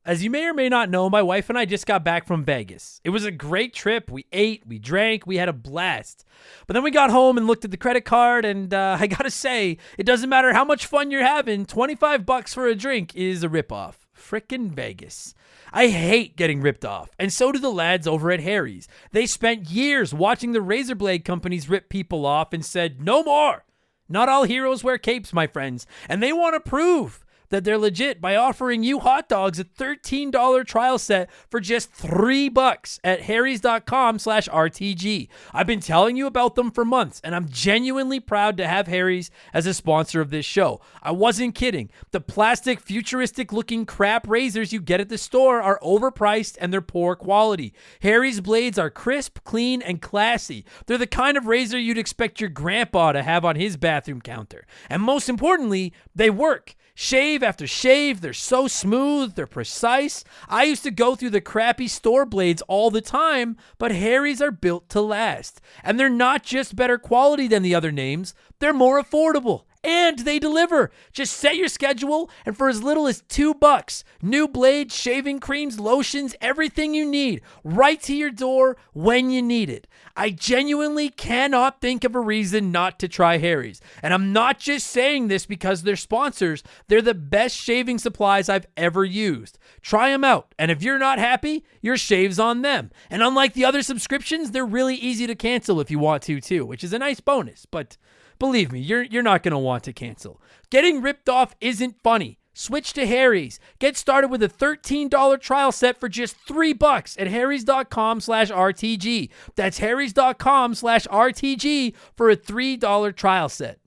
As you may or may not know, my wife and I just got back from Vegas. It was a great trip. We ate, we drank, we had a blast. But then we got home and looked at the credit card, and I gotta say, it doesn't matter how much fun you're having, $25 for a drink is a ripoff. Frickin' Vegas. I hate getting ripped off, and so do the lads over at Harry's. They spent years watching the razor blade companies rip people off and said, no more. Not all heroes wear capes, my friends, and they want to prove that they're legit by offering you hot dogs a $13 trial set for just $3 at harrys.com/RTG. I've been telling you about them for months, and I'm genuinely proud to have Harry's as a sponsor of this show. I wasn't kidding. The plastic, futuristic-looking crap razors you get at the store are overpriced and they're poor quality. Harry's blades are crisp, clean, and classy. They're the kind of razor you'd expect your grandpa to have on his bathroom counter. And most importantly, they work. Shave after shave, they're so smooth, they're precise. I used to go through the crappy store blades all the time, but Harry's are built to last. And they're not just better quality than the other names, they're more affordable. And they deliver. Just set your schedule, and for as little as $2, new blades, shaving creams, lotions, everything you need, right to your door when you need it. I genuinely cannot think of a reason not to try Harry's. And I'm not just saying this because they're sponsors. They're the best shaving supplies I've ever used. Try them out, and if you're not happy, your shave's on them. And unlike the other subscriptions, they're really easy to cancel if you want to too, which is a nice bonus, but believe me, you're not going to want to cancel. Getting ripped off isn't funny. Switch to Harry's. Get started with a $13 trial set for just $3 at harrys.com/RTG. That's harrys.com/RTG for a $3 trial set.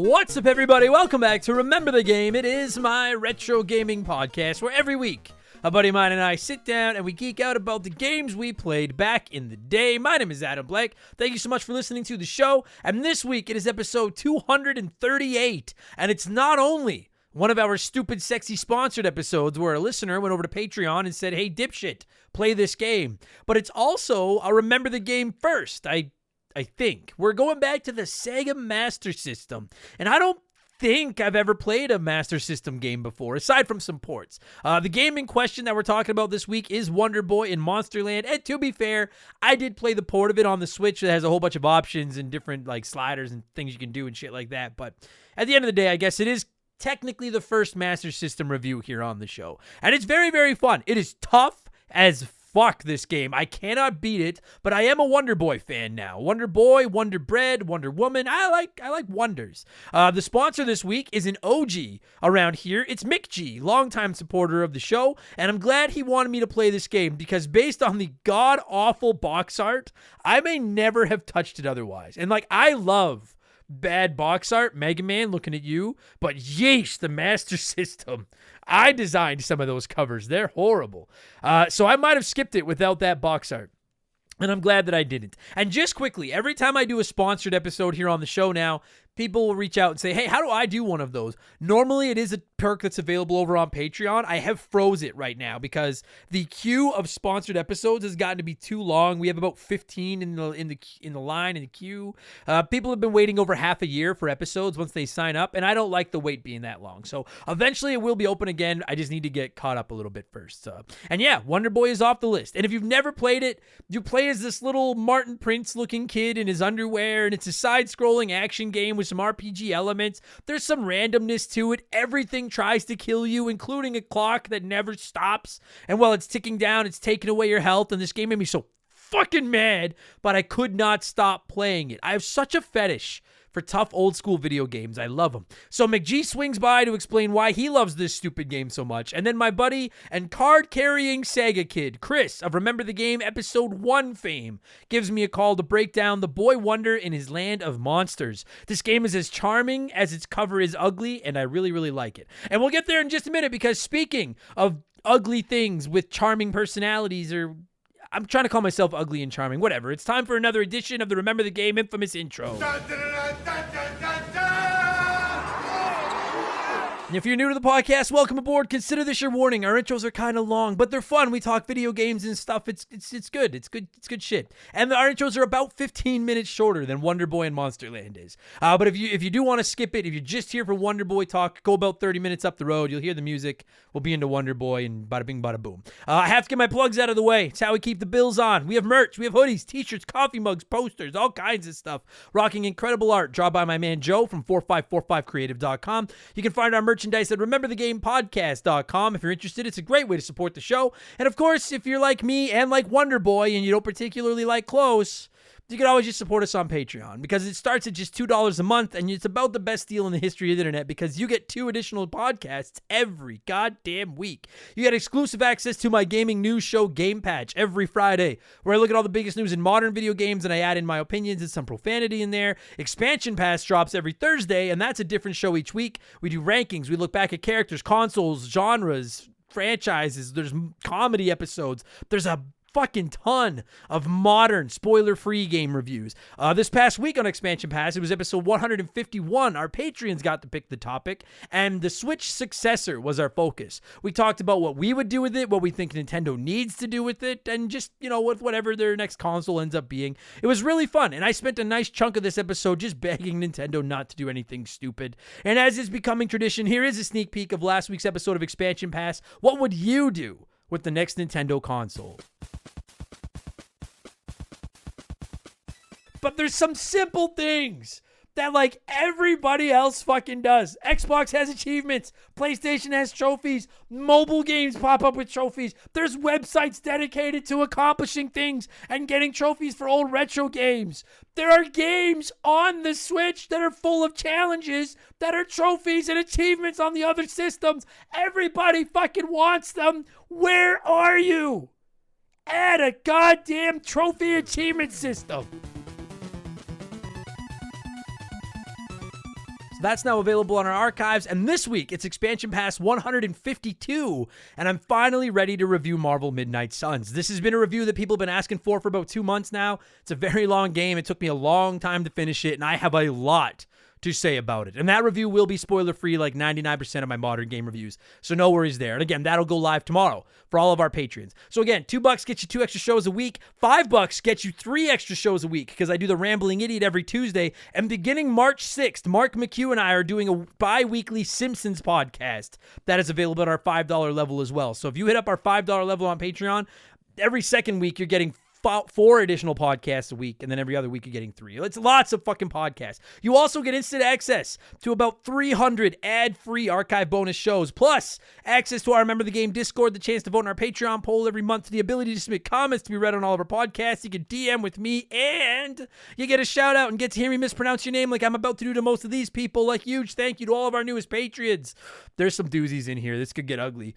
What's up, everybody? Welcome back to Remember the Game. It is my retro gaming podcast where every week a buddy of mine and I sit down and we geek out about the games we played back in the day. My name is Adam Blake. Thank you so much for listening to the show. And this week it is episode 238. And it's not only one of our stupid, sexy sponsored episodes where a listener went over to Patreon and said, hey, dipshit, play this game. But it's also a Remember the Game first. I think. We're going back to the Sega Master System. And I don't think I've ever played a Master System game before, aside from some ports. The game in question that we're talking about this week is Wonder Boy in Monsterland. And to be fair, I did play the port of it on the Switch that has a whole bunch of options and different like sliders and things you can do and shit like that. But at the end of the day, I guess it is technically the first Master System review here on the show. And it's very, very fun. It is tough as fuck, this game. I cannot beat it, but I am a Wonder Boy fan now. Wonder Boy, Wonder Bread, Wonder Woman. I like wonders. The sponsor this week is an OG around here. It's Mick G, longtime supporter of the show, and I'm glad he wanted me to play this game because based on the god-awful box art, I may never have touched it otherwise. And I love bad box art, Mega Man, looking at you, but yeesh, the Master System. I designed some of those covers. They're horrible. So I might have skipped it without that box art. And I'm glad that I didn't. And just quickly, every time I do a sponsored episode here on the show now, people will reach out and say, hey, how do I do one of those? Normally, it is a perk that's available over on Patreon. I have froze it right now because the queue of sponsored episodes has gotten to be too long. We have about 15 in the line in the queue. People have been waiting over half a year for episodes once they sign up, and I don't like the wait being that long. So eventually, it will be open again. I just need to get caught up a little bit first. And yeah, Wonder Boy is off the list. And if you've never played it, you play as this little Martin Prince-looking kid in his underwear, and it's a side-scrolling action game with some RPG elements. There's some randomness to it. Everything tries to kill you, including a clock that never stops. And while it's ticking down, it's taking away your health. And this game made me so fucking mad, but I could not stop playing it. I have such a fetish for tough old school video games. I love them. So McG swings by to explain why he loves this stupid game so much. And then my buddy and card-carrying Sega kid, Chris, of Remember the Game Episode 1 fame, gives me a call to break down the boy wonder in his land of monsters. This game is as charming as its cover is ugly, and I really, really like it. And we'll get there in just a minute because speaking of ugly things with charming personalities, or I'm trying to call myself ugly and charming. Whatever. It's time for another edition of the Remember the Game infamous intro. If you're new to the podcast, welcome aboard. Consider this your warning. Our intros are kind of long, but they're fun. We talk video games and stuff. It's good. It's good shit. And our intros are about 15 minutes shorter than Wonder Boy and Monsterland is. But if you do want to skip it, if you're just here for Wonder Boy talk, go about 30 minutes up the road. You'll hear the music. We'll be into Wonder Boy and bada bing, bada boom. I have to get my plugs out of the way. It's how we keep the bills on. We have merch. We have hoodies, t-shirts, coffee mugs, posters, all kinds of stuff. Rocking incredible art drawn by my man Joe from 4545creative.com. You can find our merchandise at rememberthegamepodcast.com. If you're interested, it's a great way to support the show. And of course, if you're like me and like Wonder Boy and you don't particularly like clothes, you can always just support us on Patreon, because it starts at just $2 a month, and it's about the best deal in the history of the internet, because you get 2 additional podcasts every goddamn week. You get exclusive access to my gaming news show, Game Patch, every Friday, where I look at all the biggest news in modern video games, and I add in my opinions and some profanity in there. Expansion Pass drops every Thursday, and that's a different show each week. We do rankings. We look back at characters, consoles, genres, franchises. There's comedy episodes. There's a fucking ton of modern spoiler-free game reviews. This past week on Expansion Pass, it was episode 151. Our Patreons got to pick the topic, and the Switch successor was our focus. We talked about what we would do with it, what we think Nintendo needs to do with it, and just, with whatever their next console ends up being. It was really fun, and I spent a nice chunk of this episode just begging Nintendo not to do anything stupid. And as is becoming tradition, here is a sneak peek of last week's episode of Expansion Pass. What would you do with the next Nintendo console? But there's some simple things that like everybody else fucking does. Xbox has achievements. PlayStation has trophies. Mobile games pop up with trophies. There's websites dedicated to accomplishing things and getting trophies for old retro games. There are games on the Switch that are full of challenges that are trophies and achievements on the other systems. Everybody fucking wants them. Where are you? Add a goddamn trophy achievement system. That's now available on our archives, and this week it's Expansion Pass 152, and I'm finally ready to review Marvel Midnight Suns. This has been a review that people have been asking for about 2 months now. It's a very long game. It took me a long time to finish it, and I have a lot to say about it. And that review will be spoiler-free like 99% of my modern game reviews, so no worries there. And again, that'll go live tomorrow for all of our patrons. So again, $2 gets you 2 extra shows a week. $5 gets you 3 extra shows a week, because I do the Rambling Idiot every Tuesday. And beginning March 6th, Mark McHugh and I are doing a bi-weekly Simpsons podcast that is available at our $5 level as well. So if you hit up our $5 level on Patreon, every second week you're getting 4 additional podcasts a week, and then every other week you're getting 3. It's lots of fucking podcasts. You also get instant access to about 300 ad-free archive bonus shows, plus access to our Remember the Game Discord, the chance to vote in our Patreon poll every month, the ability to submit comments to be read on all of our podcasts. You can DM with me, and you get a shout out and get to hear me mispronounce your name like I'm about to do to most of these people. Like, huge thank you to all of our newest Patreons. There's some doozies in here. This could get ugly.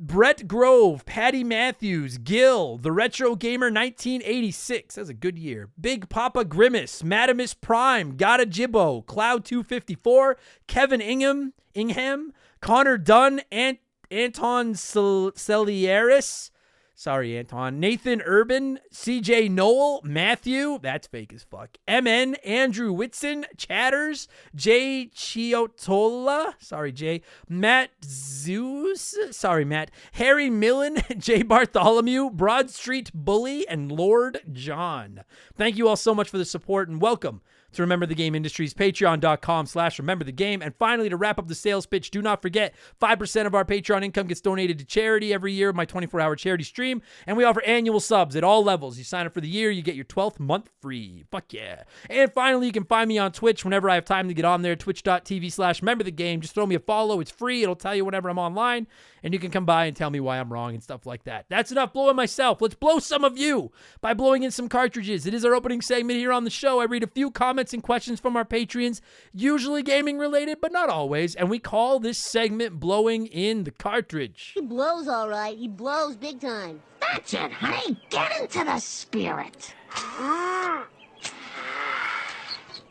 Brett Grove, Patty Matthews, Gil, The Retro Gamer 1986. That's a good year. Big Papa Grimace, Madamus Prime, Gotta Jibbo, Cloud 254, Kevin Ingham, Connor Dunn, Anton Celieris. Sorry, Anton. Nathan Urban, CJ Noel, Matthew, that's fake as fuck. MN, Andrew Whitson, Chatters, Jay Chiotola, sorry, Jay, Matt Zeus, sorry, Matt, Harry Millen, Jay Bartholomew, Broad Street Bully, and Lord John. Thank you all so much for the support, and welcome to Remember the Game Industries, patreon.com/rememberthegame. And finally, to wrap up the sales pitch, do not forget, 5% of our Patreon income gets donated to charity every year, my 24-hour charity stream, and we offer annual subs at all levels. You sign up for the year, you get your 12th month free. Fuck yeah. And finally, you can find me on Twitch whenever I have time to get on there, twitch.tv/rememberthegame. Just throw me a follow. It's free. It'll tell you whenever I'm online, and you can come by and tell me why I'm wrong and stuff like that. That's enough blowing myself. Let's blow some of you by blowing in some cartridges. It is our opening segment here on the show. I read a few comments and questions from our Patreons, usually gaming related, but not always, and we call this segment Blowing in the Cartridge. He blows all right. He blows big time. That's it, honey. Get into the spirit.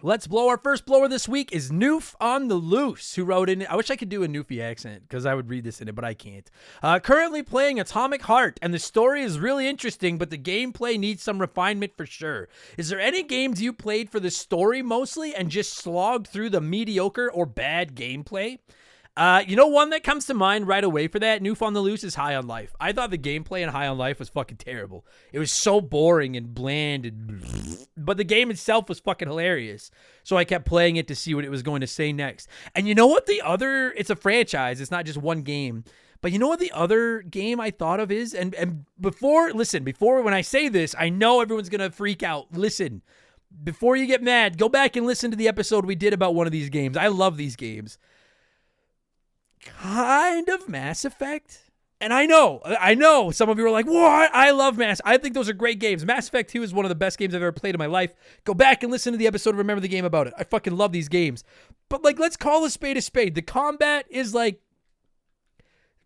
Let's blow. Our first blower this week is Noof on the Loose, who wrote in. I wish I could do a Noofy accent because I would read this in it, but I can't. Currently playing Atomic Heart, and the story is really interesting, but the gameplay needs some refinement for sure. Is there any games you played for the story mostly and just slogged through the mediocre or bad gameplay? One that comes to mind right away for that, Noof on the Loose, is High on Life. I thought the gameplay in High on Life was fucking terrible. It was so boring and bland, but the game itself was fucking hilarious. So I kept playing it to see what it was going to say next. And you know what it's a franchise. It's not just one game. But you know what the other game I thought of is? And before when I say this, I know everyone's going to freak out. Listen, before you get mad, go back and listen to the episode we did about one of these games. I love these games. Kind of Mass Effect. And I know some of you are like, what? I love I think those are great games. Mass Effect 2 is one of the best games I've ever played in my life. Go back and listen to the episode, remember the game about it. I fucking love these games. But let's call a spade a spade. The combat is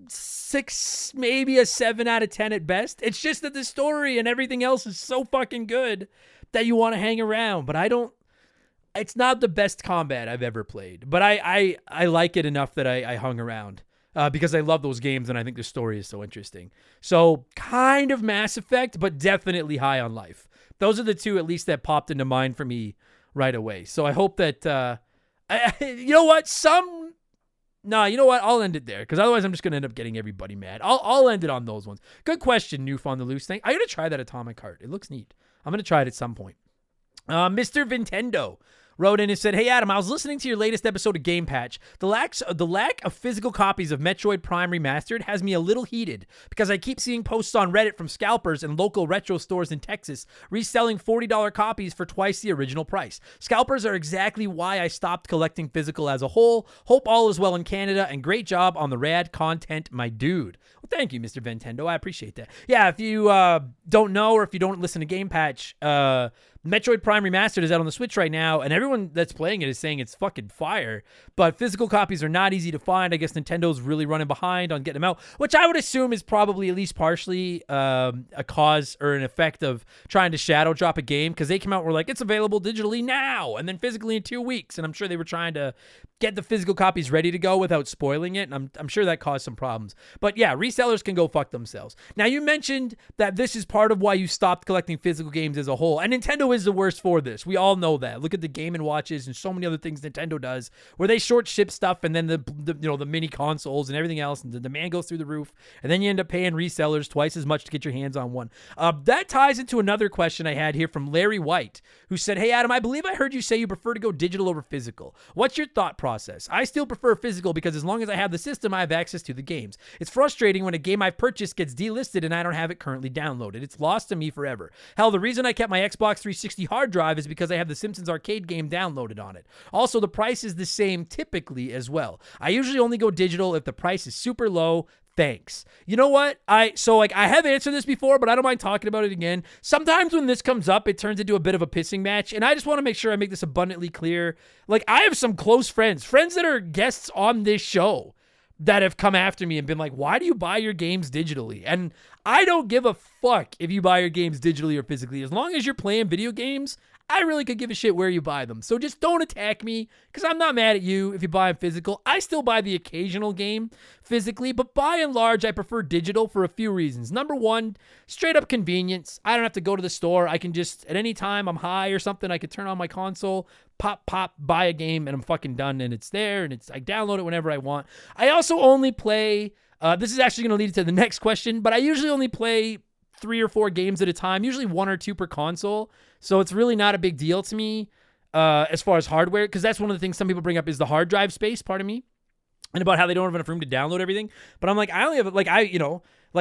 6, maybe a 7 out of 10 at best. It's just that the story and everything else is so fucking good that you want to hang around. But it's not the best combat I've ever played, but I like it enough that I hung around because I love those games and I think the story is so interesting. So kind of Mass Effect, but definitely High on Life. Those are the two at least that popped into mind for me right away. So I hope that, you know what? I'll end it there because otherwise I'm just going to end up getting everybody mad. I'll end it on those ones. Good question, Noof on the Loose thing. I'm going to try that Atomic Heart. It looks neat. I'm going to try it at some point. Mr. Nintendo wrote in and said, "Hey Adam, I was listening to your latest episode of Game Patch. The lack of physical copies of Metroid Prime Remastered has me a little heated because I keep seeing posts on Reddit from scalpers and local retro stores in Texas reselling $40 copies for twice the original price. Scalpers are exactly why I stopped collecting physical as a whole. Hope all is well in Canada and great job on the rad content, my dude." Well, thank you, Mr. Nintendo. I appreciate that. Yeah, if you don't know or if you don't listen to Game Patch, Metroid Prime Remastered is out on the Switch right now, and everyone that's playing it is saying it's fucking fire. But physical copies are not easy to find. I guess Nintendo's really running behind on getting them out, which I would assume is probably at least partially a cause or an effect of trying to shadow drop a game, because they came out and were like, it's available digitally now, and then physically in 2 weeks. And I'm sure they were trying to get the physical copies ready to go without spoiling it, and I'm sure that caused some problems. But yeah, resellers can go fuck themselves. Now, you mentioned that this is part of why you stopped collecting physical games as a whole, and Nintendo is the worst for this. We all know that. Look at the Game & Watches and so many other things Nintendo does where they short ship stuff, and then the mini consoles and everything else, and the demand goes through the roof, and then you end up paying resellers twice as much to get your hands on one. That ties into another question I had here from Larry White, who said, "Hey Adam, I believe I heard you say you prefer to go digital over physical. What's your thought process? I still prefer physical because as long as I have the system, I have access to the games. It's frustrating when a game I've purchased gets delisted and I don't have it currently downloaded. It's lost to me forever. Hell, the reason I kept my Xbox 360 hard drive is because I have the Simpsons arcade game downloaded on it. Also, the price is the same typically as well. I usually only go digital if the price is super low. Thanks." You know what? I have answered this before, but I don't mind talking about it again. Sometimes when this comes up, it turns into a bit of a pissing match, and I just want to make sure I make this abundantly clear. I have some close friends that are guests on this show that have come after me and been like, "Why do you buy your games digitally?" And I don't give a fuck if you buy your games digitally or physically. As long as you're playing video games, I really could give a shit where you buy them. So just don't attack me, because I'm not mad at you if you buy them physical. I still buy the occasional game physically, but by and large, I prefer digital for a few reasons. Number one, straight up convenience. I don't have to go to the store. I can just, at any time I'm high or something, I could turn on my console, pop, buy a game, and I'm fucking done, and it's there, and I download it whenever I want. I also only play, this is actually going to lead to the next question, but I usually only play 3 or 4 games at a time, usually 1 or 2 per console. So it's really not a big deal to me as far as hardware, because that's one of the things some people bring up is the hard drive space, pardon me, and about how they don't have enough room to download everything. But I'm like, I only have,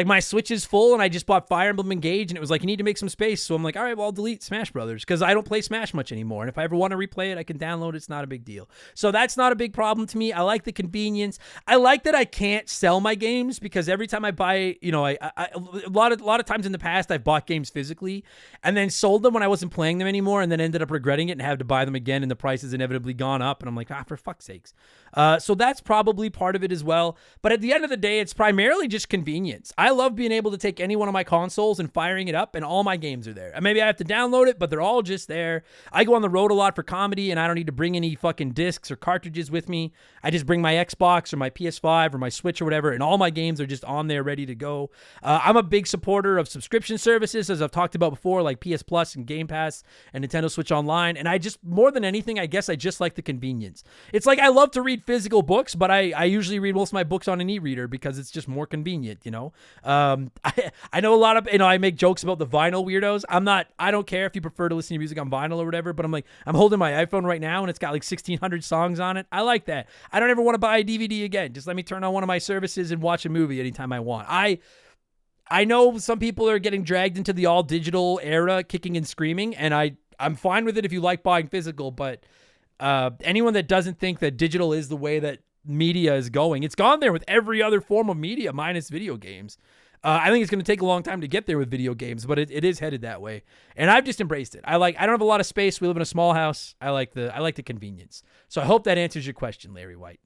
my Switch is full, and I just bought Fire Emblem Engage, and it was like, you need to make some space. So I'm like, all right, well, I'll delete Smash Brothers, because I don't play Smash much anymore. And if I ever want to replay it, I can download it. It's not a big deal. So that's not a big problem to me. I like the convenience. I like that I can't sell my games, because every time I buy, a lot of times in the past, I've bought games physically and then sold them when I wasn't playing them anymore, and then ended up regretting it and had to buy them again, and the price has inevitably gone up. And I'm like, for fuck's sakes. So that's probably part of it as well. But at the end of the day, it's primarily just convenience. I love being able to take any one of my consoles and firing it up, and all my games are there. And maybe I have to download it, but they're all just there. I go on the road a lot for comedy, and I don't need to bring any fucking discs or cartridges with me. I just bring my Xbox or my PS5 or my Switch or whatever, and all my games are just on there ready to go. I'm a big supporter of subscription services, as I've talked about before, like PS Plus and Game Pass and Nintendo Switch Online. And I just, more than anything, I guess I just like the convenience. It's like I love to read physical books, but I usually read most of my books on an e-reader because it's just more convenient, you know? I know a lot of, I make jokes about the vinyl weirdos. I don't care if you prefer to listen to music on vinyl or whatever, but I'm holding my iPhone right now and it's got like 1,600 songs on it. I like that. I don't ever want to buy a DVD again. Just let me turn on one of my services and watch a movie anytime I want. I know some people are getting dragged into the all digital era, kicking and screaming, and I'm fine with it if you like buying physical, but anyone that doesn't think that digital is the way that media is going, it's gone there with every other form of media minus video games. I think it's going to take a long time to get there with video games, but it is headed that way, and I've just embraced it. I don't have a lot of space. We live in a small house. I like the convenience. So I hope that answers your question, Larry White.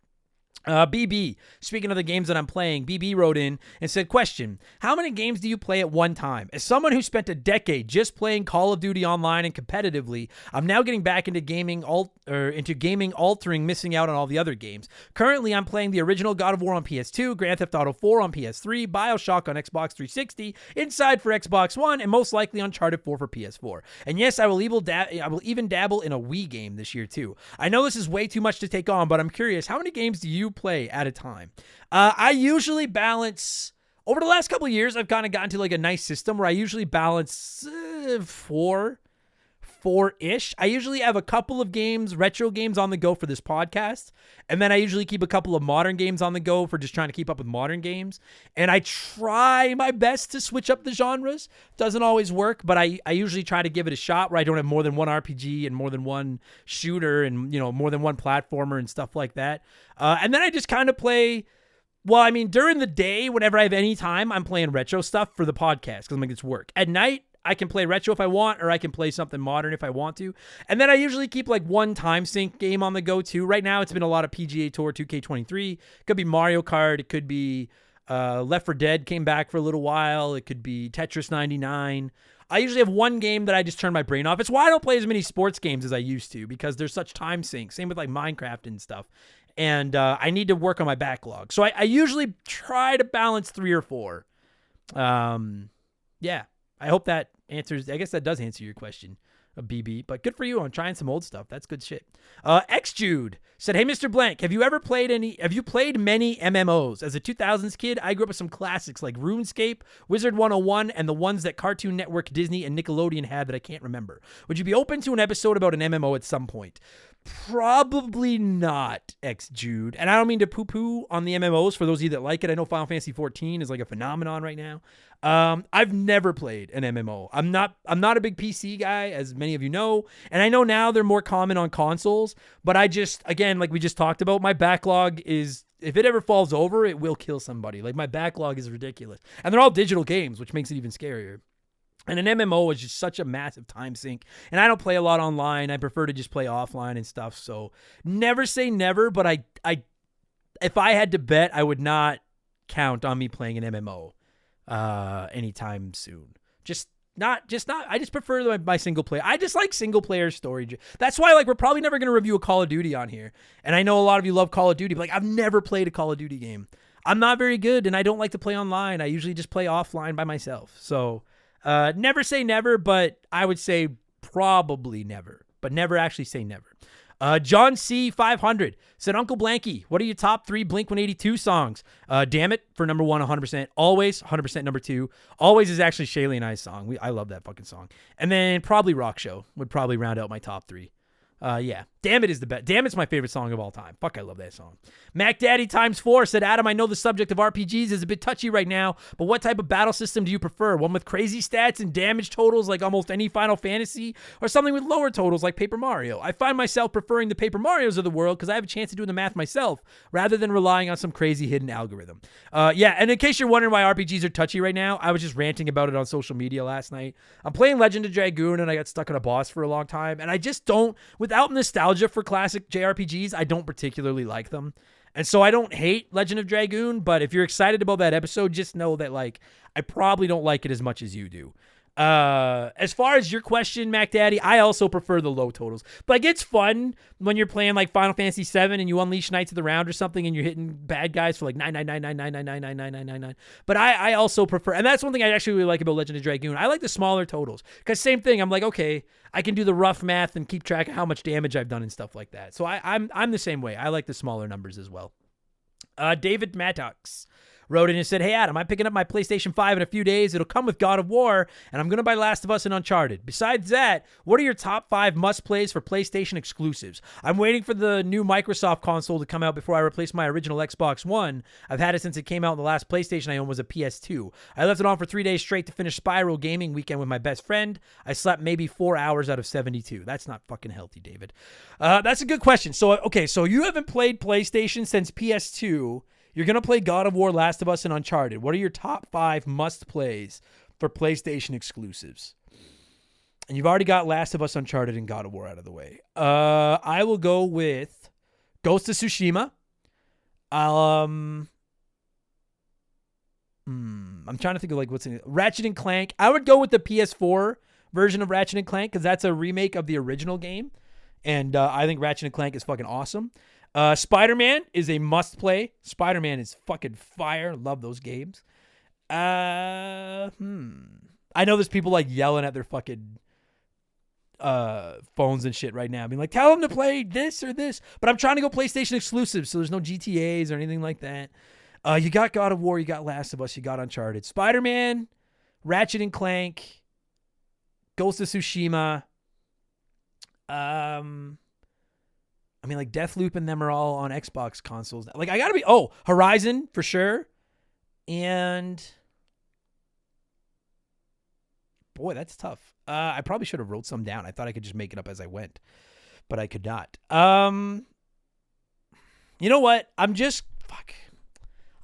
BB, speaking of the games that I'm playing, BB wrote in and said, question, how many games do you play at one time? As someone who spent a decade just playing Call of Duty online and competitively, I'm now getting back into gaming, altering, missing out on all the other games. Currently, I'm playing the original God of War on PS2, Grand Theft Auto 4 on PS3, BioShock on Xbox 360, Inside for Xbox One, and most likely Uncharted 4 for PS4. And yes, I will even dabble in a Wii game this year too. I know this is way too much to take on, but I'm curious, how many games do you play at a time? I usually balance, over the last couple of years, I've kind of gotten to like a nice system where I usually balance four-ish. I usually have a couple of games, retro games on the go for this podcast, and then I usually keep a couple of modern games on the go for just trying to keep up with modern games. And I try my best to switch up the genres. Doesn't always work, but I usually try to give it a shot where I don't have more than one RPG and more than one shooter and, more than one platformer and stuff like that. And then I just kind of play. Well, I mean, during the day, whenever I have any time, I'm playing retro stuff for the podcast because it's work. At night, I can play retro if I want, or I can play something modern if I want to. And then I usually keep like one time sync game on the go too. Right now, it's been a lot of PGA Tour 2K23. It could be Mario Kart. It could be Left 4 Dead came back for a little while. It could be Tetris 99. I usually have one game that I just turn my brain off. It's why I don't play as many sports games as I used to, because there's such time sync. Same with like Minecraft and stuff. And I need to work on my backlog. So I usually try to balance 3 or 4. Yeah. I hope that answers. I guess that does answer your question, BB. But good for you on trying some old stuff. That's good shit. X-Jude said, "Hey, Mr. Blank, have you played many MMOs? As a 2000s kid, I grew up with some classics like RuneScape, Wizard 101, and the ones that Cartoon Network, Disney, and Nickelodeon had that I can't remember. Would you be open to an episode about an MMO at some point?" Probably not, X-Jude. And I don't mean to poo-poo on the MMOs for those of you that like it. I know Final Fantasy 14 is like a phenomenon right now. I've never played an MMO. I'm not a big PC guy, as many of you know. And I know now they're more common on consoles. But I just, again, like we just talked about, my backlog is, if it ever falls over, it will kill somebody. Like my backlog is ridiculous. And they're all digital games, which makes it even scarier. And an MMO is just such a massive time sink. And I don't play a lot online. I prefer to just play offline and stuff. So never say never, but I if I had to bet, I would not count on me playing an MMO anytime soon. Just not. I just prefer my single player. I just like single player story. That's why we're probably never going to review a Call of Duty on here. And I know a lot of you love Call of Duty, but I've never played a Call of Duty game. I'm not very good, and I don't like to play online. I usually just play offline by myself. So never say never, but I would say probably never, but never actually say never. John C. 500 said, "Uncle Blanky, what are your top 3 Blink-182 songs?" Damn It for number 1, 100%. Always, 100% number 2. Always is actually Shaylee and I's song. I love that fucking song. And then probably Rock Show would probably round out my top 3. Yeah. Damn It is the best. Damn It's my favorite song of all time. Fuck, I love that song. Mac Daddy ×4 said, "Adam, I know the subject of RPGs is a bit touchy right now, but what type of battle system do you prefer? One with crazy stats and damage totals like almost any Final Fantasy, or something with lower totals like Paper Mario? I find myself preferring the Paper Marios of the world because I have a chance to do the math myself rather than relying on some crazy hidden algorithm." Yeah, and in case you're wondering why RPGs are touchy right now, I was just ranting about it on social media last night. I'm playing Legend of Dragoon and I got stuck on a boss for a long time, and I just don't, without nostalgia for classic JRPGs, I don't particularly like them. And so I don't hate Legend of Dragoon, but if you're excited about that episode, just know that like I probably don't like it as much as you do. As far as your question, Mac Daddy, I also prefer the low totals. But like, it's fun when you're playing like Final Fantasy VII and you unleash Knights of the Round or something and you're hitting bad guys for like 99999999999. But I also prefer, and that's one thing I actually really like about Legend of Dragoon. I like the smaller totals because same thing. I'm like, okay, I can do the rough math and keep track of how much damage I've done and stuff like that. So I'm the same way. I like the smaller numbers as well. David Mattox wrote in and said, "Hey, Adam, I'm picking up my PlayStation 5 in a few days. It'll come with God of War, and I'm going to buy Last of Us and Uncharted. Besides that, what are your top 5 must-plays for PlayStation exclusives? I'm waiting for the new Microsoft console to come out before I replace my original Xbox One. I've had it since it came out, and the last PlayStation I owned was a PS2. I left it on for 3 days straight to finish Spyro Gaming Weekend with my best friend. I slept maybe 4 hours out of 72. That's not fucking healthy, David. That's a good question. So you haven't played PlayStation since PS2. You're going to play God of War, Last of Us, and Uncharted. What are your top 5 must-plays for PlayStation exclusives? And you've already got Last of Us, Uncharted, and God of War out of the way. I will go with Ghost of Tsushima. I'm trying to think of like what's in it. Ratchet and Clank. I would go with the PS4 version of Ratchet and Clank because that's a remake of the original game. And I think Ratchet and Clank is fucking awesome. Spider-Man is a must-play. Spider-Man is fucking fire. Love those games. I know there's people like yelling at their fucking phones and shit right now. Being like, tell them to play this or this. But I'm trying to go PlayStation exclusive, so there's no GTAs or anything like that. You got God of War, you got Last of Us, you got Uncharted. Spider-Man, Ratchet and Clank, Ghost of Tsushima. I mean, like Deathloop and them are all on Xbox consoles. Like, I gotta be, Horizon for sure. And boy, that's tough. I probably should have wrote some down. I thought I could just make it up as I went, but I could not. You know what? I'm just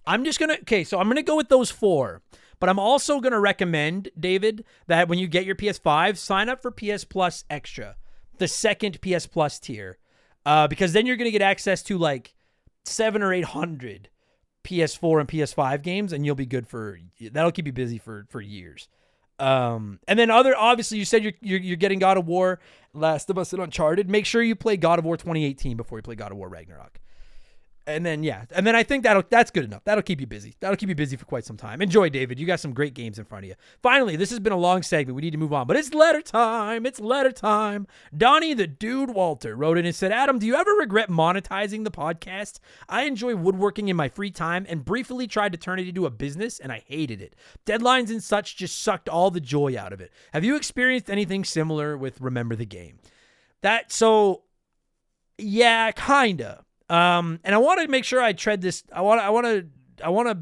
gonna go with those 4. But I'm also gonna recommend, David, that when you get your PS5, sign up for PS Plus Extra, the second PS Plus tier. Because then you're going to get access to like 700 or 800 PS4 and PS5 games, and you'll be good that'll keep you busy for years. And then obviously you said you're getting God of War, Last of Us, and Uncharted. Make sure you play God of War 2018 before you play God of War Ragnarok. And then I think that's good enough. That'll keep you busy. That'll keep you busy for quite some time. Enjoy, David. You got some great games in front of you. Finally, this has been a long segment. We need to move on, but it's letter time. It's letter time. Donnie the Dude Walter wrote in and said, Adam, do you ever regret monetizing the podcast? I enjoy woodworking in my free time and briefly tried to turn it into a business, and I hated it. Deadlines and such just sucked all the joy out of it. Have you experienced anything similar with Remember the Game? Yeah, kinda. And I want to make sure I tread this. I want to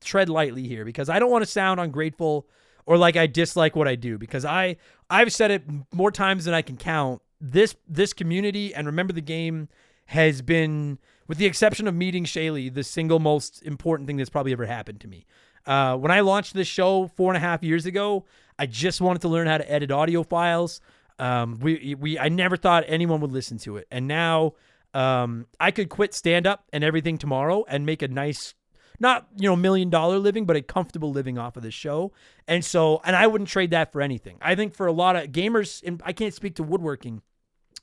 tread lightly here because I don't want to sound ungrateful or like I dislike what I do, because I've said it more times than I can count. This community and Remember the Game has been, with the exception of meeting Shaylee, the single most important thing that's probably ever happened to me. When I launched this show 4.5 years ago, I just wanted to learn how to edit audio files. I never thought anyone would listen to it, and now. I could quit stand-up and everything tomorrow and make a nice, not, $1 million living, but a comfortable living off of this show. And I wouldn't trade that for anything. I think for a lot of gamers, and I can't speak to woodworking,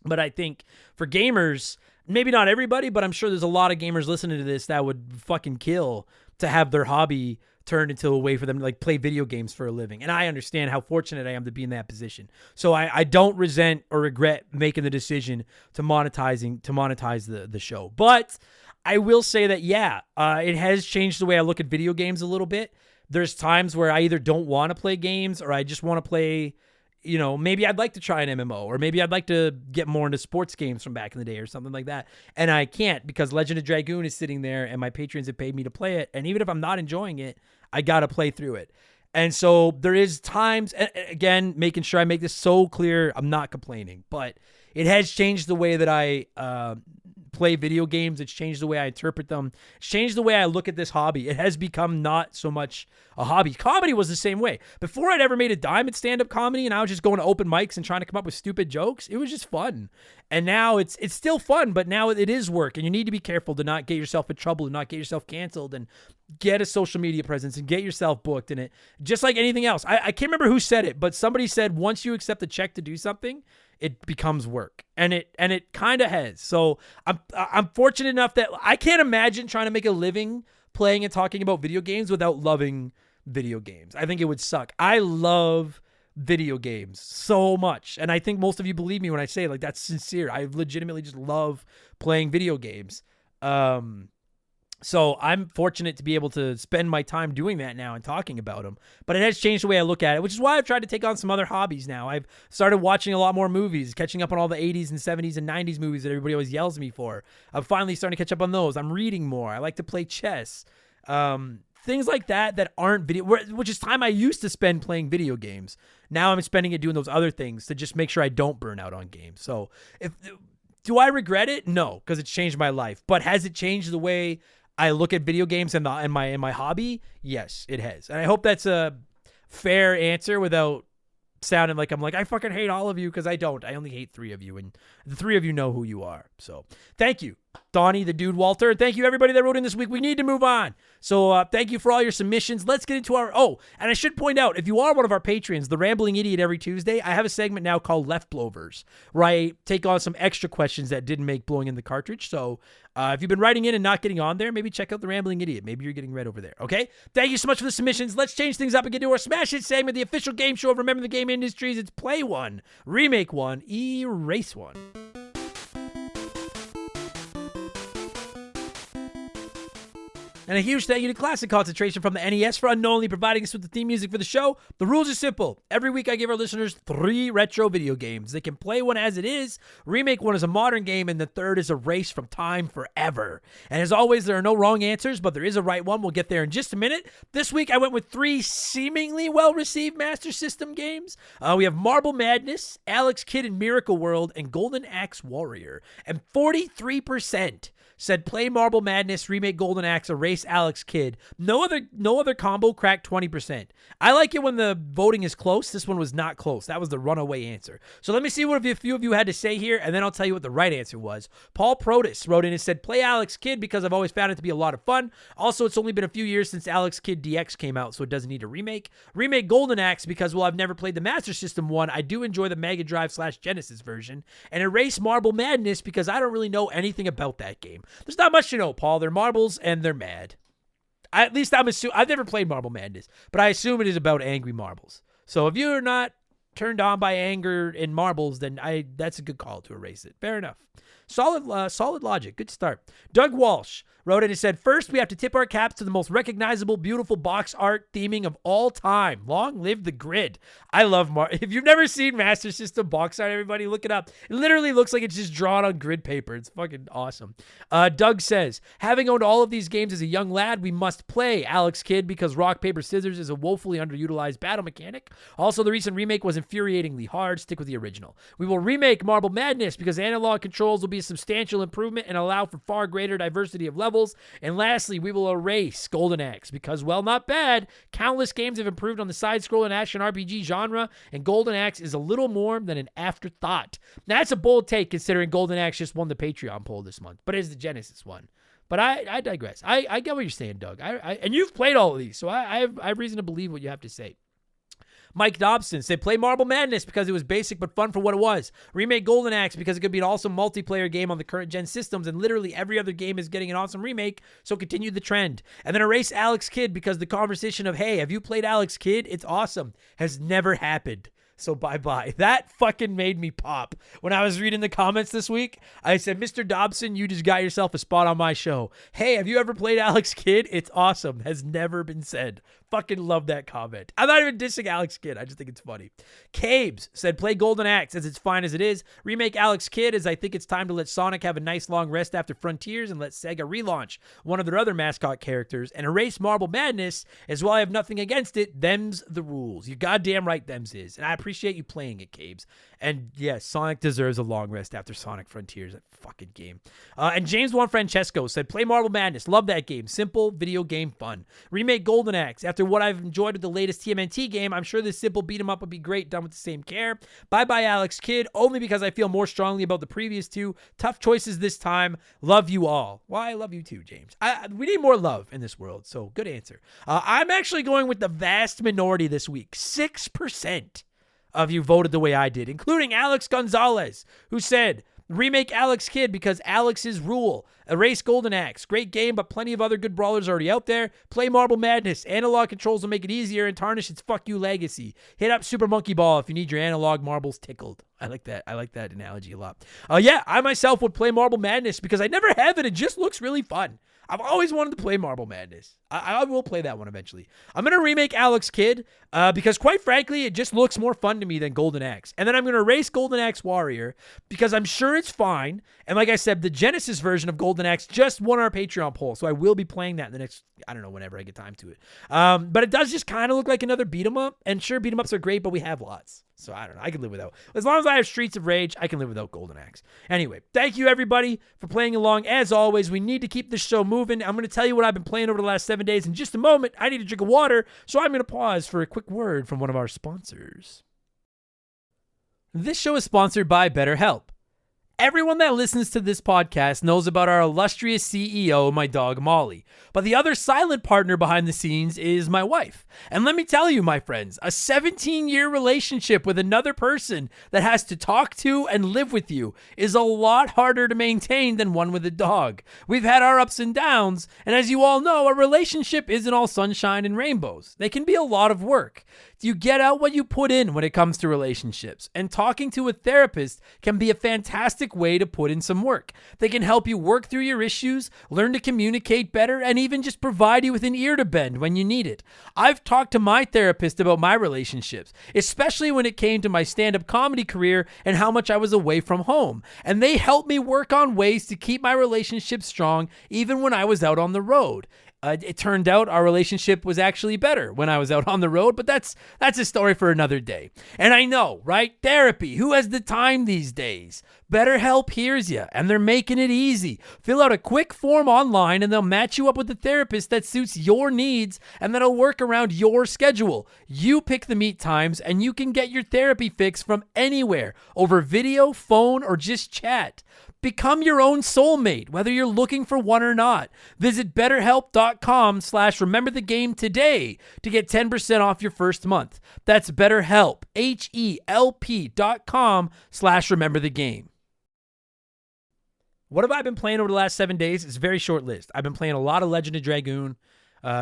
but I think for gamers, maybe not everybody, but I'm sure there's a lot of gamers listening to this that would fucking kill to have their hobby turned into a way for them to like play video games for a living. And I understand how fortunate I am to be in that position. So I don't resent or regret making the decision to monetize the show. But I will say that, it has changed the way I look at video games a little bit. There's times where I either don't want to play games or I just want to play, maybe I'd like to try an MMO, or maybe I'd like to get more into sports games from back in the day or something like that. And I can't because Legend of Dragoon is sitting there and my patrons have paid me to play it. And even if I'm not enjoying it, I got to play through it. And so there is times, and again, making sure I make this so clear, I'm not complaining, but it has changed the way that I play video games. It's changed the way I interpret them. It's changed the way I look at this hobby. It has become not so much a hobby. Comedy was the same way. Before I'd ever made a dime at stand-up comedy and I was just going to open mics and trying to come up with stupid jokes, it was just fun. And now it's still fun, but now it is work. And you need to be careful to not get yourself in trouble and not get yourself canceled and get a social media presence and get yourself booked in it. Just like anything else. I can't remember who said it, but somebody said once you accept a check to do something, it becomes work. And it kind of has. So I'm fortunate enough that I can't imagine trying to make a living playing and talking about video games without loving video games. I think it would suck. I love video games so much. And I think most of you believe me when I say, like, that's sincere. I legitimately just love playing video games. So I'm fortunate to be able to spend my time doing that now and talking about them. But it has changed the way I look at it, which is why I've tried to take on some other hobbies now. I've started watching a lot more movies, catching up on all the 80s and 70s and 90s movies that everybody always yells at me for. I'm finally starting to catch up on those. I'm reading more. I like to play chess. Things like that aren't video, which is time I used to spend playing video games. Now I'm spending it doing those other things to just make sure I don't burn out on games. So do I regret it? No, because it's changed my life. But has it changed the way I look at video games and my hobby? Yes, it has. And I hope that's a fair answer without sounding like I'm like, I fucking hate all of you, because I don't. I only hate 3 of you, and the 3 of you know who you are. So thank you, Donnie, the dude, Walter. And thank you, everybody that wrote in this week. We need to move on. So thank you for all your submissions. Let's get into our... Oh, and I should point out, if you are one of our patrons, the Rambling Idiot every Tuesday, I have a segment now called Left Blowers, where I take on some extra questions that didn't make blowing in the cartridge. So if you've been writing in and not getting on there, maybe check out the Rambling Idiot. Maybe you're getting read over there, okay? Thank you so much for the submissions. Let's change things up and get to our Smash Hit segment, the official game show of Remember the Game Industries. It's Play One, Remake One, Erase One. And a huge thank you to Classic Concentration from the NES for unknowingly providing us with the theme music for the show. The rules are simple. Every week I give our listeners 3 retro video games. They can play one as it is, remake one as a modern game, and the third is erase from time forever. And as always, there are no wrong answers, but there is a right one. We'll get there in just a minute. This week I went with 3 seemingly well-received Master System games. We have Marble Madness, Alex Kidd in Miracle World, and Golden Axe Warrior. And 43% said play Marble Madness, remake Golden Axe, erase Alex Kidd. No other combo cracked 20%. I like it when the voting is close. This one was not close. That was the runaway answer. So let me see what a few of you had to say here, and then I'll tell you what the right answer was. Paul Protus wrote in and said, play Alex Kidd because I've always found it to be a lot of fun. Also, it's only been a few years since Alex Kidd DX came out, so it doesn't need a remake. Remake Golden Axe because, well, I've never played the Master System one. I do enjoy the Mega Drive/Genesis version. And erase Marble Madness because I don't really know anything about that game. There's not much to know, Paul. They're marbles and they're mad. At least I'm assuming. I've never played Marble Madness, but I assume it is about angry marbles. So if you're not turned on by anger in marbles, then that's a good call to erase it. Fair enough. Solid logic. Good start. Doug Walsh wrote it and said, first, we have to tip our caps to the most recognizable, beautiful box art theming of all time. Long live the grid. I love if you've never seen Master System box art, everybody look it up. It literally looks like it's just drawn on grid paper. It's fucking awesome. Doug says, having owned all of these games as a young lad, we must play Alex Kidd because rock, paper, scissors is a woefully underutilized battle mechanic. Also, the recent remake was infuriatingly hard. Stick with the original. We will remake Marble Madness because analog controls will be a substantial improvement and allow for far greater diversity of levels. And lastly, we will erase Golden Axe because, well, not bad. Countless games have improved on the side-scrolling action RPG genre, and Golden Axe is a little more than an afterthought. Now, that's a bold take considering Golden Axe just won the Patreon poll this month, but it's the Genesis one. But I digress. I get what you're saying, Doug. And you've played all of these, so I have reason to believe what you have to say. Mike Dobson said, play Marble Madness because it was basic but fun for what it was. Remake Golden Axe because it could be an awesome multiplayer game on the current gen systems, and literally every other game is getting an awesome remake, so continue the trend. And then erase Alex Kidd because the conversation of, hey, have you played Alex Kidd? It's awesome, has never happened. So bye-bye. That fucking made me pop. When I was reading the comments this week, I said, Mr. Dobson, you just got yourself a spot on my show. Hey, have you ever played Alex Kidd? It's awesome. Has never been said. fucking love that comment. I'm not even dissing Alex Kidd. I just think it's funny. Cabes said, play Golden Axe as it's fine as it is. Remake Alex Kidd as I think it's time to let Sonic have a nice long rest after Frontiers and let Sega relaunch one of their other mascot characters and erase Marble Madness as while I have nothing against it, them's the rules. You goddamn right them's is. And I appreciate you playing it, Cabes. And yes, Sonic deserves a long rest after Sonic Frontiers. That fucking game. And James Juan Francesco said, play Marble Madness. Love that game. Simple, video game fun. Remake Golden Axe. After what I've enjoyed with the latest TMNT game, I'm sure this simple beat 'em up would be great, done with the same care. Bye-bye, Alex Kidd. Only because I feel more strongly about the previous two. Tough choices this time. Love you all. Well, I love you too, James. We need more love in this world, so good answer. I'm actually going with the vast minority this week. 6% of you voted the way I did, including Alex Gonzalez, who said, remake Alex Kidd because Alex's rule. Erase Golden Axe. Great game, but plenty of other good brawlers already out there. Play Marble Madness. Analog controls will make it easier and tarnish its fuck you legacy. Hit up Super Monkey Ball if you need your analog marbles tickled. I like that. I like that analogy a lot. Yeah, I myself would play Marble Madness because I never have it. It just looks really fun. I've always wanted to play Marble Madness. I will play that one eventually. I'm going to remake Alex Kidd because, quite frankly, it just looks more fun to me than Golden Axe. And then I'm going to erase Golden Axe Warrior because I'm sure it's fine. And like I said, the Genesis version of Golden Axe just won our Patreon poll, so I will be playing that in the next, I don't know, whenever I get time to it. But it does just kind of look like another beat-em-up. And sure, beat-em-ups are great, but we have lots. So I don't know. I can live without. As long as I have Streets of Rage, I can live without Golden Axe. Anyway, thank you everybody for playing along. As always, we need to keep this show moving. I'm going to tell you what I've been playing over the last 7 days in just a moment. I need a drink of water, so I'm going to pause for a quick word from one of our sponsors. This show is sponsored by BetterHelp. Everyone that listens to this podcast knows about our illustrious CEO, my dog Molly. But the other silent partner behind the scenes is my wife. And let me tell you, my friends, a 17-year relationship with another person that has to talk to and live with you is a lot harder to maintain than one with a dog. We've had our ups and downs, and as you all know, a relationship isn't all sunshine and rainbows. They can be a lot of work. You get out what you put in when it comes to relationships, and talking to a therapist can be a fantastic way to put in some work. They can help you work through your issues, learn to communicate better, and even just provide you with an ear to bend when you need it. I've talked to my therapist about my relationships, especially when it came to my stand-up comedy career and how much I was away from home, and they helped me work on ways to keep my relationship strong even when I was out on the road. It turned out our relationship was actually better when I was out on the road, but that's a story for another day. And I know, right? Therapy. Who has the time these days? BetterHelp hears you, and they're making it easy. Fill out a quick form online, and they'll match you up with a therapist that suits your needs and that'll work around your schedule. You pick the meet times, and you can get your therapy fix from anywhere, over video, phone, or just chat. Become your own soulmate, whether you're looking for one or not. Visit BetterHelp.com/rememberthegame today to get 10% off your first month. That's BetterHelp, HELP.com/rememberthegame. What have I been playing over the last 7 days? It's a very short list. I've been playing a lot of Legend of Dragoon.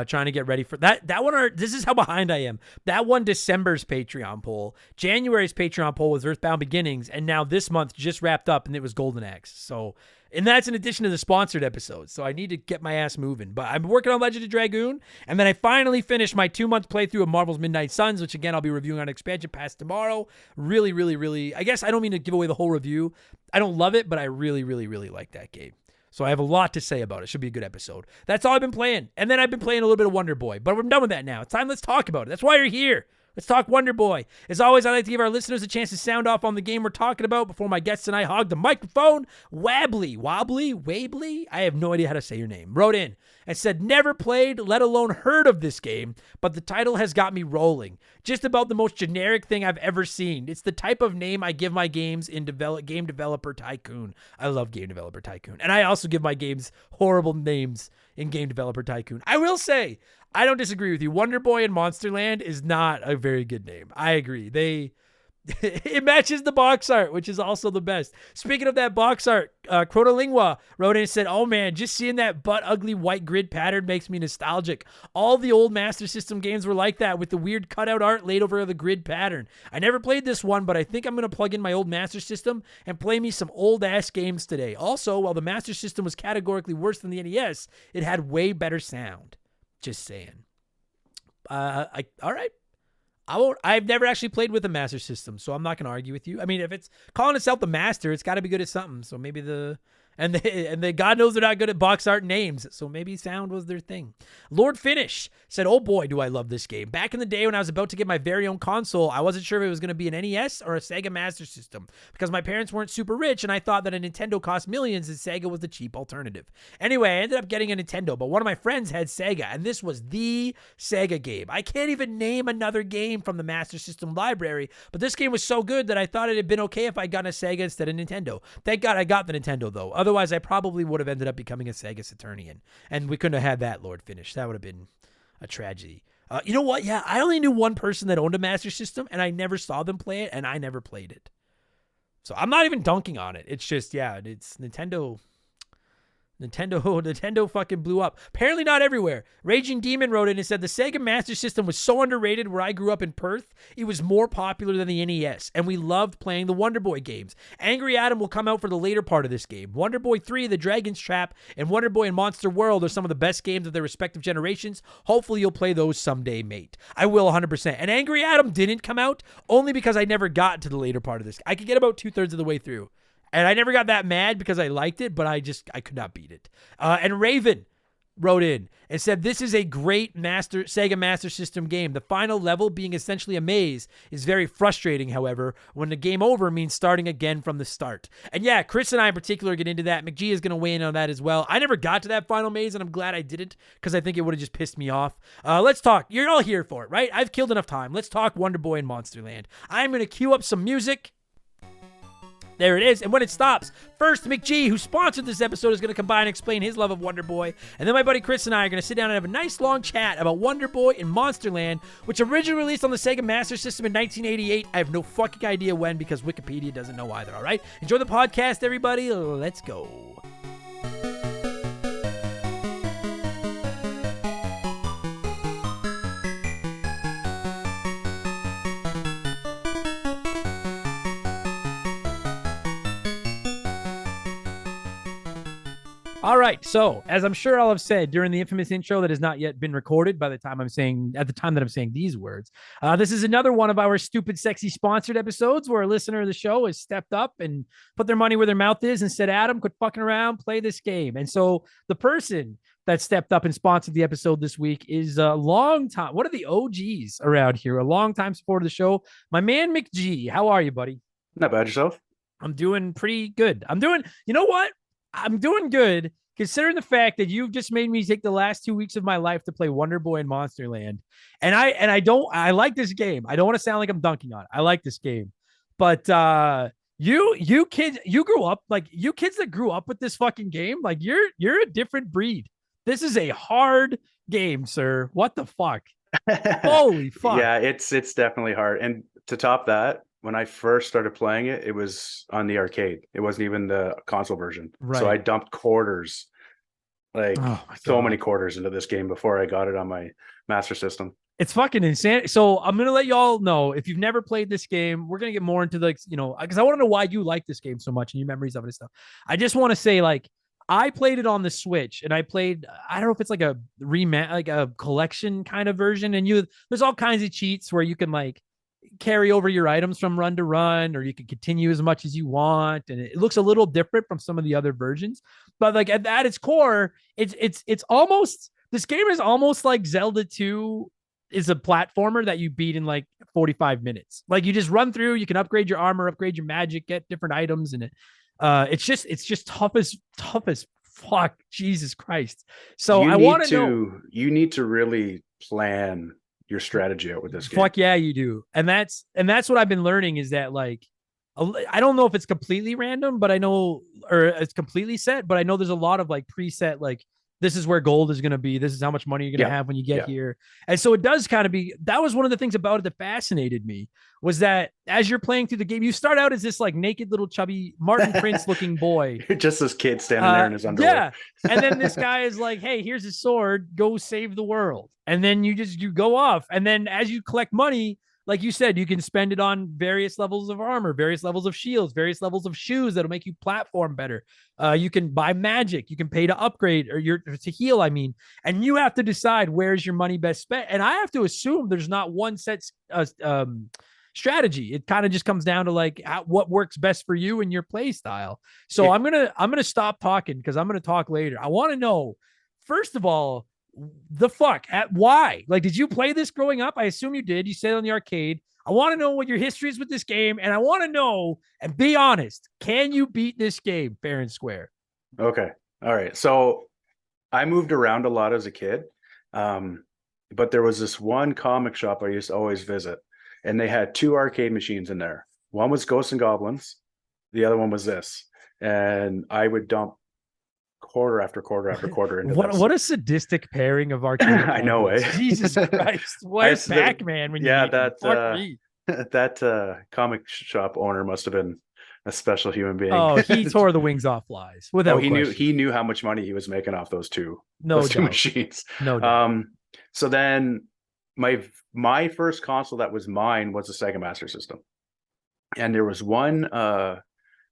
Trying to get ready for that one. This is how behind I am. That one, December's Patreon poll. January's Patreon poll was Earthbound Beginnings, and now this month just wrapped up, and it was Golden Axe. So, and that's in addition to the sponsored episodes. So I need to get my ass moving. But I'm working on Legend of Dragoon, and then I finally finished my 2-month playthrough of Marvel's Midnight Suns, which again I'll be reviewing on Expansion Pass tomorrow. Really, really, really. I guess I don't mean to give away the whole review. I don't love it, but I really, really, really like that game. So I have a lot to say about it. Should be a good episode. That's all I've been playing. And then I've been playing a little bit of Wonder Boy. But I'm done with that now. It's time. Let's talk about it. That's why you're here. Let's talk Wonder Boy. As always, I like to give our listeners a chance to sound off on the game we're talking about before my guests and I hog the microphone. Wabley, I have no idea how to say your name, wrote in and said, never played, let alone heard of this game, but the title has got me rolling. Just about the most generic thing I've ever seen. It's the type of name I give my games in Game Developer Tycoon. I love Game Developer Tycoon. And I also give my games horrible names in Game Developer Tycoon. I will say, I don't disagree with you. Wonder Boy in Monsterland is not a very good name. I agree. It matches the box art, which is also the best. Speaking of that box art, Crotolingua wrote in and said, oh man, just seeing that butt ugly white grid pattern makes me nostalgic. All the old Master System games were like that, with the weird cutout art laid over the grid pattern. I never played this one, but I think I'm going to plug in my old Master System and play me some old ass games today. Also, while the Master System was categorically worse than the NES, it had way better sound. Just saying. All right. I won't. I've never actually played with a Master System, so I'm not going to argue with you. I mean, if it's calling itself the Master, it's got to be good at something. So maybe the God knows they're not good at box art names, so maybe sound was their thing. Lord Finish said, "Oh boy, do I love this game. Back in the day when I was about to get my very own console, I wasn't sure if it was going to be an NES or a Sega Master System because my parents weren't super rich and I thought that a Nintendo cost millions and Sega was the cheap alternative. Anyway, I ended up getting a Nintendo, but one of my friends had Sega and this was the Sega game. I can't even name another game from the Master System library, but this game was so good that I thought it had been okay if I'd gotten a Sega instead of Nintendo. Thank God I got the Nintendo though. Otherwise, I probably would have ended up becoming a Sega Saturnian, and we couldn't have had that Lord Finish. That would have been a tragedy. You know what? Yeah, I only knew one person that owned a Master System, and I never saw them play it, and I never played it. So I'm not even dunking on it. It's just, yeah, it's Nintendo fucking blew up. Apparently not everywhere. Raging Demon wrote in and said, the Sega Master System was so underrated where I grew up in Perth. It was more popular than the NES, and we loved playing the Wonder Boy games. Angry Adam will come out for the later part of this game. Wonder Boy 3, The Dragon's Trap, and Wonder Boy and Monster World are some of the best games of their respective generations. Hopefully you'll play those someday, mate. I will 100%. And Angry Adam didn't come out only because I never got to the later part of this. I could get about 2/3 of the way through. And I never got that mad because I liked it, but I could not beat it. And Raven wrote in and said, this is a great Sega Master System game. The final level, being essentially a maze, is very frustrating, however, when the game over means starting again from the start. And yeah, Chris and I in particular get into that. McGee is going to weigh in on that as well. I never got to that final maze, and I'm glad I didn't because I think it would have just pissed me off. Let's talk. You're all here for it, right? I've killed enough time. Let's talk Wonder Boy and Monsterland. I'm going to cue up some music. There it is. And when it stops, first McGee, who sponsored this episode, is going to come by and explain his love of Wonder Boy. And then my buddy Chris and I are going to sit down and have a nice long chat about Wonder Boy and Monsterland, which originally released on the Sega Master System in 1988. I have no fucking idea when because Wikipedia doesn't know either, all right? Enjoy the podcast, everybody. Let's go. All right, so as I'm sure I'll have said during the infamous intro that has not yet been recorded by the time I'm saying these words, this is another one of our Stupid Sexy sponsored episodes where a listener of the show has stepped up and put their money where their mouth is and said, Adam, quit fucking around, play this game. And so the person that stepped up and sponsored the episode this week is a long time, one of the OGs around here, a long time supporter of the show, my man McGee. How are you, buddy? Not bad. Yourself? I'm doing pretty good. You know what? I'm doing good considering the fact that you've just made me take the last 2 weeks of my life to play Wonder Boy and Monsterland. And I like this game. I don't want to sound like I'm dunking on it. I like this game. But you kids that grew up with this fucking game, like you're a different breed. This is a hard game, sir. What the fuck? Holy fuck. Yeah, it's definitely hard. And to top that, when I first started playing it, it was on the arcade. It wasn't even the console version. Right. So I dumped quarters, so many quarters into this game before I got it on my Master System. It's fucking insane. So I'm going to let y'all know, if you've never played this game, we're going to get more into because I want to know why you like this game so much and your memories of it and stuff. I just want to say, I played it on the Switch and I don't know if it's like a a collection kind of version. And there's all kinds of cheats where you can carry over your items from run to run, or you can continue as much as you want, and it looks a little different from some of the other versions. But at its core, it's almost, this game is almost like Zelda 2 is a platformer that you beat in 45 minutes. You just run through, you can upgrade your armor, upgrade your magic, get different items, and it's just tough as fuck. Jesus Christ. So I want to know, you need to really plan your strategy out with this game. Fuck yeah, you do. And that's what I've been learning is that I don't know if it's completely random, but I know, or it's completely set, but I know there's a lot of preset, this is where gold is going to be. This is how much money you're going to have when you get here. And so it does kind of that was one of the things about it that fascinated me, was that as you're playing through the game, you start out as this naked little chubby Martin Prince looking boy. You're just this kid standing there in his underwear. Yeah. And then this guy is like, hey, here's his sword, go save the world. And then you go off. And then as you collect money, like you said, you can spend it on various levels of armor, various levels of shields, various levels of shoes that'll make you platform better. You can buy magic, you can pay to upgrade or to heal. I mean, and you have to decide where's your money best spent. And I have to assume there's not one set strategy. It kind of just comes down to like what works best for you and your play style. So I'm gonna stop talking because I'm gonna talk later. I want to know, first of all, the fuck at why? Like, did you play this growing up? I assume you did. You said on the arcade. I want to know what your history is with this game, and I want to know and be honest. Can you beat this game fair and square? Okay. All right. So I moved around a lot as a kid, but there was this one comic shop I used to always visit, and they had two arcade machines in there. One was Ghosts and Goblins, the other one was this, and I would dump quarter after quarter after quarter into what a sadistic pairing of arcade. I know, eh? Jesus Christ! Where's Pac-Man when yeah, you that comic shop owner must have been a special human being. Oh, he tore the wings off flies. Without he knew how much money he was making off those two machines. No doubt. So then my first console that was mine was a Sega Master System, and there was one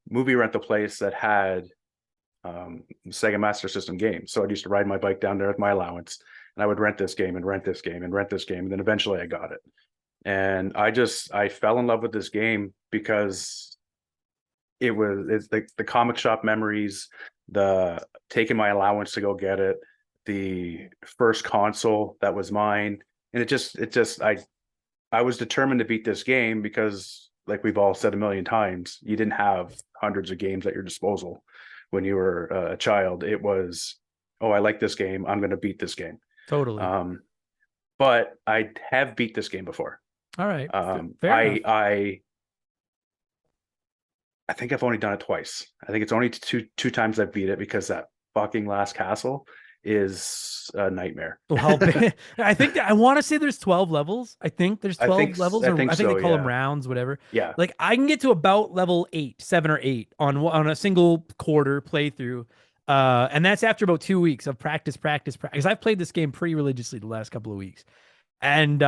movie rental place that had Sega Master System games. So I used to ride my bike down there with my allowance, and I would rent this game and rent this game and rent this game, and then eventually I got it. And I fell in love with this game because it's like the comic shop memories, the taking my allowance to go get it, the first console that was mine, and I was determined to beat this game because, like we've all said a million times, you didn't have hundreds of games at your disposal when you were a child. It was, oh, I like this game, I'm going to beat this game. Totally. But I have beat this game before. All right. I think I've only done it twice. I think it's only two times I've beat it because that fucking last castle is a nightmare. Well, I think I want to say there's 12 levels. I think there's 12 levels. I think they call them rounds, whatever. Yeah. Like I can get to about level 7 or 8 on a single quarter playthrough. And that's after about 2 weeks of practice. Because I've played this game pretty religiously the last couple of weeks. And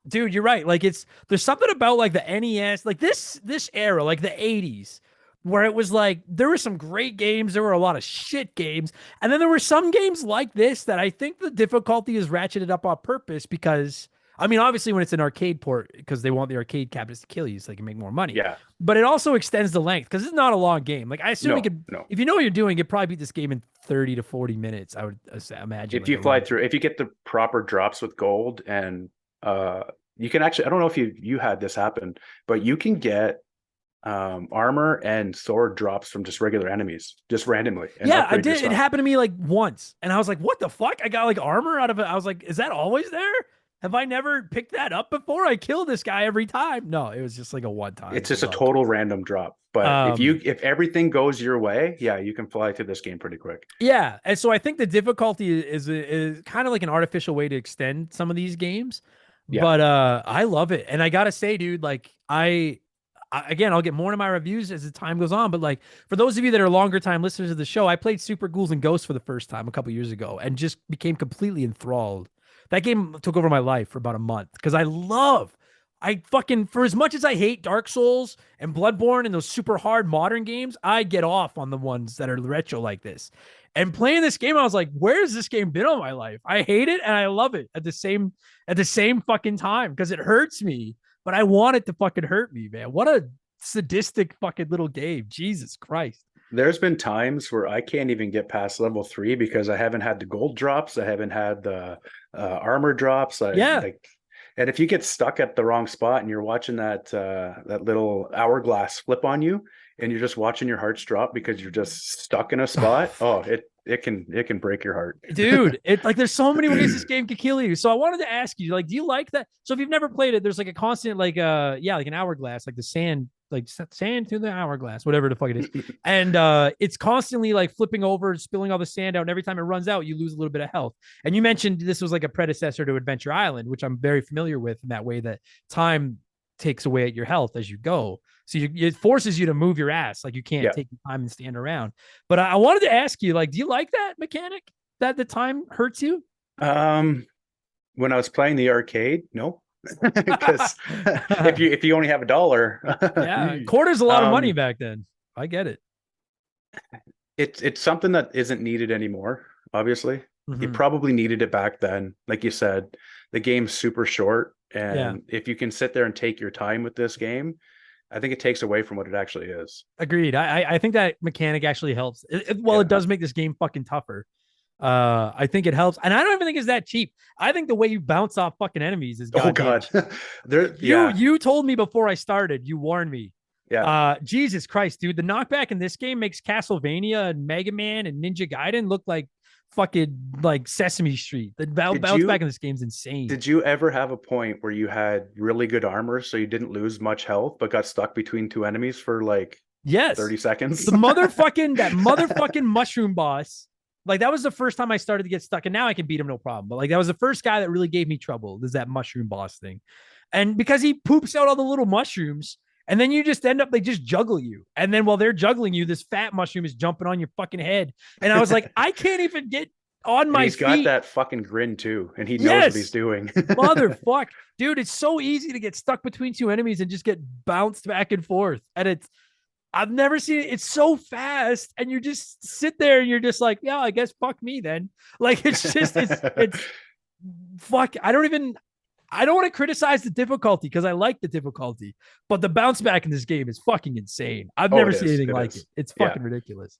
dude, you're right. Like there's something about like the NES, like this era, like the 80s, where it was like there were some great games, there were a lot of shit games, and then there were some games like this that I think the difficulty is ratcheted up on purpose because, I mean, obviously when it's an arcade port, because they want the arcade cabinets to kill you so they can make more money. Yeah. But it also extends the length because it's not a long game. Like I assume if you know what you're doing, you'd probably beat this game in 30 to 40 minutes, I would imagine. If you fly through, if you get the proper drops with gold, and you can actually, I don't know if you had this happen, but you can get armor and sword drops from just regular enemies, just randomly. Yeah, I did. It happened to me like once, and I was like, "What the fuck?" I got like armor out of it. I was like, "Is that always there? Have I never picked that up before? I kill this guy every time." No, it was just like a one time. It's just a total random drop. But if everything goes your way, yeah, you can fly through this game pretty quick. Yeah, and so I think the difficulty is kind of like an artificial way to extend some of these games. Yeah. But I love it, and I gotta say, dude, like again, I'll get more into my reviews as the time goes on, but like for those of you that are longer time listeners of the show, I played Super Ghouls and Ghosts for the first time a couple years ago and just became completely enthralled. That game took over my life for about a month because for as much as I hate Dark Souls and Bloodborne and those super hard modern games, I get off on the ones that are retro like this. And playing this game, I was like, where's this game been all my life? I hate it and I love it at the same fucking time because it hurts me. But I want it to fucking hurt me, man. What a sadistic fucking little game. Jesus Christ. There's been times where I can't even get past level 3 because I haven't had the gold drops. I haven't had the armor drops. And if you get stuck at the wrong spot and you're watching that little hourglass flip on you and you're just watching your hearts drop because you're just stuck in a spot, it can break your heart, dude. There's so many ways this game could kill you. So I wanted to ask you, like, do you like that? So if you've never played it, there's like a constant like an hourglass, like the sand through the hourglass, whatever the fuck it is, and it's constantly like flipping over, spilling all the sand out, and every time it runs out, you lose a little bit of health. And you mentioned this was like a predecessor to Adventure Island, which I'm very familiar with in that way that time takes away at your health as you go. So it forces you to move your ass. Like you can't take the time and stand around. But I wanted to ask you, like, do you like that mechanic that the time hurts you? When I was playing the arcade, no. Because if you only have Yeah, $1, quarter's a lot of money back then. I get it. It's something that isn't needed anymore. Obviously, you probably needed it back then. Like you said, the game's super short, and if you can sit there and take your time with this game, I think it takes away from what it actually is. Agreed. I think that mechanic actually helps. It does make this game fucking tougher. I think it helps, and I don't even think it's that cheap. I think the way you bounce off fucking enemies is goddamn God. You told me before I started. You warned me. Yeah. Jesus Christ, dude. The knockback in this game makes Castlevania and Mega Man and Ninja Gaiden look like fucking like Sesame Street. The bounce back in this game's insane. Did you ever have a point where you had really good armor so you didn't lose much health but got stuck between two enemies for like 30 seconds? The motherfucking mushroom boss. Like that was the first time I started to get stuck, and now I can beat him no problem. But like that was the first guy that really gave me trouble. Is that mushroom boss thing, and because he poops out all the little mushrooms, and then you just end up they just juggle you, and then while they're juggling you, this fat mushroom is jumping on your fucking head, and I was like, I can't even get on my feet. He's got that fucking grin too, and he knows what he's doing. Motherfuck, dude, it's so easy to get stuck between two enemies and just get bounced back and forth, and I've never seen it. It's so fast, and you just sit there and you're just like, yeah, I guess fuck me then. Like it's just it's fuck. I don't want to criticize the difficulty because I like the difficulty, but the bounce back in this game is fucking insane. I've never seen anything like it. It's fucking ridiculous.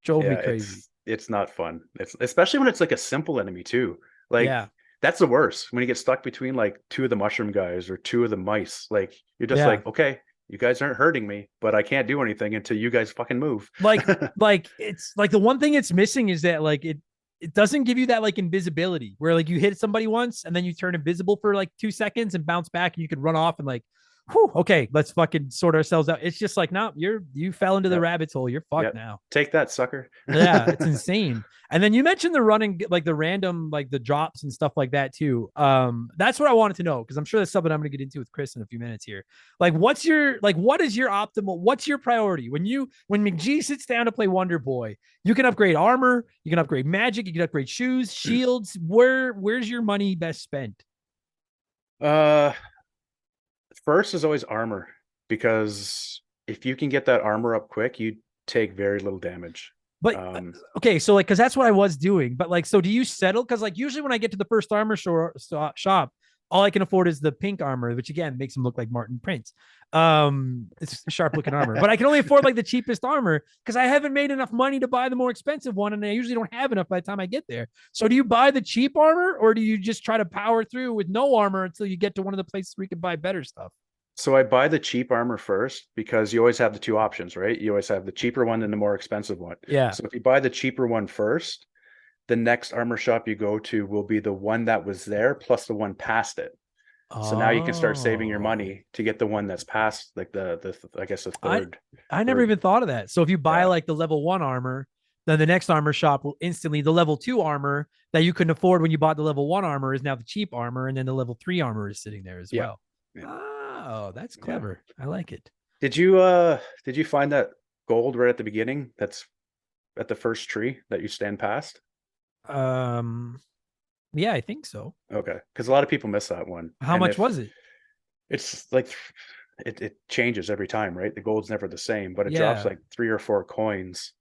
Drove me crazy. It's not fun. It's especially when it's like a simple enemy too. Like that's the worst when you get stuck between like two of the mushroom guys or two of the mice. Like you're just like, okay, you guys aren't hurting me, but I can't do anything until you guys fucking move. like it's like the one thing it's missing is that like it doesn't give you that like invisibility where like you hit somebody once and then you turn invisible for like 2 seconds and bounce back and you could run off and like, whew, okay, let's fucking sort ourselves out. It's just like, no, you fell into the rabbit's hole. You're fucked now. Take that, sucker. Yeah, it's insane. And then you mentioned the running, like the random, like the drops and stuff like that too. That's what I wanted to know because I'm sure that's something I'm going to get into with Chris in a few minutes here. Like, what is your optimal? What's your priority when McGee sits down to play Wonder Boy? You can upgrade armor, you can upgrade magic, you can upgrade shoes, shields. Where's your money best spent? First is always armor, because if you can get that armor up quick, you take very little damage. But okay, so like, because that's what I was doing. But like, so do you settle? Because like, usually when I get to the first armor shop, all I can afford is the pink armor, which again makes him look like Martin Prince. It's sharp looking armor, but I can only afford like the cheapest armor because I haven't made enough money to buy the more expensive one, and I usually don't have enough by the time I get there. So do you buy the cheap armor, or do you just try to power through with no armor until you get to one of the places where you can buy better stuff? So I buy the cheap armor first because you always have the two options, right? You always have the cheaper one and the more expensive one. Yeah. So if you buy the cheaper one first, the next armor shop you go to will be the one that was there plus the one past it. So now you can start saving your money to get the one that's past, like the I guess the third. I never even thought of that. So if you buy like the level 1 armor, then the next armor shop will instantly, the level 2 armor that you couldn't afford when you bought the level 1 armor is now the cheap armor, and then the level 3 armor is sitting there as well. Yeah. Oh, that's clever. I like it. Did you find that gold right at the beginning? That's at the first tree that you stand past? Yeah, I think so. Okay, because a lot of people miss that one. How much was it? It's like it changes every time, right? The gold's never the same, but it drops like 3 or 4 coins.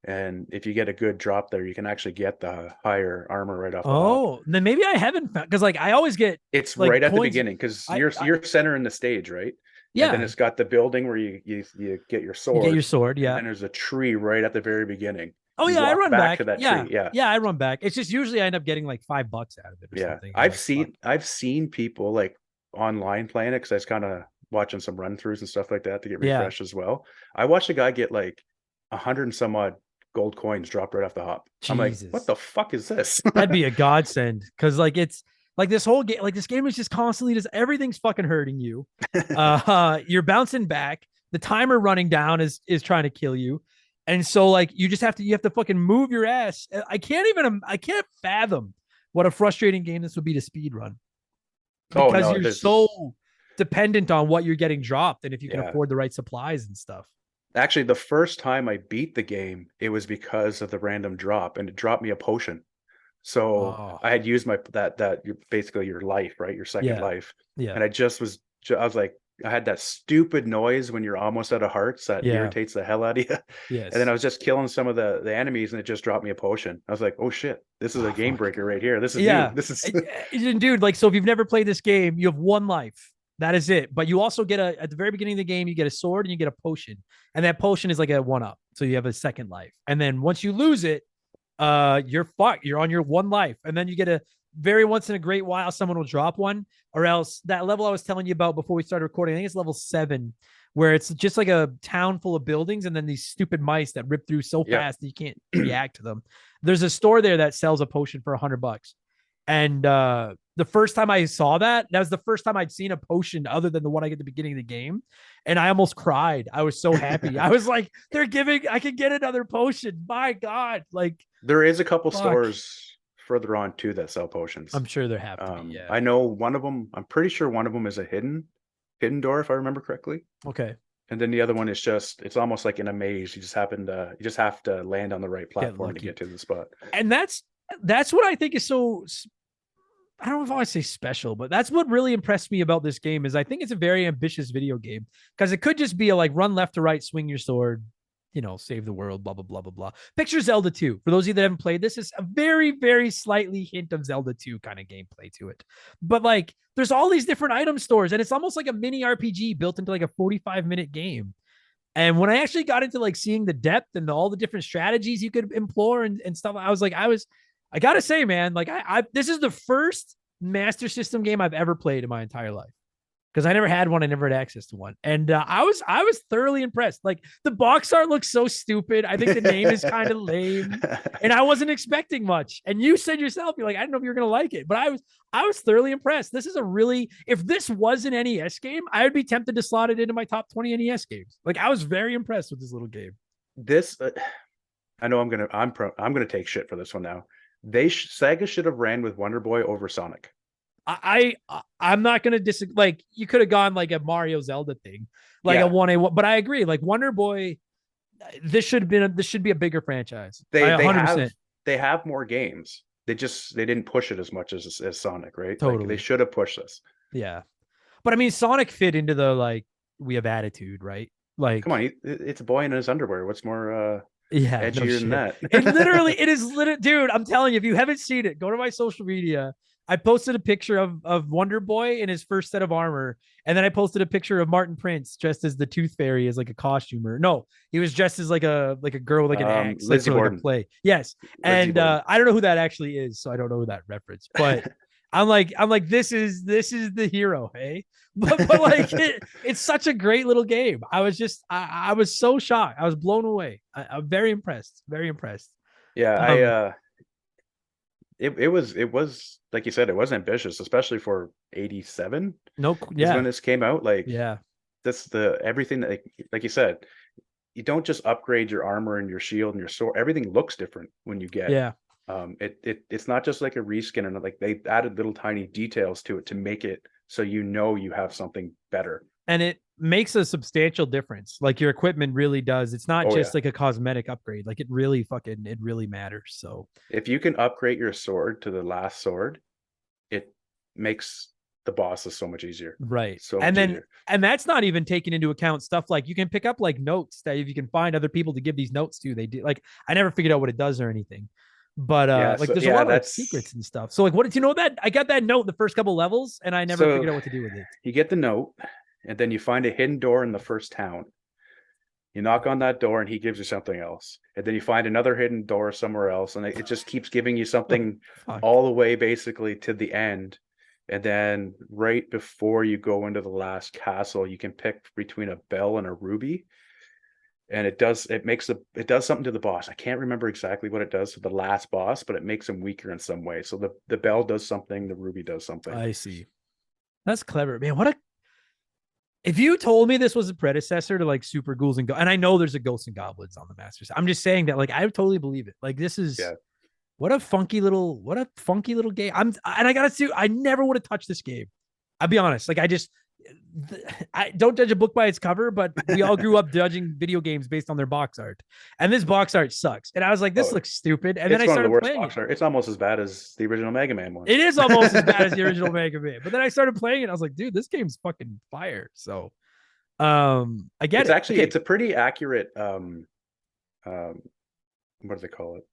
And if you get a good drop there, you can actually get the higher armor right off. Oh, then maybe I haven't found, because like I always get it's like right at the beginning, because you're centering the stage, right? Yeah. And then it's got the building where you get your sword. You get your sword, yeah. And there's a tree right at the very beginning. Oh yeah, I run back to that tree. Yeah, I run back. It's just usually I end up getting like $5 out of it. Or something. I've seen people like online playing it because I was kind of watching some run throughs and stuff like that to get refreshed as well. I watched a guy get like 100 and some odd gold coins dropped right off the hop. Jesus. I'm like, what the fuck is this? That'd be a godsend, because like it's like this whole game, like this game is just constantly just everything's fucking hurting you. You're bouncing back. The timer running down is trying to kill you. And so like you have to fucking move your ass. I can't fathom what a frustrating game this would be to speed run. Because you're so dependent on what you're getting dropped and if you can afford the right supplies and stuff. Actually, the first time I beat the game, it was because of the random drop, and it dropped me a potion. So I had used basically your life, right? Your second life. Yeah. And I was like, I had that stupid noise when you're almost out of hearts that irritates the hell out of you. Yes. And then I was just killing some of the enemies and it just dropped me a potion. I was like, oh shit, this is a game breaker right here. This is new. This is dude, like, so if you've never played this game, you have one life. That is it. But you also get at the very beginning of the game, you get a sword and you get a potion. And that potion is like a 1-up. So you have a second life. And then once you lose it, you're fucked. You're on your one life. And then you get a very once in a great while, someone will drop one, or else that level I was telling you about before we started recording, I think it's level 7, where it's just like a town full of buildings and then these stupid mice that rip through so fast that you can't react to them. There's a store there that sells a potion for $100. And the first time I saw that was the first time I'd seen a potion other than the one I get at the beginning of the game. And I almost cried. I was so happy. I was like, I can get another potion. My God. Like, there is a couple stores further on too that sell potions. I'm sure there have to be, I know one of them, I'm pretty sure one of them is a hidden door, if I remember correctly. Okay. And then the other one is it's almost like in a maze. You just have to land on the right platform to get to the spot. And that's what I think is so, I don't know if I want to say special, but that's what really impressed me about this game is I think it's a very ambitious video game, because it could just be a like run left to right, swing your sword, save the world, blah, blah, blah, blah, blah. Picture Zelda 2. For those of you that haven't played this, is a very, very slightly hint of Zelda 2 kind of gameplay to it. But like, there's all these different item stores and it's almost like a mini RPG built into like a 45-minute game. And when I actually got into like seeing the depth and all the different strategies you could employ and stuff, I gotta say, man, like this is the first Master System game I've ever played in my entire life, because I never had one. I never had access to one. And I was thoroughly impressed. Like, the box art looks so stupid. I think the name is kind of lame and I wasn't expecting much. And you said yourself, you're like, I didn't know if you were going to like it, but I was thoroughly impressed. This is if this was an NES game, I would be tempted to slot it into my top 20 NES games. Like, I was very impressed with this little game. I know I'm going to take shit for this one now. Sega should have ran with Wonder Boy over Sonic. I'm not gonna disagree. Like, you could have gone like a Mario Zelda thing, like a 1A1. But I agree. Like, Wonder Boy, this should be a bigger franchise. They have more games. They didn't push it as much as Sonic, right? Totally. Like, they should have pushed this. Yeah, but I mean, Sonic fit into the like, we have attitude, right? Like, come on, it's a boy in his underwear. What's more edgier than that? It is literally, dude, I'm telling you, if you haven't seen it, go to my social media. I posted a picture of Wonder Boy in his first set of armor, and then I posted a picture of Martin Prince dressed as the Tooth Fairy as like a costumer. No, he was dressed as like a girl with like an axe, Lizzie like Borden. a play. Yes, and I don't know who that actually is, so I don't know that reference. But I'm like, this is the hero, hey. But like, it's such a great little game. I was so shocked. I was blown away. I'm very impressed. Very impressed. Yeah, It was like you said, it was ambitious, especially for 87. When this came out, like, that's everything that, like you said, you don't just upgrade your armor and your shield and your sword. Everything looks different when you get it's not just like a reskin, and like they added little tiny details to it to make it so you have something better. And it makes a substantial difference. Like, your equipment really does. It's not just like a cosmetic upgrade. Like, it really matters. So if you can upgrade your sword to the last sword, it makes the bosses so much easier. Right. So and that's not even taking into account stuff like you can pick up like notes that if you can find other people to give these notes to, they do. Like, I never figured out what it does or anything. But there's a lot of like secrets and stuff. So like, what did you know that I got that note in the first couple levels and I never figured out what to do with it. You get the note, and then you find a hidden door in the first town. You knock on that door and he gives you something else. And then you find another hidden door somewhere else. And it just keeps giving you something all the way basically to the end. And then right before you go into the last castle, you can pick between a bell and a ruby. And it does something to the boss. I can't remember exactly what it does to the last boss, but it makes him weaker in some way. So the bell does something, the ruby does something. I see. That's clever, man. If you told me this was a predecessor to like Super Ghouls and Goblins, and I know there's a Ghosts and Goblins on the Masters, I'm just saying that like I would totally believe it. Like, this is what a funky little game. I never would have touched this game. I'll be honest. Like, I don't judge a book by its cover, but we all grew up judging video games based on their box art, and this box art sucks. And I was like, this looks stupid. And then I started playing it. It's almost as bad as the original Mega Man one. It is almost as bad as the original Mega Man. But then I started playing it. I was like, dude, this game's fucking fire. So, I get it's it. Actually, it's a pretty accurate. What do they call it?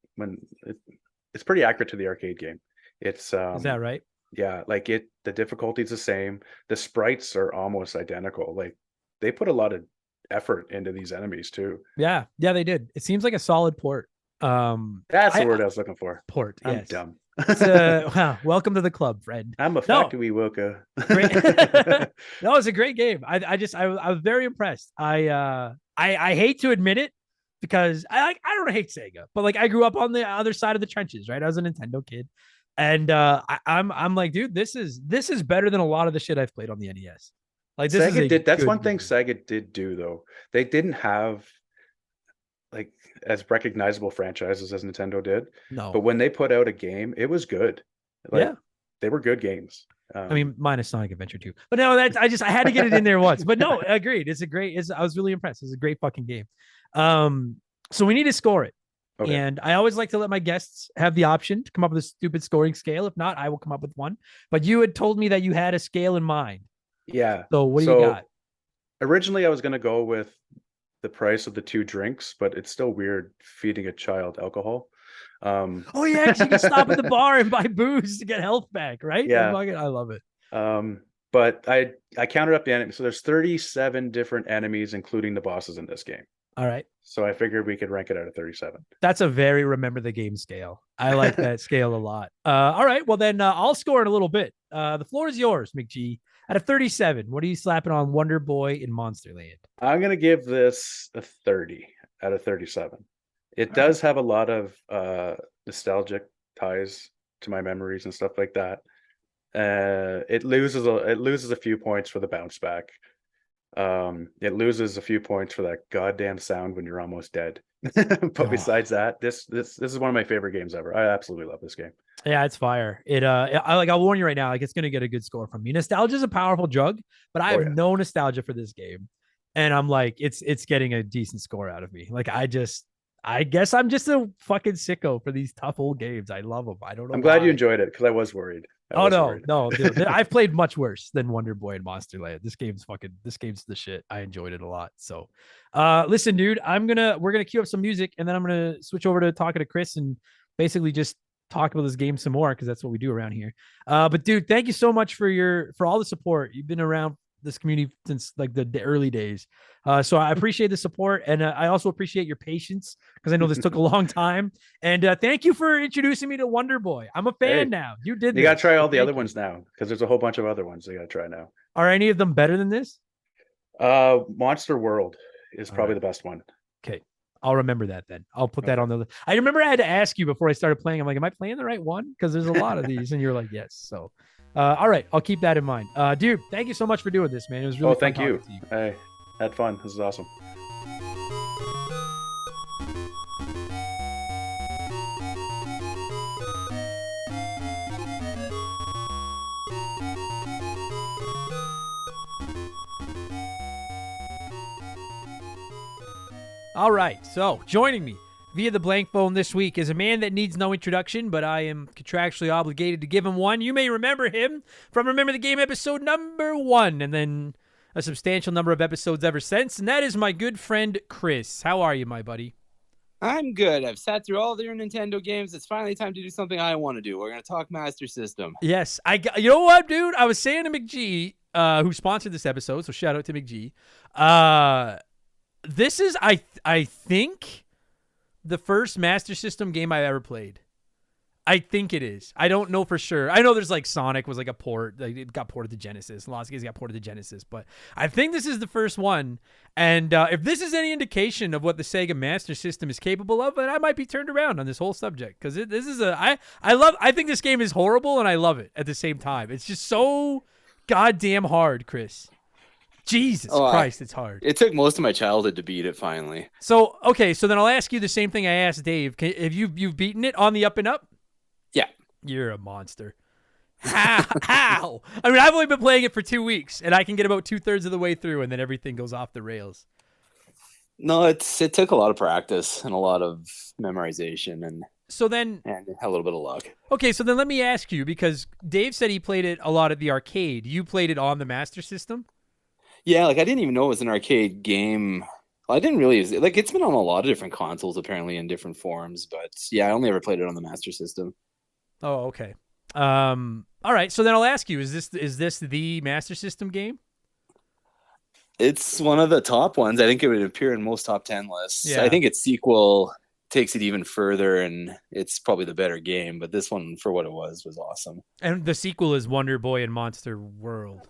It's pretty accurate to the arcade game. It's is that right? Yeah, like the difficulty is the same. The sprites are almost identical. Like they put a lot of effort into these enemies too. Yeah, they did. It seems like a solid port. That's the word I was looking for. Port. I'm yes. dumb. Wow, welcome to the club, friend. I'm a factory worker. No, it's a great game. I was very impressed. I hate to admit it because I don't hate Sega, but like I grew up on the other side of the trenches, right? I was a Nintendo kid. And I'm like, dude, this is better than a lot of the shit I've played on the NES. Like this that's one thing Sega did do though. They didn't have like as recognizable franchises as Nintendo did. No. But when they put out a game, it was good. Like, they were good games. I mean, minus Sonic Adventure 2. But no, that's I had to get it in there once. But no, I agreed. I was really impressed. It's a great fucking game. So we need to score it. Okay. And I always like to let my guests have the option to come up with a stupid scoring scale. If not, I will come up with one. But you had told me that you had a scale in mind. Yeah. So what do you got? Originally, I was going to go with the price of the 2 drinks, but it's still weird feeding a child alcohol. Oh yeah, because you can stop at the bar and buy booze to get health back, right? Yeah. I love it. But I counted up the enemies. So there's 37 different enemies, including the bosses in this game. All right. So I figured we could rank it out of 37. That's a very remember the game scale. I like that scale a lot. All right. Well, then I'll score in a little bit. The floor is yours, McGee. Out of 37, what are you slapping on Wonder Boy in Monsterland? I'm going to give this a 30 out of 37. It does have a lot of nostalgic ties to my memories and stuff like that. It loses a few points for the bounce back. It loses a few points for that goddamn sound when you're almost dead. But besides that, this is one of my favorite games ever. I absolutely love this game. Yeah, it's fire. I'll warn you right now, like it's gonna get a good score from me. Nostalgia is a powerful drug, but I have no nostalgia for this game. And I'm like, it's getting a decent score out of me. Like I guess I'm just a fucking sicko for these tough old games. I love them. I don't know. I'm glad you enjoyed it because I was worried. No, dude, I've played much worse than Wonder Boy and Monsterland. This game's the shit. I enjoyed it a lot. So, listen, dude, we're gonna queue up some music and then I'm gonna switch over to talking to Chris and basically just talk about this game some more because that's what we do around here. But dude, thank you so much for all the support. You've been around this community since like the early days. So I appreciate the support. And I also appreciate your patience because I know this took a long time. And thank you for introducing me to Wonder Boy. I'm a fan now. You got to try all the other ones now because there's a whole bunch of other ones you got to try now. Are any of them better than this? Monster World is probably the best one. Okay. I'll remember that then. I'll put that on the list. I remember I had to ask you before I started playing. I'm like, am I playing the right one? Because there's a lot of these. And you're like, yes. So, all right. I'll keep that in mind. Dude, thank you so much for doing this, man. It was really fun. Thank you. I had fun. This is awesome. All right, so joining me via the blank phone this week is a man that needs no introduction, but I am contractually obligated to give him one. You may remember him from Remember the Game episode number 1, and then a substantial number of episodes ever since, and that is my good friend Chris. How are you, my buddy? I'm good. I've sat through all of your Nintendo games. It's finally time to do something I want to do. We're going to talk Master System. Yes. You know what, dude? I was saying to McGee, who sponsored this episode, so shout out to McGee. This is, I think, the first Master System game I've ever played. I think it is. I don't know for sure. I know there's like Sonic was like a port. Like it got ported to Genesis. Lots of games got ported to Genesis. But I think this is the first one. And if this is any indication of what the Sega Master System is capable of, then I might be turned around on this whole subject. Because I think this game is horrible and I love it at the same time. It's just so goddamn hard, Chris. Jesus Christ, it's hard. It took most of my childhood to beat it finally. So, okay, so then I'll ask you the same thing I asked Dave. Have you've beaten it on the up and up? Yeah. You're a monster. How? I mean, I've only been playing it for 2 weeks, and I can get about 2/3 of the way through, and then everything goes off the rails. No, it took a lot of practice and a lot of memorization and a little bit of luck. Okay, so then let me ask you, because Dave said he played it a lot at the arcade. You played it on the Master System? Yeah, like I didn't even know it was an arcade game. I didn't really like it's been on a lot of different consoles apparently in different forms, but yeah, I only ever played it on the Master System. Oh, okay. All right, so then I'll ask you: Is this the Master System game? It's one of the top ones. I think it would appear in most top 10 lists. Yeah. I think its sequel takes it even further, and it's probably the better game. But this one, for what it was awesome. And the sequel is Wonder Boy and Monster World.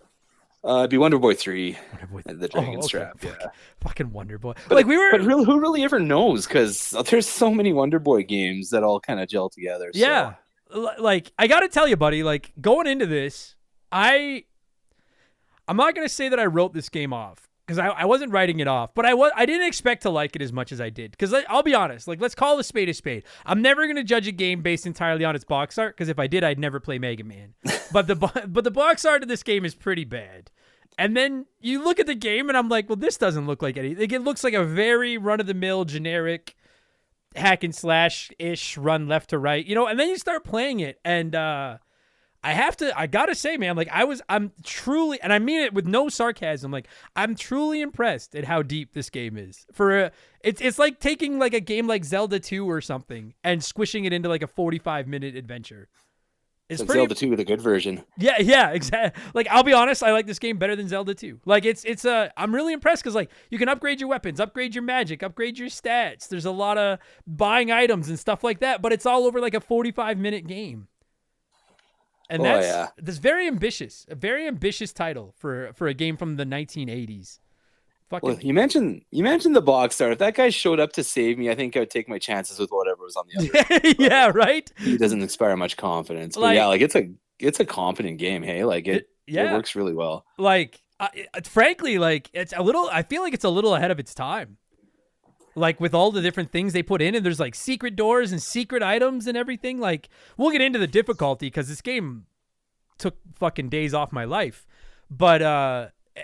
It'd be Wonder Boy 3, Wonder Boy the Dragon Strap. Yeah, fucking Wonder Boy. But really, who really ever knows? Because there's so many Wonder Boy games that all kind of gel together. So. Yeah, like I got to tell you, buddy. Like going into this, I'm not gonna say that I wrote this game off, because I wasn't writing it off, but I didn't expect to like it as much as I did. Because I'll be honest, like let's call a spade a spade. I'm never gonna judge a game based entirely on its box art, because if I did, I'd never play Mega Man. but the box art of this game is pretty bad. And then you look at the game, and I'm like, well, this doesn't look like anything. It looks like a very run of the mill, generic hack and slash ish run left to right, And then you start playing it, and I gotta say, man, like I'm truly, and I mean it with no sarcasm, like I'm truly impressed at how deep this game is. It's like taking like a game like Zelda 2 or something and squishing it into like a 45-minute adventure. It's like Zelda 2 with a good version. Yeah, exactly. Like I'll be honest, I like this game better than Zelda 2. Like I'm really impressed, because like you can upgrade your weapons, upgrade your magic, upgrade your stats. There's a lot of buying items and stuff like that, but it's all over like a 45-minute game. And that's very ambitious. A very ambitious title for a game from the 1980s. Well, you mentioned the box art. If that guy showed up to save me, I think I would take my chances with whatever was on the other. Yeah, right. He doesn't inspire much confidence. But it's a competent game. Hey, like it works really well. Like, frankly, like it's a little. I feel like it's a little ahead of its time. Like with all the different things they put in, and there's like secret doors and secret items and everything. Like we'll get into the difficulty, because this game took fucking days off my life. But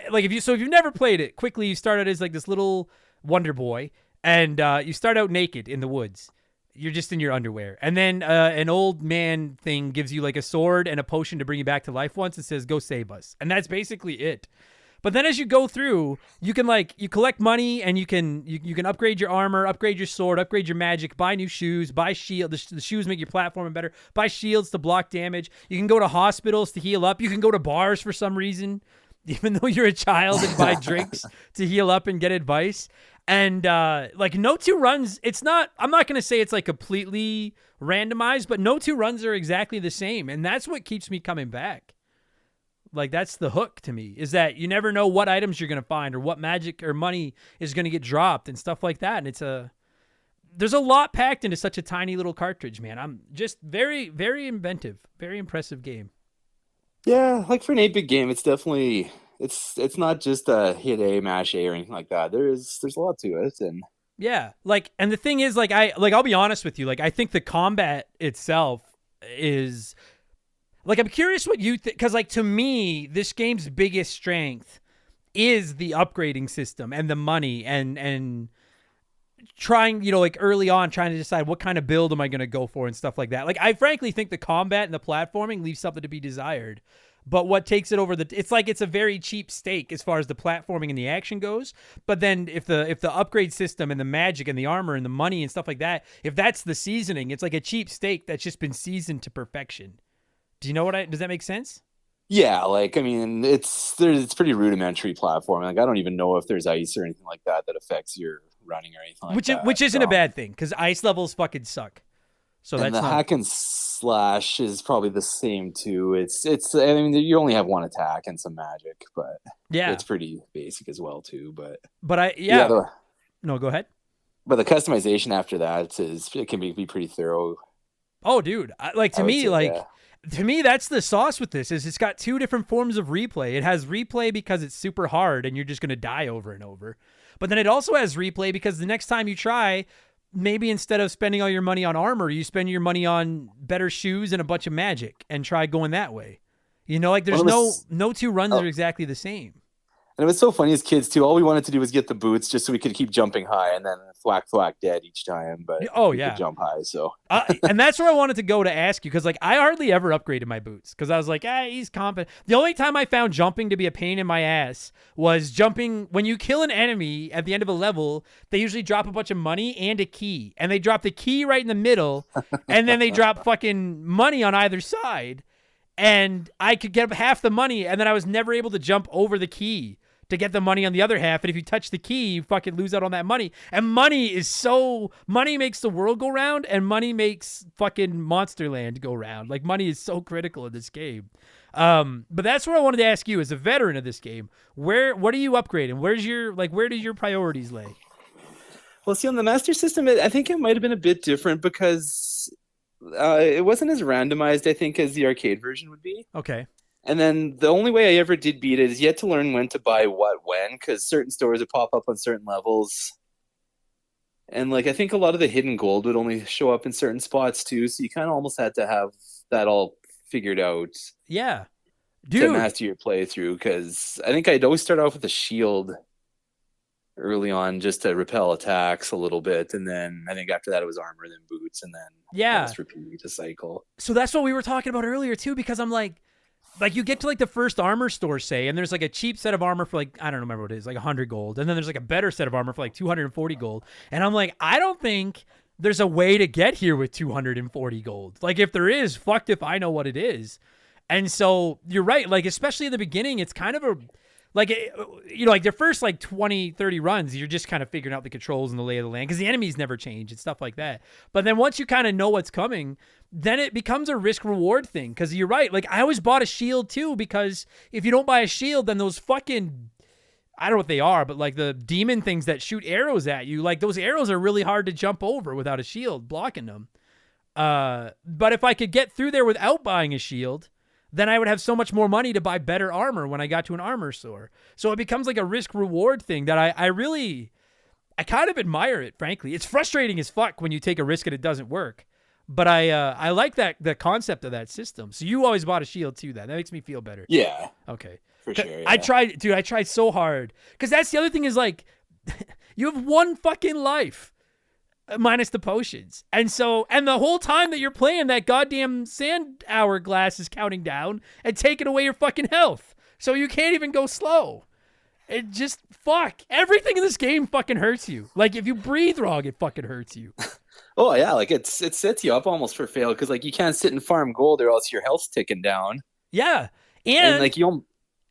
like if you've never played it, quickly you start out as like this little Wonder Boy, and you start out naked in the woods. You're just in your underwear, and then an old man thing gives you like a sword and a potion to bring you back to life once, and says, "Go save us," and that's basically it. But then as you go through, you can you collect money, and you can upgrade your armor, upgrade your sword, upgrade your magic, buy new shoes, buy shield. The shoes make your platforming better. Buy shields to block damage. You can go to hospitals to heal up. You can go to bars for some reason, even though you're a child, and buy drinks to heal up and get advice. And like no two runs, I'm not going to say it's like completely randomized, but no two runs are exactly the same. And that's what keeps me coming back. Like that's the hook to me, is that you never know what items you're going to find, or what magic or money is going to get dropped and stuff like that. And there's a lot packed into such a tiny little cartridge, man. I'm just very, very inventive, very impressive game. Yeah, like for an 8-bit game, it's definitely it's not just a hit A, mash A or anything like that. There's a lot to it, and yeah, like, and the thing is, I'll be honest with you, like I think the combat itself is, like, I'm curious what you think, because like to me, this game's biggest strength is the upgrading system and the money and trying, like early on trying to decide what kind of build am I going to go for and stuff like that. Like I frankly think the combat and the platforming leaves something to be desired. But what takes it over it's like it's a very cheap steak as far as the platforming and the action goes. But then if the upgrade system and the magic and the armor and the money and stuff like that, if that's the seasoning, it's like a cheap steak that's just been seasoned to perfection. Do you know does that make sense? Yeah, like I mean, it's pretty rudimentary platforming. Like I don't even know if there's ice or anything like that affects your running or anything like that. Which isn't a bad thing, because ice levels fucking suck. So and the hack and slash is probably the same too. It's I mean, you only have one attack and some magic, but yeah, it's pretty basic as well too. But no, go ahead. But the customization after that it can be pretty thorough. Oh, dude, to me, that's the sauce with this. Is it's got two different forms of replay. It has replay because it's super hard and you're just going to die over and over. But then it also has replay because the next time you try, maybe instead of spending all your money on armor, you spend your money on better shoes and a bunch of magic and try going that way. You know, like there's no two runs are exactly the same. And it was so funny as kids too. All we wanted to do was get the boots just so we could keep jumping high, and then thwack dead each time. But we could jump high. So and that's where I wanted to go to ask you, because like I hardly ever upgraded my boots because I was like, he's competent. The only time I found jumping to be a pain in my ass was jumping when you kill an enemy at the end of a level. They usually drop a bunch of money and a key, and they drop the key right in the middle, and then they drop fucking money on either side. And I could get half the money, and then I was never able to jump over the key to get the money on the other half. And if you touch the key, you fucking lose out on that money. And money makes the world go round, and money makes fucking Monsterland go round. Like, money is so critical in this game. But that's what I wanted to ask you as a veteran of this game. What are you upgrading? Where do your priorities lay? Well, see, on the Master System, I think it might have been a bit different because it wasn't as randomized, I think, as the arcade version would be. Okay. And then the only way I ever did beat it is yet to learn when to buy what when, because certain stores would pop up on certain levels. And like I think a lot of the hidden gold would only show up in certain spots too, so you kind of almost had to have that all figured out. Yeah. Dude. To master your playthrough, because I think I'd always start off with a shield early on just to repel attacks a little bit, and then I think after that it was armor, then boots, and then just repeat the cycle. So that's what we were talking about earlier too, because I'm like you get to like the first armor store, say, and there's like a cheap set of armor for like, I don't remember what it is, like 100 gold. And then there's like a better set of armor for like 240 gold. And I'm like, I don't think there's a way to get here with 240 gold. Like if there is, fucked if I know what it is. And so you're right. Like, especially in the beginning, it's kind of like their first like 20, 30 runs, you're just kind of figuring out the controls and the lay of the land because the enemies never change and stuff like that. But then once you kind of know what's coming, then it becomes a risk reward thing. Because you're right. Like I always bought a shield too, because if you don't buy a shield, then those fucking, I don't know what they are, but like the demon things that shoot arrows at you, like those arrows are really hard to jump over without a shield blocking them. But if I could get through there without buying a shield, then I would have so much more money to buy better armor when I got to an armor store. So it becomes like a risk-reward thing that I kind of admire it, frankly. It's frustrating as fuck when you take a risk and it doesn't work. But I like the concept of that system. So you always bought a shield too, then. That makes me feel better. Yeah. Okay. For sure, yeah. I tried so hard. Because that's the other thing is like, you have one fucking life. Minus the potions. And the whole time that you're playing, that goddamn sand hourglass is counting down and taking away your fucking health. So you can't even go slow. It just, fuck. Everything in this game fucking hurts you. Like, if you breathe wrong, it fucking hurts you. Oh, yeah. Like, it sets you up almost for fail because, like, you can't sit and farm gold or else your health's ticking down. Yeah. And like, you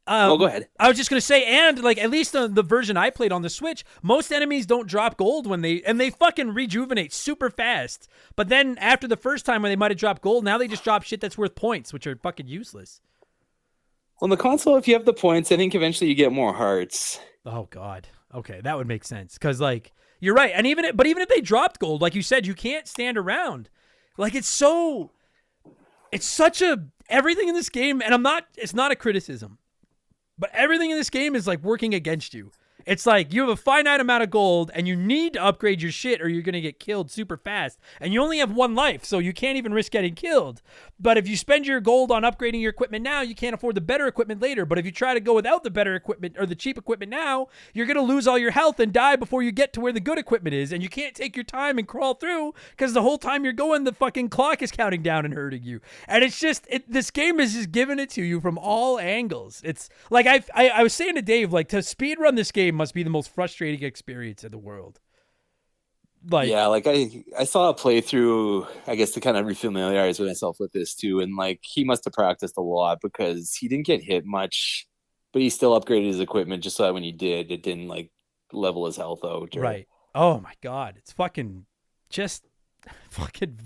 go ahead. I was just going to say, and like at least the version I played on the Switch, most enemies don't drop gold when they fucking rejuvenate super fast. But then after the first time when they might have dropped gold, now they just drop shit that's worth points, which are fucking useless. On the console, if you have the points, I think eventually you get more hearts. Oh God. Okay, that would make sense. Cause like, you're right. And even if they dropped gold, like you said, you can't stand around. Like it's such everything in this game, and it's not a criticism. But everything in this game is like working against you. It's like you have a finite amount of gold and you need to upgrade your shit or you're going to get killed super fast. And you only have one life, so you can't even risk getting killed. But if you spend your gold on upgrading your equipment now, you can't afford the better equipment later. But if you try to go without the better equipment or the cheap equipment now, you're going to lose all your health and die before you get to where the good equipment is. And you can't take your time and crawl through because the whole time you're going, the fucking clock is counting down and hurting you. And it's just, this game is just giving it to you from all angles. It's like, I was saying to Dave, like to speedrun this game must be the most frustrating experience in the world. Like, yeah, like I saw a playthrough, I guess, to kind of refamiliarize myself with this too, and like he must have practiced a lot because he didn't get hit much, but he still upgraded his equipment just so that when he did, it didn't like level his health out. Right. Oh my God, it's fucking just fucking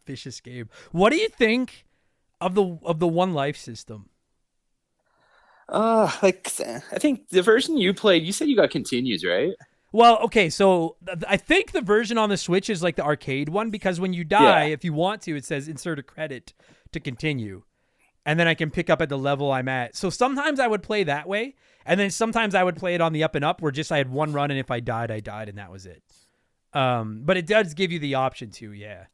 vicious game. What do you think of the one life system? Like I think the version you played, you said you got continues, right? Well, okay, so I think the version on the Switch is like the arcade one because when you die, if you want to, it says insert a credit to continue. And then I can pick up at the level I'm at. So sometimes I would play that way, and then sometimes I would play it on the up and up where just I had one run, and if I died, and that was it. But it does give you the option to, yeah.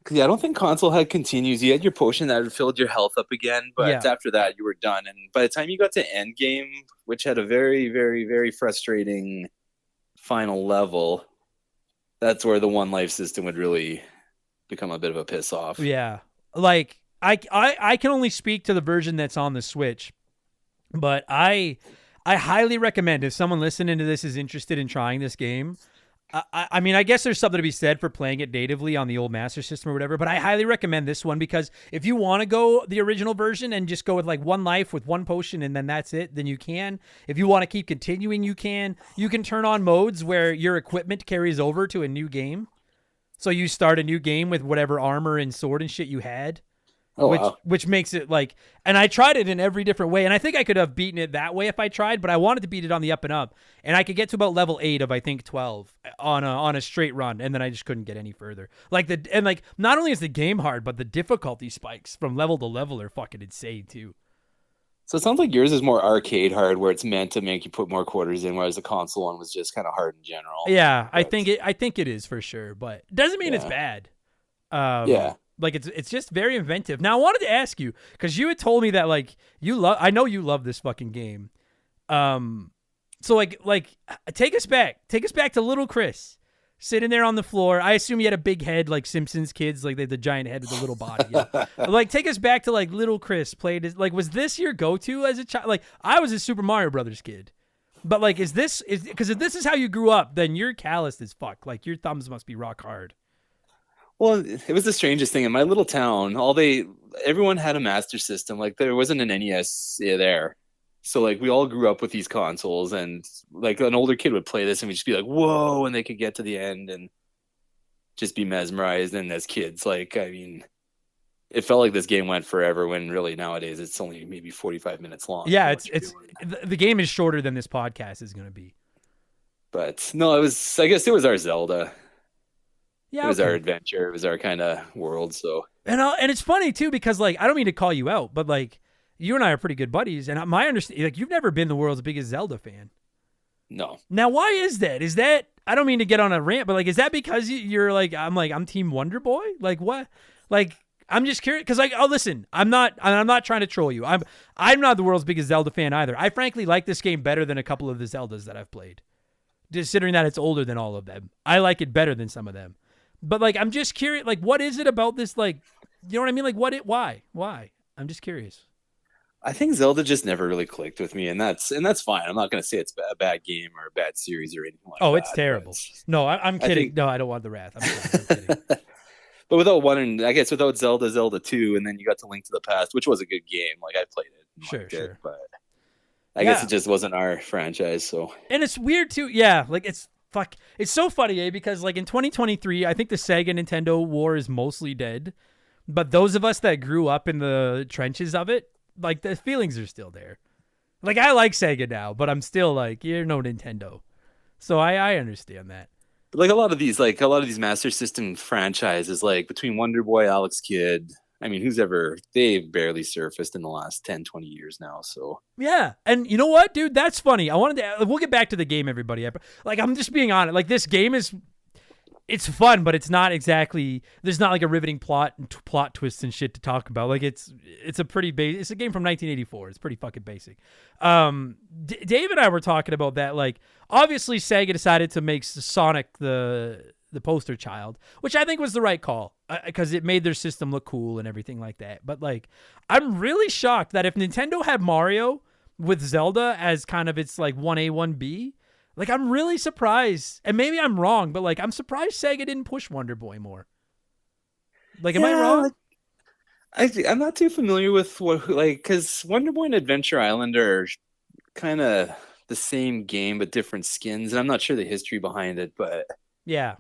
Yeah, I don't think console had continues. You had your potion that filled your health up again, but after that you were done. And by the time you got to Endgame, which had a very, very, very frustrating final level, that's where the one life system would really become a bit of a piss off. Yeah. Like I can only speak to the version that's on the Switch, but I highly recommend if someone listening to this is interested in trying this game. I mean, I guess there's something to be said for playing it natively on the old Master System or whatever, but I highly recommend this one because if you want to go the original version and just go with like one life with one potion and then that's it, then you can. If you want to keep continuing, you can. You can turn on modes where your equipment carries over to a new game. So you start a new game with whatever armor and sword and shit you had. Which makes it like, and I tried it in every different way, and I think I could have beaten it that way if I tried, but I wanted to beat it on the up and up, and I could get to about level 8 of I think 12 on a straight run, and then I just couldn't get any further. Like not only is the game hard, but the difficulty spikes from level to level are fucking insane too. So it sounds like yours is more arcade hard, where it's meant to make you put more quarters in, whereas the console one was just kind of hard in general. Yeah, I think it is for sure, but it doesn't mean it's bad. Like it's just very inventive. Now I wanted to ask you because you had told me that like I know you love this fucking game. So like take us back to little Chris sitting there on the floor. I assume he had a big head like Simpsons kids, like the giant head with the little body. Yeah. Like take us back to like little Chris played as, like was this your go-to as a child? Like I was a Super Mario Brothers kid. But like because if this is how you grew up, then you're calloused as fuck. Like your thumbs must be rock hard. Well, it was the strangest thing in my little town. Everyone had a Master System. Like there wasn't an NES there, so like we all grew up with these consoles, and like an older kid would play this, and we'd just be like, "Whoa!" And they could get to the end and just be mesmerized. And as kids, like I mean, it felt like this game went forever. When really nowadays it's only maybe 45 minutes long. Yeah, the game is shorter than this podcast is going to be. But no, I guess it was our Zelda. Yeah, it was our adventure. It was our kind of world. So and it's funny too because like I don't mean to call you out, but like you and I are pretty good buddies, and my understanding, like you've never been the world's biggest Zelda fan. No. Now, why is that? Is that I don't mean to get on a rant, but like is that because you're like I'm Team Wonder Boy? Like what? Like I'm just curious because like listen, I'm not trying to troll you. I'm not the world's biggest Zelda fan either. I frankly like this game better than a couple of the Zeldas that I've played, considering that it's older than all of them. I like it better than some of them. But like, I'm just curious, like, what is it about this? Like, you know what I mean? Like, why? I'm just curious. I think Zelda just never really clicked with me, and that's fine. I'm not going to say it's a bad game or a bad series or anything like that. Oh, it's terrible. No, I'm kidding. No, I don't want the wrath. I'm kidding. But without Zelda 2, and then you got to Link to the Past, which was a good game. Like I played it. Sure. But I guess it just wasn't our franchise. So. And it's weird too. Yeah, like it's so funny, because like in 2023, I think the Sega Nintendo war is mostly dead, but those of us that grew up in the trenches of it, like the feelings are still there. Like I like Sega now, but I'm still like, you're no Nintendo. So I understand that. But like a lot of these Master System franchises, like between Wonder Boy, Alex Kidd, I mean, they've barely surfaced in the last 10, 20 years now. So yeah. And you know what, dude, that's funny. We'll get back to the game, everybody. Like, I'm just being honest. Like this game it's fun, but it's not exactly, there's not like a riveting plot and plot twists and shit to talk about. Like it's a pretty it's a game from 1984. It's pretty fucking basic. Dave and I were talking about that. Like obviously Sega decided to make Sonic the poster child, which I think was the right call because it made their system look cool and everything like that. But like, I'm really shocked that if Nintendo had Mario with Zelda as kind of its like 1A, 1B, like I'm really surprised, and maybe I'm wrong, but like I'm surprised Sega didn't push Wonder Boy more. Like, am I wrong? I'm not too familiar with because Wonder Boy and Adventure Island are kind of the same game but different skins, and I'm not sure the history behind it, but yeah.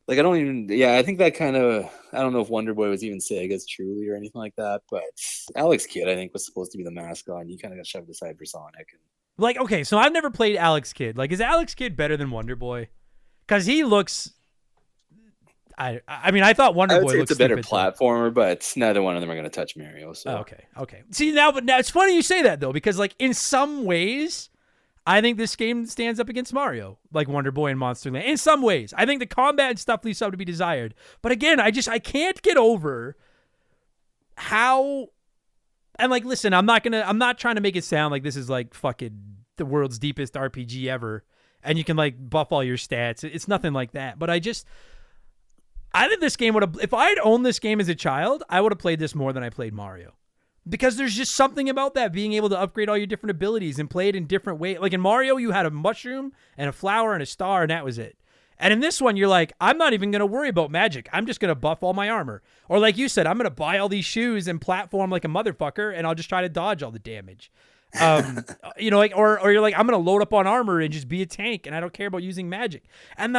Like, I think that kind of, I don't know if Wonder Boy was even Sega's truly or anything like that, but Alex Kidd, I think, was supposed to be the mascot, and he kind of got shoved aside for Sonic. Like, okay, so I've never played Alex Kidd. Like, is Alex Kidd better than Wonder Boy? Because he looks, I mean, I thought Wonder Boy looks it's a better platformer, but neither one of them are going to touch Mario. So. Okay. See, now it's funny you say that, though, because, like, in some ways, I think this game stands up against Mario, like Wonder Boy and Monster Land. In some ways, I think the combat and stuff leaves something to be desired. But again, I can't get over how. And like, listen, I'm not trying to make it sound like this is like fucking the world's deepest RPG ever, and you can like buff all your stats. It's nothing like that. But I think this game would have. If I had owned this game as a child, I would have played this more than I played Mario. Because there's just something about that, being able to upgrade all your different abilities and play it in different ways. Like in Mario, you had a mushroom and a flower and a star, and that was it. And in this one, you're like, I'm not even going to worry about magic. I'm just going to buff all my armor. Or like you said, I'm going to buy all these shoes and platform like a motherfucker, and I'll just try to dodge all the damage. Like, or you're like, I'm going to load up on armor and just be a tank, and I don't care about using magic. And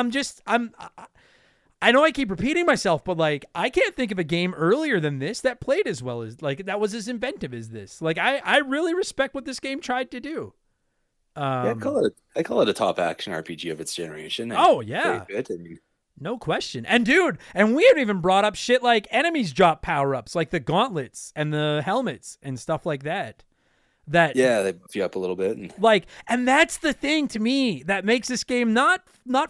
I know I keep repeating myself, but like I can't think of a game earlier than this that played as well as like that was as inventive as this. Like I really respect what this game tried to do. I call it a top action RPG of its generation. Oh yeah, no question. And dude, and we haven't even brought up shit like enemies drop power ups, like the gauntlets and the helmets and stuff like that. They buff you up a little bit, and that's the thing to me that makes this game not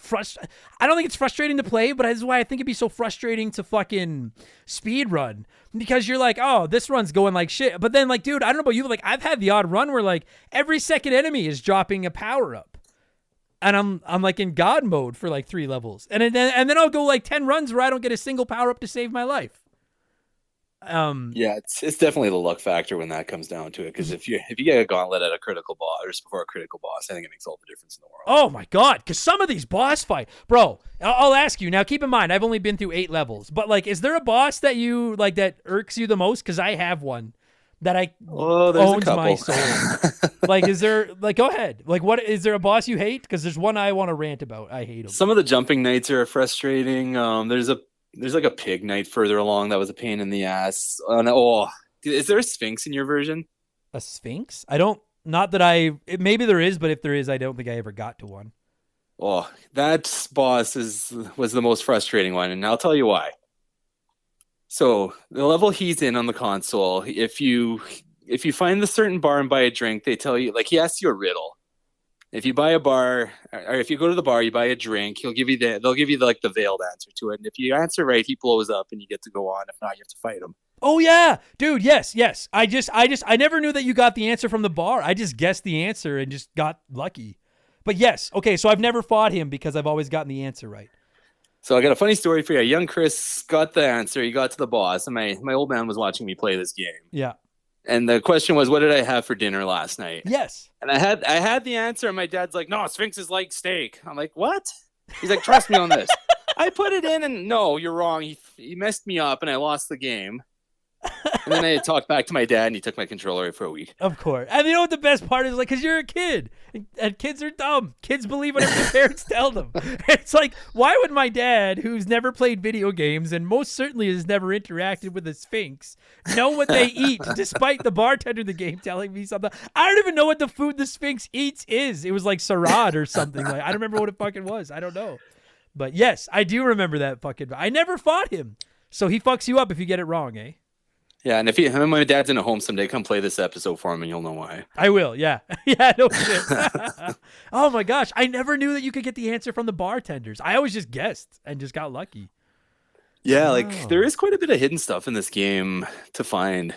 frustrating. I don't think it's frustrating to play, but that's why I think it'd be so frustrating to fucking speed run, because you're like, oh, this run's going like shit, but then like, dude, I don't know about you, but like I've had the odd run where like every second enemy is dropping a power up, and I'm like in God mode for like 3 levels, and then I'll go like 10 runs where I don't get a single power up to save my life. It's definitely the luck factor when that comes down to it, because if you get a gauntlet at a critical boss or just before a critical boss, I think it makes all the difference in the world. Oh my god, because some of these boss fight, bro, I'll ask you now, keep in mind I've only been through 8 levels, but like, is there a boss that you like that irks you the most? Because I have one that owns my soul. Like, is there, like, go ahead, like, what is there a boss you hate? Because there's one I want to rant about. I hate him. Some of the jumping knights are frustrating. There's like a pig knight further along that was a pain in the ass. Is there a Sphinx in your version? A Sphinx? Maybe there is, but if there is, I don't think I ever got to one. Oh, that boss was the most frustrating one, and I'll tell you why. So the level he's in on the console, if you find the certain bar and buy a drink, they tell you, like, he asks you a riddle. If you buy a bar, or if you go to the bar, you buy a drink, they'll give you the veiled answer to it. And if you answer right, he blows up and you get to go on. If not, you have to fight him. Oh yeah, dude. Yes. I never knew that you got the answer from the bar. I just guessed the answer and just got lucky. But yes. Okay. So I've never fought him because I've always gotten the answer right. So I got a funny story for you. Young Chris got the answer. He got to the boss, and my old man was watching me play this game. Yeah. And the question was, what did I have for dinner last night? Yes. And I had the answer, and my dad's like, no, Sphinxes like steak. I'm like, what? He's like, trust me on this. I put it in, and no, you're wrong. He messed me up, and I lost the game. And then I talked back to my dad, and he took my controller away for a week. Of course. And you know what the best part is? Like, because you're a kid, and kids are dumb. Kids believe whatever their parents tell them. It's like, why would my dad, who's never played video games and most certainly has never interacted with a Sphinx, know what they eat, despite the bartender in the game telling me something? I don't even know what the food the Sphinx eats is. It was like Sarad or something. Like, I don't remember what it fucking was. I don't know. But yes, I do remember that fucking. I never fought him. So he fucks you up if you get it wrong, eh? Yeah, and if my dad's in a home someday, come play this episode for him, and you'll know why. I will, yeah. Yeah, no shit. Oh my gosh, I never knew that you could get the answer from the bartenders. I always just guessed and just got lucky. Yeah, like there is quite a bit of hidden stuff in this game to find.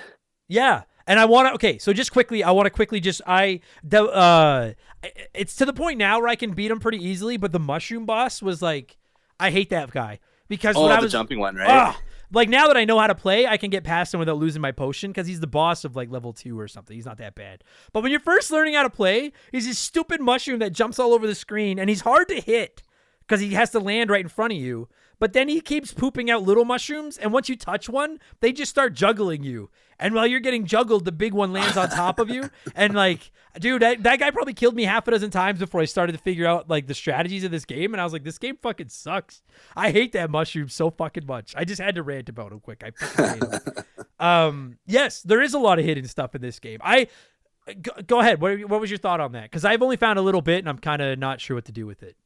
Yeah, and I want to. Okay, so just quickly, I want to quickly just it's to the point now where I can beat him pretty easily, but the mushroom boss was like, I hate that guy because when I was jumping one, right? Like, now that I know how to play, I can get past him without losing my potion because he's the boss of, like, level 2 or something. He's not that bad. But when you're first learning how to play, he's this stupid mushroom that jumps all over the screen, and he's hard to hit because he has to land right in front of you. But then he keeps pooping out little mushrooms, and once you touch one, they just start juggling you. And while you're getting juggled, the big one lands on top of you. And, like, dude, that guy probably killed me half a dozen times before I started to figure out, like, the strategies of this game. And I was like, this game fucking sucks. I hate that mushroom so fucking much. I just had to rant about him quick. I fucking hate him. Yes, there is a lot of hidden stuff in this game. Go ahead. What was your thought on that? Because I've only found a little bit, and I'm kind of not sure what to do with it.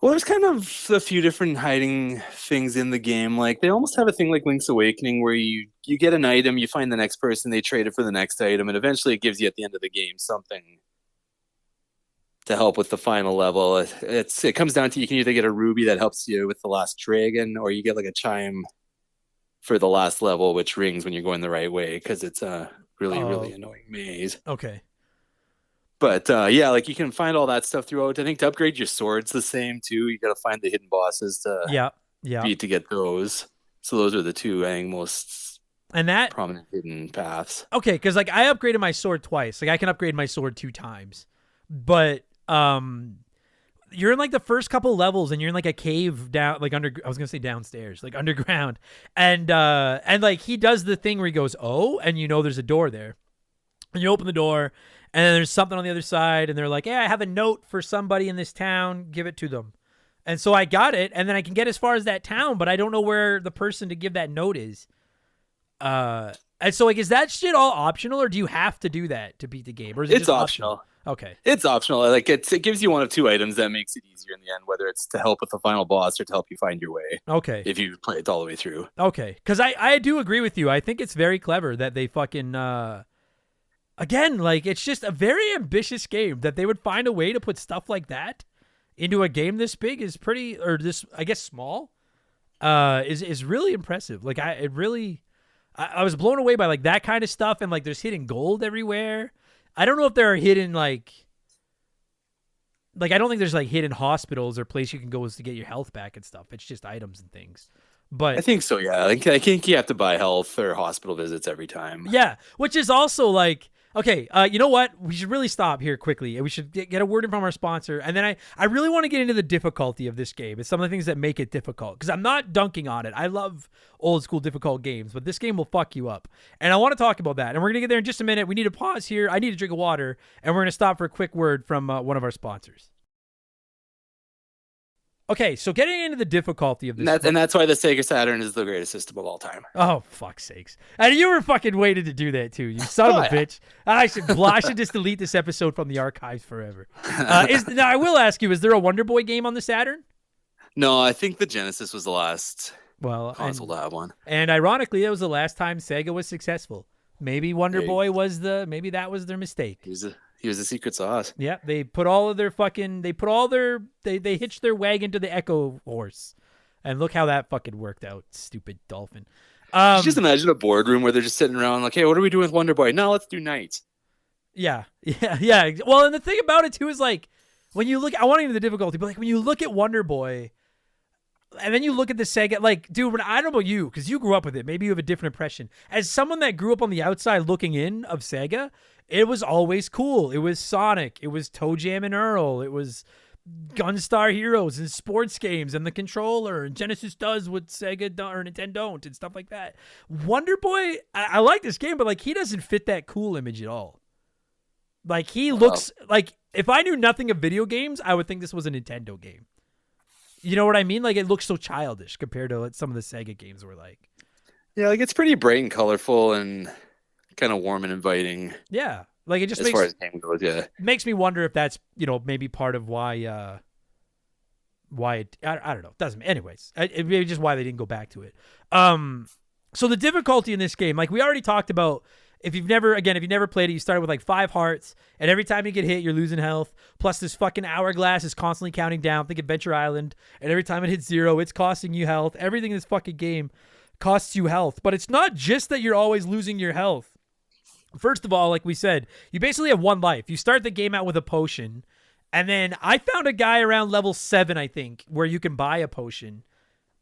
Well, there's kind of a few different hiding things in the game. Like, they almost have a thing like Link's Awakening where you get an item, you find the next person, they trade it for the next item, and eventually it gives you at the end of the game something to help with the final level. It comes down to you can either get a ruby that helps you with the last dragon, or you get like a chime for the last level, which rings when you're going the right way because it's a really annoying maze. Okay. But yeah, like you can find all that stuff throughout. I think to upgrade your swords the same too. You got to find the hidden bosses to beat to get those. So those are the two I think most prominent hidden paths. Okay, because like I upgraded my sword twice. Like I can upgrade my sword 2 times, but you're in like the first couple levels and you're in like a cave down, like I was gonna say downstairs, like underground, and like he does the thing where he goes, oh, and you know there's a door there, and you open the door, and then there's something on the other side, and they're like, yeah, I have a note for somebody in this town, give it to them. And so I got it, and then I can get as far as that town, but I don't know where the person to give that note is. And so like, is that shit all optional, or do you have to do that to beat the game? Or is it just optional? Okay. It's optional. Like it gives you one of 2 items that makes it easier in the end, whether it's to help with the final boss or to help you find your way. Okay. If you play it all the way through. Okay. Because I do agree with you. I think it's very clever that they fucking again, like it's just a very ambitious game that they would find a way to put stuff like that into a game this big is pretty, or this, I guess, small, is really impressive. Like I was blown away by like that kind of stuff, and like there's hidden gold everywhere. I don't know if there are hidden like I don't think there's like hidden hospitals or place you can go to get your health back and stuff. It's just items and things. But I think so, yeah. I think you have to buy health or hospital visits every time. Yeah, which is also like, okay, you know what? We should really stop here quickly. We should get a word in from our sponsor. And then I really want to get into the difficulty of this game. It's some of the things that make it difficult. Because I'm not dunking on it. I love old school difficult games. But this game will fuck you up. And I want to talk about that. And we're going to get there in just a minute. We need to pause here. I need a drink of water. And we're going to stop for a quick word from one of our sponsors. Okay, so getting into the difficulty of this. And that's why the Sega Saturn is the greatest system of all time. Oh, fuck's sakes. And you were fucking waiting to do that, too, you son of a bitch. I should just delete this episode from the archives forever. Now, I will ask you, is there a Wonder Boy game on the Saturn? No, I think the Genesis was the last console to have one. And ironically, that was the last time Sega was successful. Maybe Wonder Boy maybe that was their mistake. He was the secret sauce. Yeah, they put all of their they hitched their wagon to the Echo horse. And look how that fucking worked out, stupid dolphin. Just imagine a boardroom where they're just sitting around like, hey, what are we doing with Wonder Boy? No, let's do Knights. Yeah. Well, and the thing about it too is like, when you look, I want to get into the difficulty, but like when you look at Wonder Boy, and then you look at the Sega, like, dude, I don't know about you, because you grew up with it. Maybe you have a different impression. As someone that grew up on the outside looking in of Sega, it was always cool. It was Sonic. It was Toe Jam and Earl. It was Gunstar Heroes and sports games and the controller. And Genesis does what Sega or Nintendo don't and stuff like that. Wonder Boy, I like this game, but like he doesn't fit that cool image at all. Like he looks like, if I knew nothing of video games, I would think this was a Nintendo game. You know what I mean? Like it looks so childish compared to what some of the Sega games were like. Yeah, like it's pretty bright and colorful and kind of warm and inviting. Yeah, like it just as far as the game goes. Yeah, makes me wonder if that's maybe part of why it, I don't know. It doesn't. Anyways, it maybe just why they didn't go back to it. So the difficulty in this game, like we already talked about. If you've never played it, you start with like 5 hearts, and every time you get hit, you're losing health. Plus, this fucking hourglass is constantly counting down. Think Adventure Island, and every time it hits 0, it's costing you health. Everything in this fucking game costs you health. But it's not just that you're always losing your health. First of all, like we said, you basically have 1 life. You start the game out with a potion, and then I found a guy around level 7, I think, where you can buy a potion.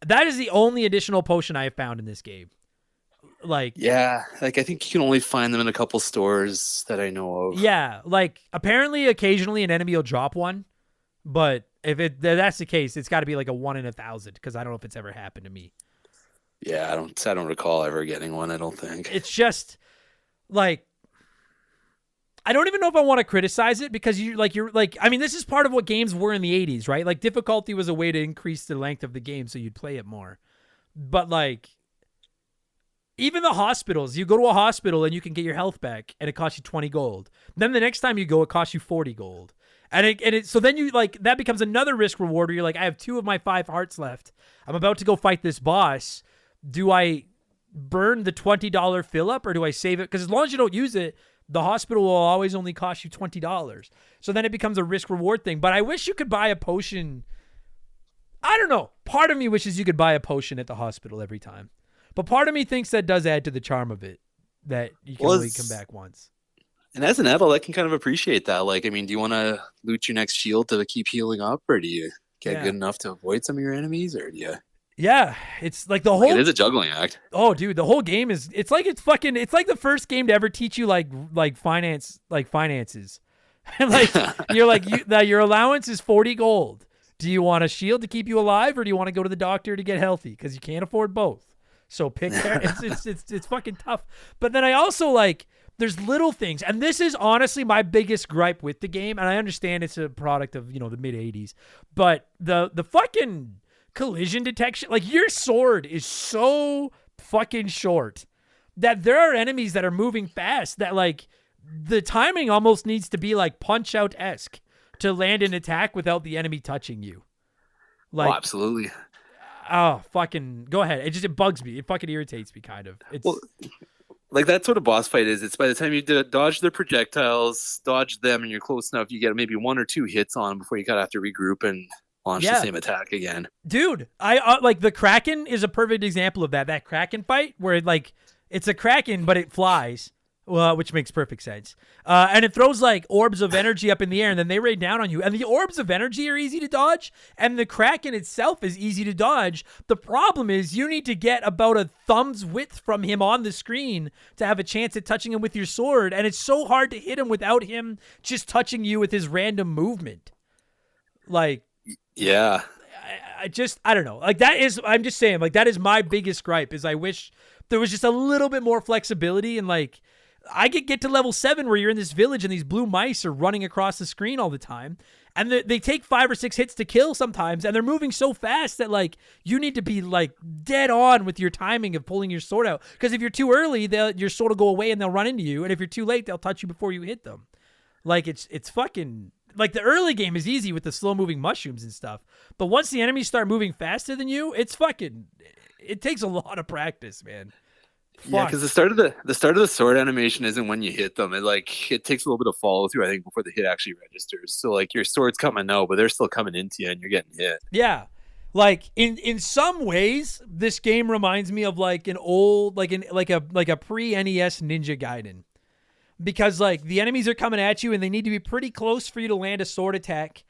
That is the only additional potion I have found in this game. Like, yeah, like I think you can only find them in a couple stores that I know of. Yeah, like apparently occasionally an enemy will drop one, but if that's the case, it's got to be like a 1 in 1,000 because I don't know if it's ever happened to me. Yeah, I don't recall ever getting one. I don't think. It's just like, I don't even know if I want to criticize it because I mean, this is part of what games were in the 80s, right? Like difficulty was a way to increase the length of the game so you'd play it more. But like, even the hospitals, you go to a hospital and you can get your health back and it costs you 20 gold. Then the next time you go, it costs you 40 gold. So then you like, that becomes another risk reward where you're like, I have 2 of my 5 hearts left. I'm about to go fight this boss. Do I burn the $20 fill up or do I save it? Because as long as you don't use it, the hospital will always only cost you $20. So then it becomes a risk reward thing. But I wish you could buy a potion. I don't know. Part of me wishes you could buy a potion at the hospital every time. But part of me thinks that does add to the charm of it, that you can only come back once. And as an adult, I can kind of appreciate that. Like, I mean, do you want to loot your next shield to keep healing up, or do you get good enough to avoid some of your enemies, or do you? Yeah, it's like the whole. It is a juggling act. Oh, dude, the whole game is. It's like the first game to ever teach you like finances. Like your allowance is 40 gold. Do you want a shield to keep you alive, or do you want to go to the doctor to get healthy? Because you can't afford both. So pick. It's fucking tough. But then I also like. There's little things, and this is honestly my biggest gripe with the game. And I understand it's a product of the mid '80s, but the fucking collision detection, like your sword is so fucking short that there are enemies that are moving fast that like the timing almost needs to be like Punch Out-esque to land an attack without the enemy touching you. Like, oh, absolutely. Oh, fucking go ahead. It bugs me. It fucking irritates me kind of. Like that sort of boss fight it's by the time you dodge their projectiles, dodge them, and you're close enough, you get maybe 1 or 2 hits on them before you kind of have to regroup and launch the same attack again. Dude, I like the Kraken is a perfect example of that. That Kraken fight where like it's a Kraken but it flies, which makes perfect sense. And it throws like orbs of energy up in the air, and then they rain down on you. And the orbs of energy are easy to dodge, and the Kraken itself is easy to dodge. The problem is you need to get about a thumb's width from him on the screen to have a chance at touching him with your sword, and it's so hard to hit him without him just touching you with his random movement. Like, yeah. I don't know. Like I'm just saying, like that is my biggest gripe is I wish there was just a little bit more flexibility, and like I get to level 7 where you're in this village and these blue mice are running across the screen all the time, and they take 5 or 6 hits to kill sometimes, and they're moving so fast that like you need to be like dead on with your timing of pulling your sword out, because if you're too early, your sword will go away and they'll run into you, and if you're too late, they'll touch you before you hit them. Like it's fucking like the early game is easy with the slow moving mushrooms and stuff, but once the enemies start moving faster than you, it takes a lot of practice, man. Fuck. Yeah, because the start of the sword animation isn't when you hit them. It takes a little bit of follow through, I think, before the hit actually registers. So like your sword's coming out, but they're still coming into you, and you're getting hit. Yeah, like in some ways, this game reminds me of like an old like a pre-NES Ninja Gaiden, because like the enemies are coming at you and they need to be pretty close for you to land a sword attack.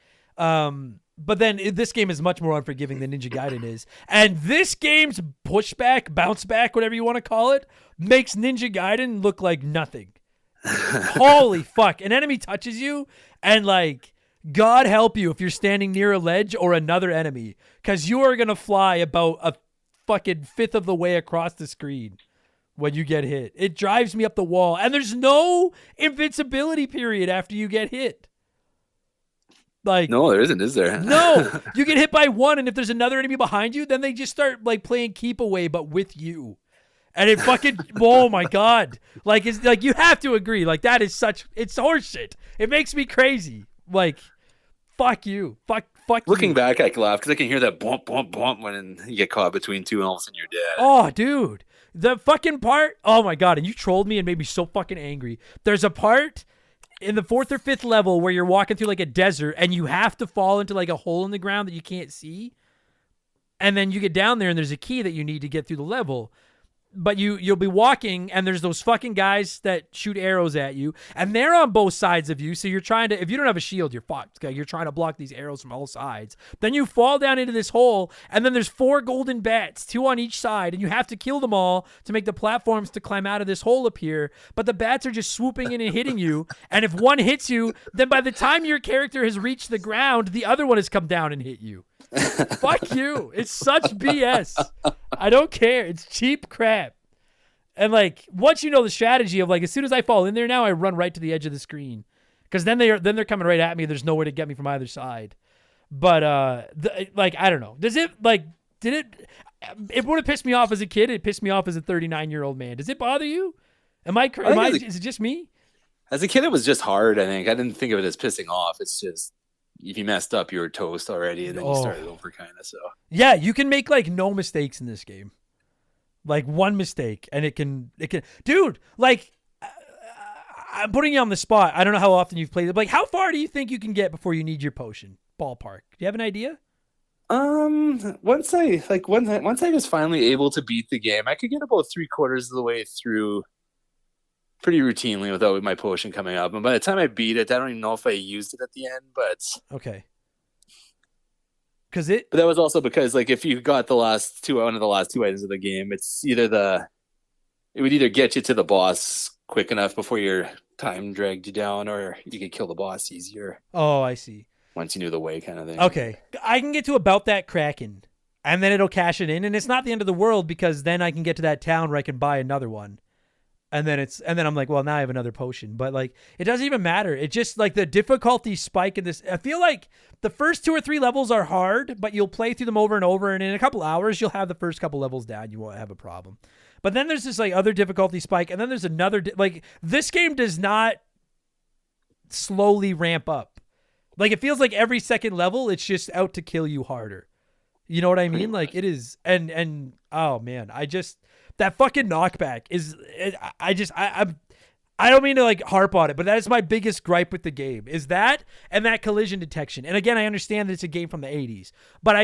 But then this game is much more unforgiving than Ninja Gaiden is. And this game's pushback, bounce back, whatever you want to call it, makes Ninja Gaiden look like nothing. Holy fuck. An enemy touches you and like, God help you if you're standing near a ledge or another enemy, because you are going to fly about a fucking fifth of the way across the screen when you get hit. It drives me up the wall. And there's no invincibility period after you get hit. Like, no, there isn't, is there? No, you get hit by one, and if there's another enemy behind you, then they just start like playing keep away, but with you. And it fucking, oh my God. Like, it's like, you have to agree. Like, that is it's horseshit. It makes me crazy. Like, fuck you. Fuck Looking you. back, I can laugh because I can hear that bump, bump, bump when you get caught between two and all of a sudden you're dead. Oh, dude. The fucking part, oh my God. And you trolled me and made me so fucking angry. There's a part in the 4th or 5th level where you're walking through like a desert and you have to fall into like a hole in the ground that you can't see. And then you get down there and there's a key that you need to get through the level. But you'll be walking and there's those fucking guys that shoot arrows at you, and they're on both sides of you. So you're trying to, if you don't have a shield, you're fucked. You're trying to block these arrows from all sides. Then you fall down into this hole, and then there's 4 golden bats, 2 on each side, and you have to kill them all to make the platforms to climb out of this hole appear. But the bats are just swooping in and hitting you. And if one hits you, then by the time your character has reached the ground, the other one has come down and hit you. Fuck you. It's such BS. I don't care. It's cheap crap. And like, once you know the strategy of like, as soon as I fall in there now, I run right to the edge of the screen, because then they're coming right at me. There's nowhere to get me from either side. But like, I don't know. It would have pissed me off as a kid. It pissed me off as a 39-year-old man. Does it bother you? Is it just me? As a kid, it was just hard. I think I didn't think of it as pissing off. It's just, if you messed up, you were toast already, and then you started over kind of. So yeah, you can make like no mistakes in this game, like one mistake, and it can, dude. Like, I'm putting you on the spot. I don't know how often you've played it. But like, how far do you think you can get before you need your potion? Ballpark. Do you have an idea? Once I was finally able to beat the game, I could get about 3/4 of the way through pretty routinely without my potion coming up. And by the time I beat it, I don't even know if I used it at the end, but okay. But that was also because like if you got one of the last two items of the game, it would either get you to the boss quick enough before your time dragged you down, or you could kill the boss easier. Oh, I see. Once you knew the way, kind of thing. Okay, I can get to about that Kraken, and then it'll cash it in, and it's not the end of the world because then I can get to that town where I can buy another one, and then I'm like, well, now I have another potion. But like, it doesn't even matter. It just like the difficulty spike in this. I feel like the first 2 or 3 levels are hard, but you'll play through them over and over, and in a couple hours you'll have the first couple levels down. You won't have a problem. But then there's this like other difficulty spike, and then there's another like this game does not slowly ramp up. Like it feels like every second level, it's just out to kill you harder. You know what I mean? Like it is, and oh man, that fucking knockback is. I don't mean to like harp on it, but that is my biggest gripe with the game is that and that collision detection. And again, I understand that it's a game from the 80s, but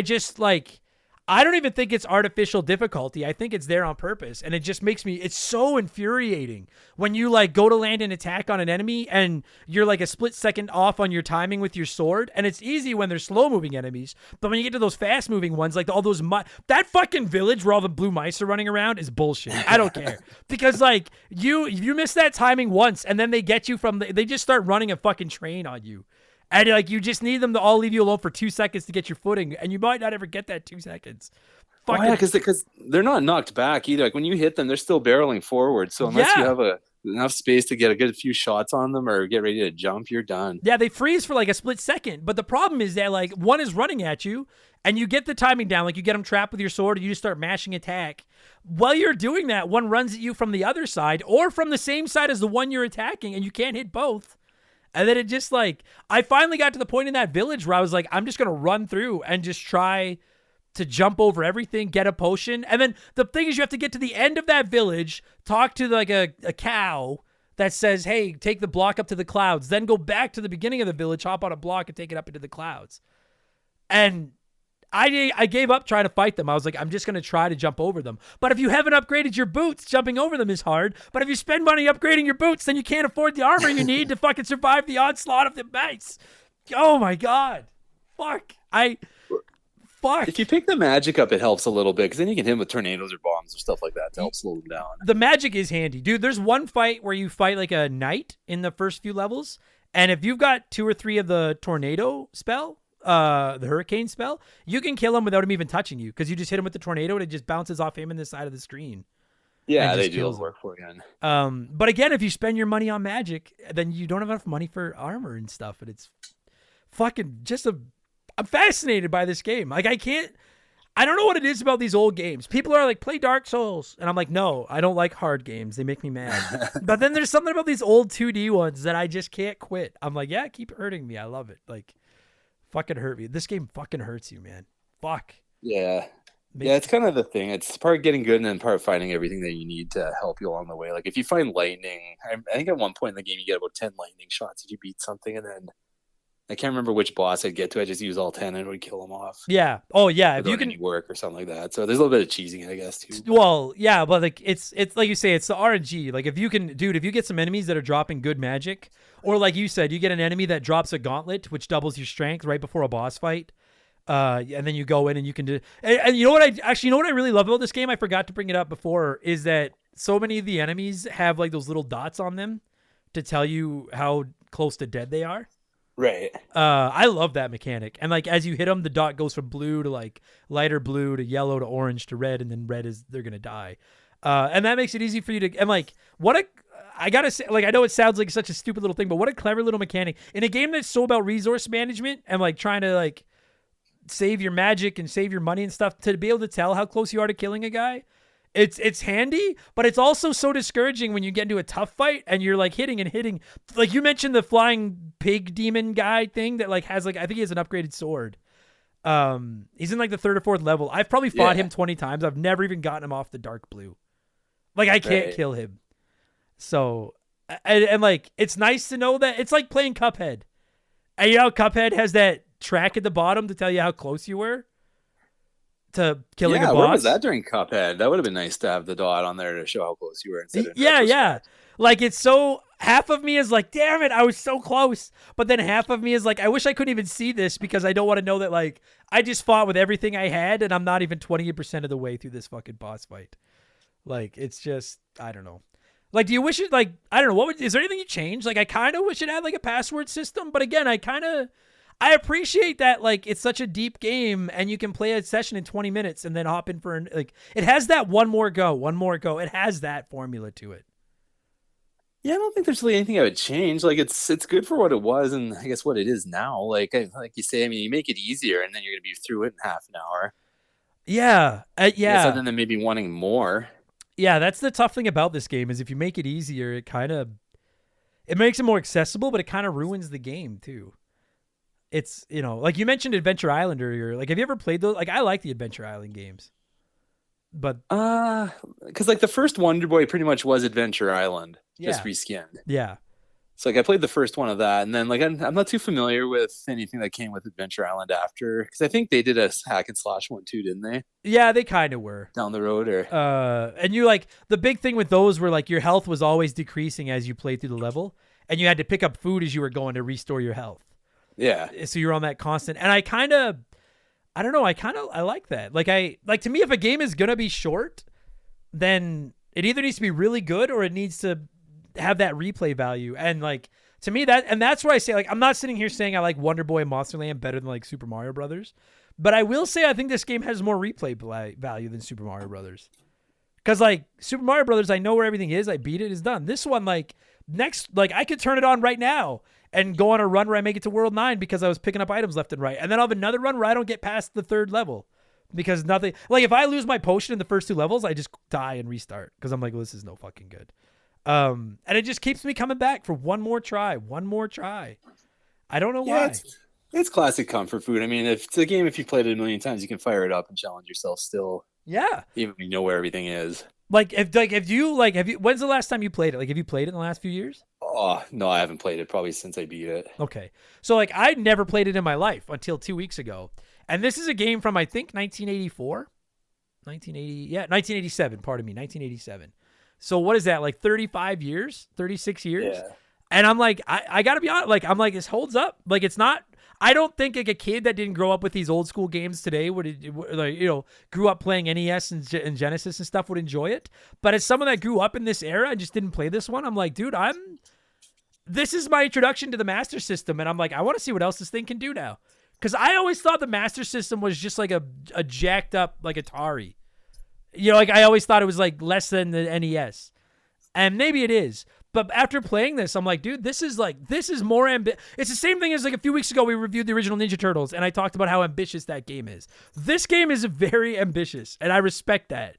I don't even think it's artificial difficulty. I think it's there on purpose. And it just makes it's so infuriating when you like go to land an attack on an enemy and you're like a split second off on your timing with your sword. And it's easy when they're slow moving enemies. But when you get to those fast moving ones, like all those, that fucking village where all the blue mice are running around is bullshit. I don't care. Because like you miss that timing once and then they get you they just start running a fucking train on you. And like you just need them to all leave you alone for 2 seconds to get your footing, and you might not ever get that 2 seconds. Because they're not knocked back either. Like when you hit them, they're still barreling forward. So unless you have enough space to get a good few shots on them or get ready to jump, you're done. Yeah, they freeze for like a split second. But the problem is that like one is running at you, and you get the timing down. Like you get them trapped with your sword, and you just start mashing attack. While you're doing that, one runs at you from the other side or from the same side as the one you're attacking, and you can't hit both. And then it just like, I finally got to the point in that village where I was like, I'm just going to run through and just try to jump over everything, get a potion. And then the thing is you have to get to the end of that village, talk to like a cow that says, hey, take the block up to the clouds, then go back to the beginning of the village, hop on a block and take it up into the clouds. And I gave up trying to fight them. I was like, I'm just going to try to jump over them. But if you haven't upgraded your boots, jumping over them is hard. But if you spend money upgrading your boots, then you can't afford the armor you need to fucking survive the onslaught of the mice. Oh my God. Fuck. If you pick the magic up, it helps a little bit because then you can hit them with tornadoes or bombs or stuff like that to help slow them down. The magic is handy. Dude, there's one fight where you fight like a knight in the first few levels. And if you've got 2 or 3 of the tornado spell, the hurricane spell, you can kill him without him even touching you because you just hit him with the tornado and it just bounces off him in the side of the screen. Yeah, they do work for you. But again, if you spend your money on magic, then you don't have enough money for armor and stuff, and it's fucking I'm fascinated by this game. Like I don't know what it is about these old games. People are like, play Dark Souls. And I'm like, no, I don't like hard games. They make me mad. But then there's something about these old 2D ones that I just can't quit. I'm like, yeah, keep hurting me. I love it. Like, fucking hurt me. This game fucking hurts you, man. Fuck. Yeah. Yeah, it's kind of the thing. It's part getting good and then part finding everything that you need to help you along the way. Like if you find lightning, I think at one point in the game you get about 10 lightning shots if you beat something, and then I can't remember which boss I'd get to. I just use all 10 and it would kill them off. Yeah. Oh yeah. If you can work or something like that. So there's a little bit of cheesing, I guess, too. Well, yeah, but like it's like you say, it's the RNG. Like if you get some enemies that are dropping good magic, or like you said, you get an enemy that drops a gauntlet, which doubles your strength right before a boss fight. And then you go in and you can do, and you know what I really love about this game? I forgot to bring it up before, is that so many of the enemies have like those little dots on them to tell you how close to dead they are. Right. I love that mechanic. And like, as you hit them, the dot goes from blue to like lighter blue to yellow to orange to red. And then red is they're going to die. And that makes it easy for you to, and like, I gotta say, like, I know it sounds like such a stupid little thing, but what a clever little mechanic in a game that's so about resource management and like trying to like save your magic and save your money and stuff, to be able to tell how close you are to killing a guy. It's handy, but it's also so discouraging when you get into a tough fight and you're like hitting. Like you mentioned the flying pig demon guy thing that like has like, I think he has an upgraded sword. He's in like the 3rd or 4th level. I've probably fought him 20 times. I've never even gotten him off the dark blue. Like I can't kill him. So And like, it's nice to know that it's like playing Cuphead. And you know, Cuphead has that track at the bottom to tell you how close you were to killing a boss. Where was that during Cuphead? That would have been nice to have the dot on there to show how close you were. Yeah. Like, it's so, half of me is like, damn it, I was so close. But then half of me is like, I wish I couldn't even see this because I don't want to know that, like, I just fought with everything I had and I'm not even 20% of the way through this fucking boss fight. Like, it's just, I don't know. Like, do you wish it, like, I don't know, is there anything you change? Like, I kind of wish it had, like, a password system. But again, I appreciate that, like, it's such a deep game and you can play a session in 20 minutes and then hop in for, like, it has that one more go. It has that formula to it. Yeah, I don't think there's really anything I would change. Like, it's good for what it was, and I guess what it is now. Like you say, I mean, you make it easier, and then you're gonna be through it in half an hour. Yeah, yeah. Other than maybe wanting more. Yeah, that's the tough thing about this game is if you make it easier, it makes it more accessible, but it kind of ruins the game too. It's, you know, like you mentioned Adventure Island earlier. Like, have you ever played those? Like, I like the Adventure Island games. But because like the first Wonder Boy pretty much was Adventure Island, just reskinned. Yeah. So like I played the first one of that, and then like I'm not too familiar with anything that came with Adventure Island after, because I think they did a hack and slash one too, didn't they? Yeah, they kind of were down the road, or and you like the big thing with those were like your health was always decreasing as you played through the level, and you had to pick up food as you were going to restore your health. Yeah. So you're on that constant, and I don't know. I like that. Like to me, if a game is going to be short, then it either needs to be really good or it needs to have that replay value. And like, to me that's where I say, like, I'm not sitting here saying I like Wonder Boy and Monster Land better than like Super Mario Brothers, but I will say I think this game has more replay value than Super Mario Brothers. Cause like Super Mario Brothers, I know where everything is. I beat it. It's done. This one, like I could turn it on right now and go on a run where I make it to World 9 because I was picking up items left and right. And then I'll have another run where I don't get past the 3rd level because nothing, like if I lose my potion in the first 2 levels, I just die and restart because I'm like, well, this is no fucking good. And it just keeps me coming back for one more try. I don't know why. It's classic comfort food. I mean, if it's a game, if you played it a million times, you can fire it up and challenge yourself still. Yeah. Even if you know where everything is. Have you when's the last time you played it? Like, have you played it in the last few years? Oh, no, I haven't played it probably since I beat it. Okay. So like I'd never played it in my life until 2 weeks ago. And this is a game from, I think, 1987, pardon me, 1987. So what is that, like 35 years, 36 years? Yeah. And I'm like, I gotta be honest, like, I'm like, this holds up. Like, it's not, I don't think like a kid that didn't grow up with these old school games today would, like, you know, grew up playing NES and Genesis and stuff would enjoy it. But as someone that grew up in this era and just didn't play this one, I'm like, dude, this is my introduction to the Master System. And I'm like, I want to see what else this thing can do now. Because I always thought the Master System was just like a jacked up, like, Atari. You know, like, I always thought it was like less than the NES. And maybe it is. But after playing this, I'm like, dude, this is more it's the same thing as like a few weeks ago we reviewed the original Ninja Turtles and I talked about how ambitious that game is. This game is very ambitious and I respect that.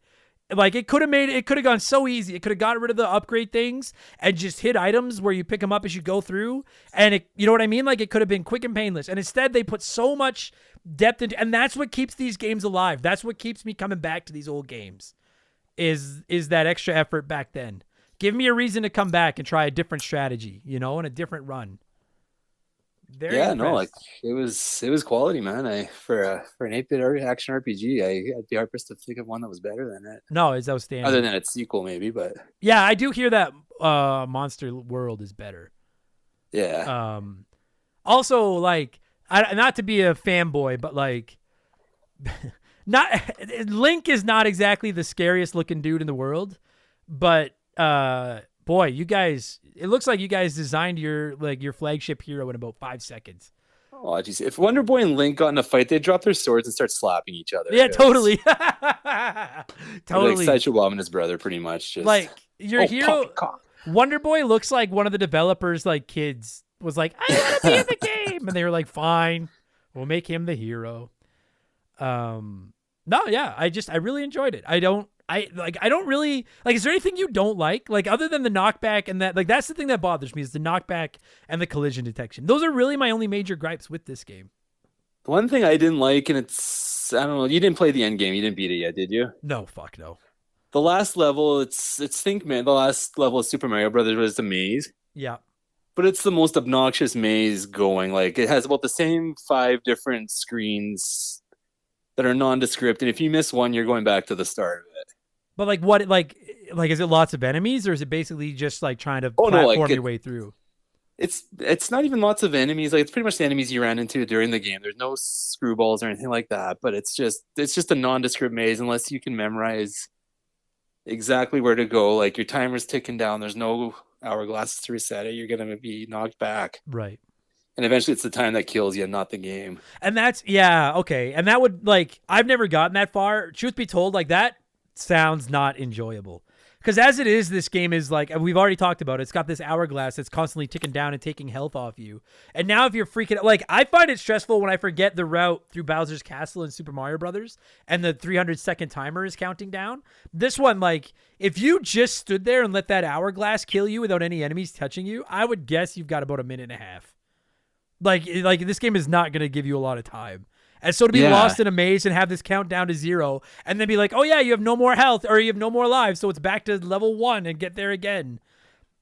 Like, it could have gone so easy. It could have got rid of the upgrade things and just hit items where you pick them up as you go through. And you know what I mean? Like, it could have been quick and painless. And instead they put so much depth into, and that's what keeps these games alive. That's what keeps me coming back to these old games is that extra effort back then. Give me a reason to come back and try a different strategy, you know, and a different run. Like it was quality, man. For an 8-bit action RPG, I'd be hard pressed to think of one that was better than it. No, it's outstanding. Other than its sequel, maybe, but yeah, I do hear that Monster World is better. Yeah. Also, like, not to be a fanboy, but like, Link is not exactly the scariest looking dude in the world, but boy, you guys, it looks like you guys designed your flagship hero in about 5 seconds. Oh, geez. If Wonder Boy and Link got in a fight, they'd drop their swords and start slapping each other. Yeah, totally. Totally. Like Sideshow Bob and his brother, pretty much. Just like, your hero, Wonder Boy looks like one of the developers' like kids was like, I want to be in the game, and they were like, fine, we'll make him the hero. No, yeah, I really enjoyed it. I don't really like, is there anything you don't like other than the knockback and that, like, that's the thing that bothers me is the knockback and the collision detection. Those are really my only major gripes with this game. The one thing I didn't like, and it's, I don't know, you didn't play the end game. You didn't beat it yet, did you? No, fuck no. The last level, it's think man. The last level of Super Mario Brothers was the maze. Yeah. But it's the most obnoxious maze going. Like it has about the same 5 different screens that are nondescript, and if you miss one, you're going back to the start of it. But like what like is it lots of enemies, or is it basically just like trying to platform your way through? It's not even lots of enemies. Like it's pretty much the enemies you ran into during the game. There's no screwballs or anything like that. But it's just a nondescript maze unless you can memorize exactly where to go. Like your timer's ticking down. There's no hourglasses to reset it. You're gonna be knocked back. Right. And eventually it's the time that kills you, not the game. And that's okay. And that would like I've never gotten that far. Truth be told, like that sounds not enjoyable. Because as it is, this game is like, we've already talked about it. It's got this hourglass that's constantly ticking down and taking health off you. And now if you're freaking, like, I find it stressful when I forget the route through Bowser's Castle in Super Mario Brothers and the 300-second timer is counting down. This one, like, if you just stood there and let that hourglass kill you without any enemies touching you, I would guess you've got about a minute and a half. Like this game is not going to give you a lot of time. And so to be lost in a maze and have this countdown to 0 and then be like, oh yeah, you have no more health or you have no more lives. So it's back to level 1 and get there again.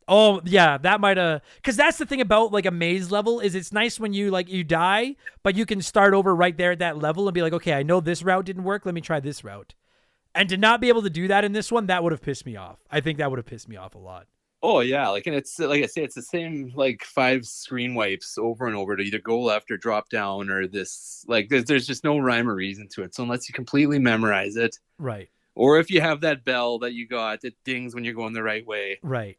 Oh yeah, that might have, cause that's the thing about like a maze level is it's nice when you like, you die, but you can start over right there at that level and be like, okay, I know this route didn't work. Let me try this route. And to not be able to do that in this one, that would have pissed me off. I think that would have pissed me off a lot. Oh yeah, like, and it's like I say, it's the same like 5 screen wipes over and over to either go left or drop down or this. Like there's just no rhyme or reason to it. So unless you completely memorize it, right? Or if you have that bell that you got that dings when you're going the right way, right?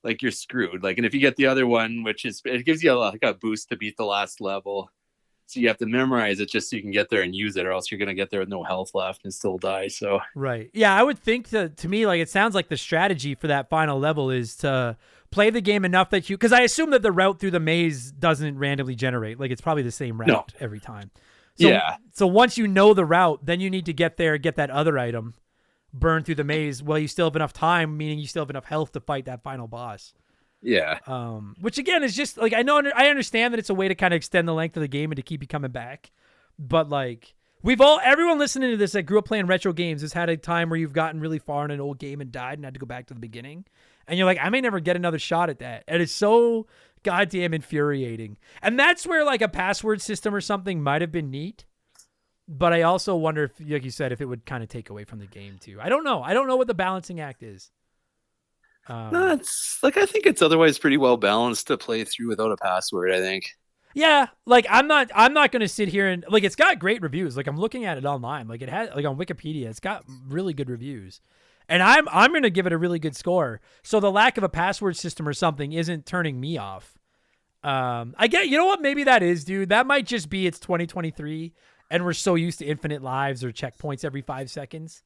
Like you're screwed. Like, and if you get the other one, which is it gives you like a boost to beat the last level. So you have to memorize it just so you can get there and use it, or else you're going to get there with no health left and still die. So right. Yeah, I would think that to me, like it sounds like the strategy for that final level is to play the game enough that you, because I assume that the route through the maze doesn't randomly generate. Like it's probably the same route every time. So, yeah. So once you know the route, then you need to get there, get that other item, burn through the maze. Well, you still have enough time, meaning you still have enough health to fight that final boss. Yeah. Which again is just like, I understand that it's a way to kind of extend the length of the game and to keep you coming back. But like everyone listening to this that grew up playing retro games has had a time where you've gotten really far in an old game and died and had to go back to the beginning. And you're like, I may never get another shot at that. And it's so goddamn infuriating. And that's where like a password system or something might have been neat. But I also wonder if, like you said, if it would kind of take away from the game too. I don't know. I don't know what the balancing act is. No, it's like I think it's otherwise pretty well balanced to play through without a password, I think. Yeah, like I'm not going to sit here and like it's got great reviews. Like I'm looking at it online. Like it has like on Wikipedia, it's got really good reviews. And I'm going to give it a really good score. So the lack of a password system or something isn't turning me off. I get, you know what, maybe that is, dude. That might just be it's 2023 and we're so used to infinite lives or checkpoints every 5 seconds.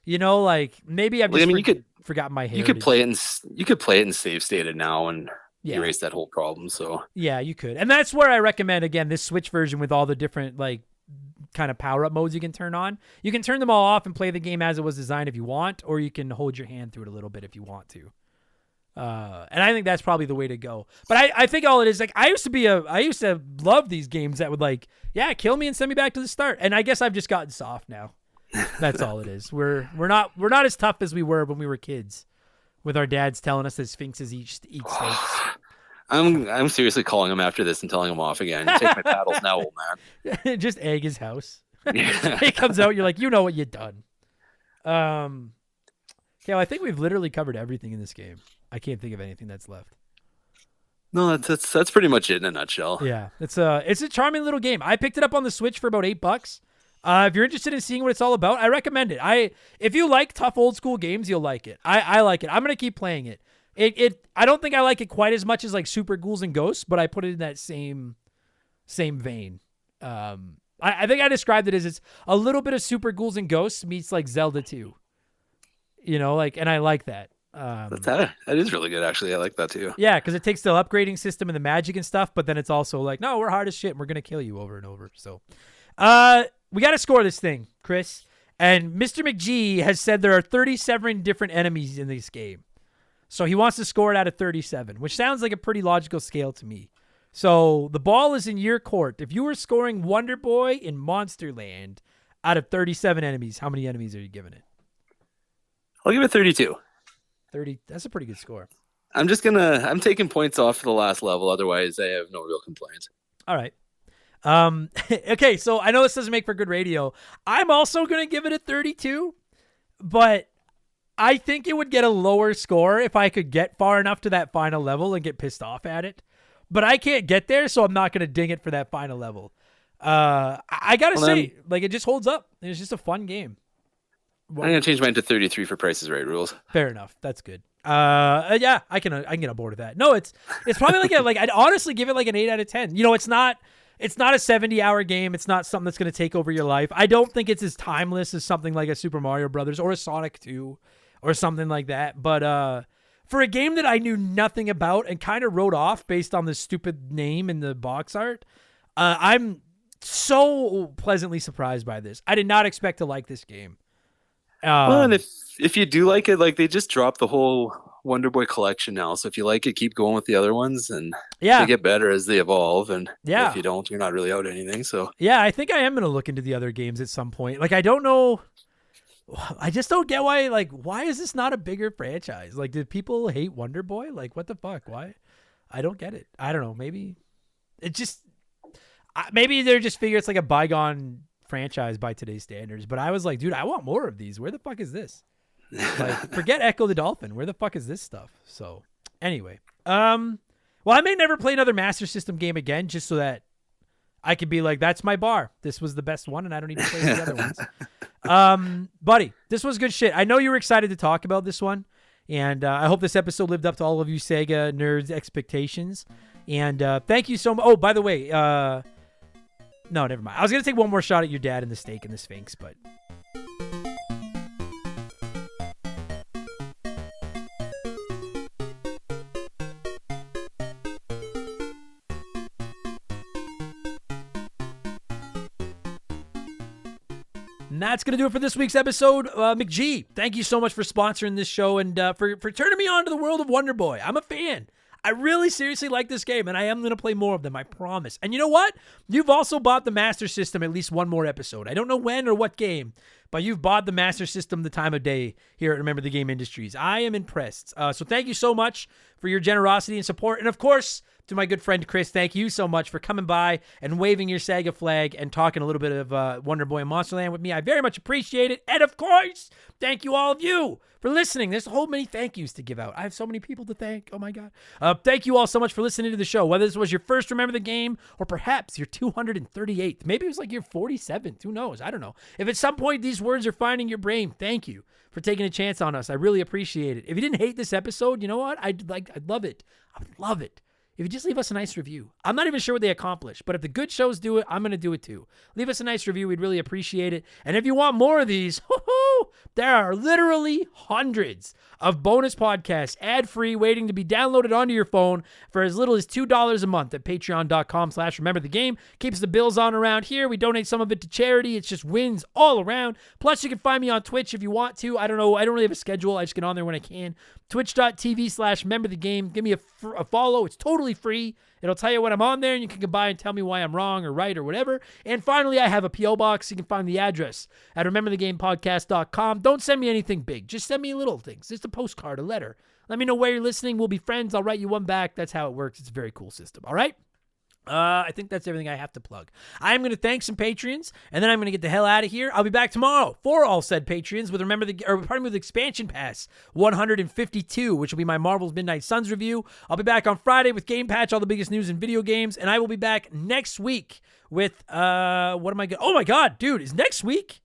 You know, like maybe I've just forgotten my heritage. You could play it and save state it now and erase that whole problem. So yeah, you could. And that's where I recommend, again, this Switch version with all the different like kind of power-up modes you can turn on. You can turn them all off and play the game as it was designed if you want, or you can hold your hand through it a little bit if you want to. And I think that's probably the way to go. But I think all it is, like, I used to love these games that would like, yeah, kill me and send me back to the start. And I guess I've just gotten soft now. That's all it is. We're not as tough as we were when we were kids, with our dads telling us that Sphinxes eat steaks. I'm seriously calling him after this and telling him off again. Take my paddles now, old man. Just egg his house. He comes out, you're like, you know what you've done. Okay, well, I think we've literally covered everything in this game. I can't think of anything that's left. No, that's pretty much it in a nutshell. Yeah, it's a charming little game. I picked it up on the Switch for about $8. If you're interested in seeing what it's all about, I recommend it. If you like tough old school games, you'll like it. I like it. I'm gonna keep playing it. I don't think I like it quite as much as like Super Ghouls and Ghosts, but I put it in that same vein. I think I described it as it's a little bit of Super Ghouls and Ghosts meets like Zelda 2. You know, like, and I like that. That is really good, actually. I like that too. Yeah, because it takes the upgrading system and the magic and stuff, but then it's also like, no, we're hard as shit and we're gonna kill you over and over. So, we got to score this thing, Chris. And Mr. McGee has said there are 37 different enemies in this game. So he wants to score it out of 37, which sounds like a pretty logical scale to me. So the ball is in your court. If you were scoring Wonder Boy in Monsterland out of 37 enemies, how many enemies are you giving it? I'll give it 32. 30. That's a pretty good score. I'm taking points off for the last level. Otherwise, I have no real complaints. All right. Okay, so I know this doesn't make for good radio. I'm also going to give it a 32, but I think it would get a lower score if I could get far enough to that final level and get pissed off at it. But I can't get there, so I'm not going to ding it for that final level. I got to say, like, it just holds up. It's just a fun game. I'm going to change mine to 33 for Price is Right rules. Fair enough. That's good. Yeah, I can get on board with that. No, it's probably like I'd honestly give it like an 8 out of 10. You know, it's not a 70-hour game. It's not something that's going to take over your life. I don't think it's as timeless as something like a Super Mario Brothers or a Sonic 2 or something like that. But for a game that I knew nothing about and kind of wrote off based on the stupid name and the box art, I'm so pleasantly surprised by this. I did not expect to like this game. Well, and if you do like it, like they just dropped the whole Wonder Boy collection now. So if you like it, keep going with the other ones, and they get better as they evolve. And if you don't, you're not really out anything. So yeah, I think I am going to look into the other games at some point. Like, I don't know. I just don't get why. Like, why is this not a bigger franchise? Like, did people hate Wonder Boy? Like, what the fuck? Why? I don't get it. I don't know. Maybe it just. Maybe they're just figure it's like a bygone franchise by today's standards, but I was like, dude, I want more of these. Where the fuck is this? Like, forget Echo the Dolphin. Where the fuck is this stuff? So anyway, well, I may never play another Master System game again, just so that I could be like, that's my bar. This was the best one, and I don't need to play the other ones. Buddy, this was good shit. I know you were excited to talk about this one, and I hope this episode lived up to all of you Sega nerds' expectations. And thank you so much. Oh, by the way, no, never mind. I was going to take one more shot at your dad and the steak and the Sphinx, but... And that's going to do it for this week's episode. McG, thank you so much for sponsoring this show and for turning me on to the world of Wonder Boy. I'm a fan. I really seriously like this game, and I am going to play more of them, I promise. And you know what? You've also bought the Master System at least one more episode. I don't know when or what game, but you've bought the Master System the time of day here at Remember the Game Industries. I am impressed. So thank you so much for your generosity and support. And of course, to my good friend Chris, thank you so much for coming by and waving your Sega flag and talking a little bit of Wonder Boy and Monsterland with me. I very much appreciate it. And of course, thank you all of you for listening. There's a whole many thank yous to give out. I have so many people to thank. Oh my God. Thank you all so much for listening to the show. Whether this was your first Remember the Game or perhaps your 238th. Maybe it was like your 47th. Who knows? I don't know. If at some point these words are finding your brain, thank you for taking a chance on us. I really appreciate it. If you didn't hate this episode, you know what? I'd love it. I would love it if you just leave us a nice review. I'm not even sure what they accomplish, but if the good shows do it, I'm going to do it too. Leave us a nice review. We'd really appreciate it. And if you want more of these, there are literally hundreds of bonus podcasts, ad-free, waiting to be downloaded onto your phone for as little as $2 a month at patreon.com/rememberthegame. Keeps the bills on around here. We donate some of it to charity. It's just wins all around. Plus, you can find me on Twitch if you want to. I don't know. I don't really have a schedule. I just get on there when I can. Twitch.tv/rememberthegame. Give me a follow. It's totally free. It'll tell you when I'm on there, and you can come by and tell me why I'm wrong or right or whatever. And finally, I have a P.O. box. You can find the address at rememberthegamepodcast.com. Don't send me anything big. Just send me little things. Just a postcard, a letter. Let me know where you're listening. We'll be friends. I'll write you one back. That's how it works. It's a very cool system. All right? I think that's everything I have to plug. I'm going to thank some Patreons, and then I'm going to get the hell out of here. I'll be back tomorrow for all said Patreons with Expansion Pass 152, which will be my Marvel's Midnight Suns review. I'll be back on Friday with Game Patch, all the biggest news in video games, and I will be back next week with, oh my God, dude, is next week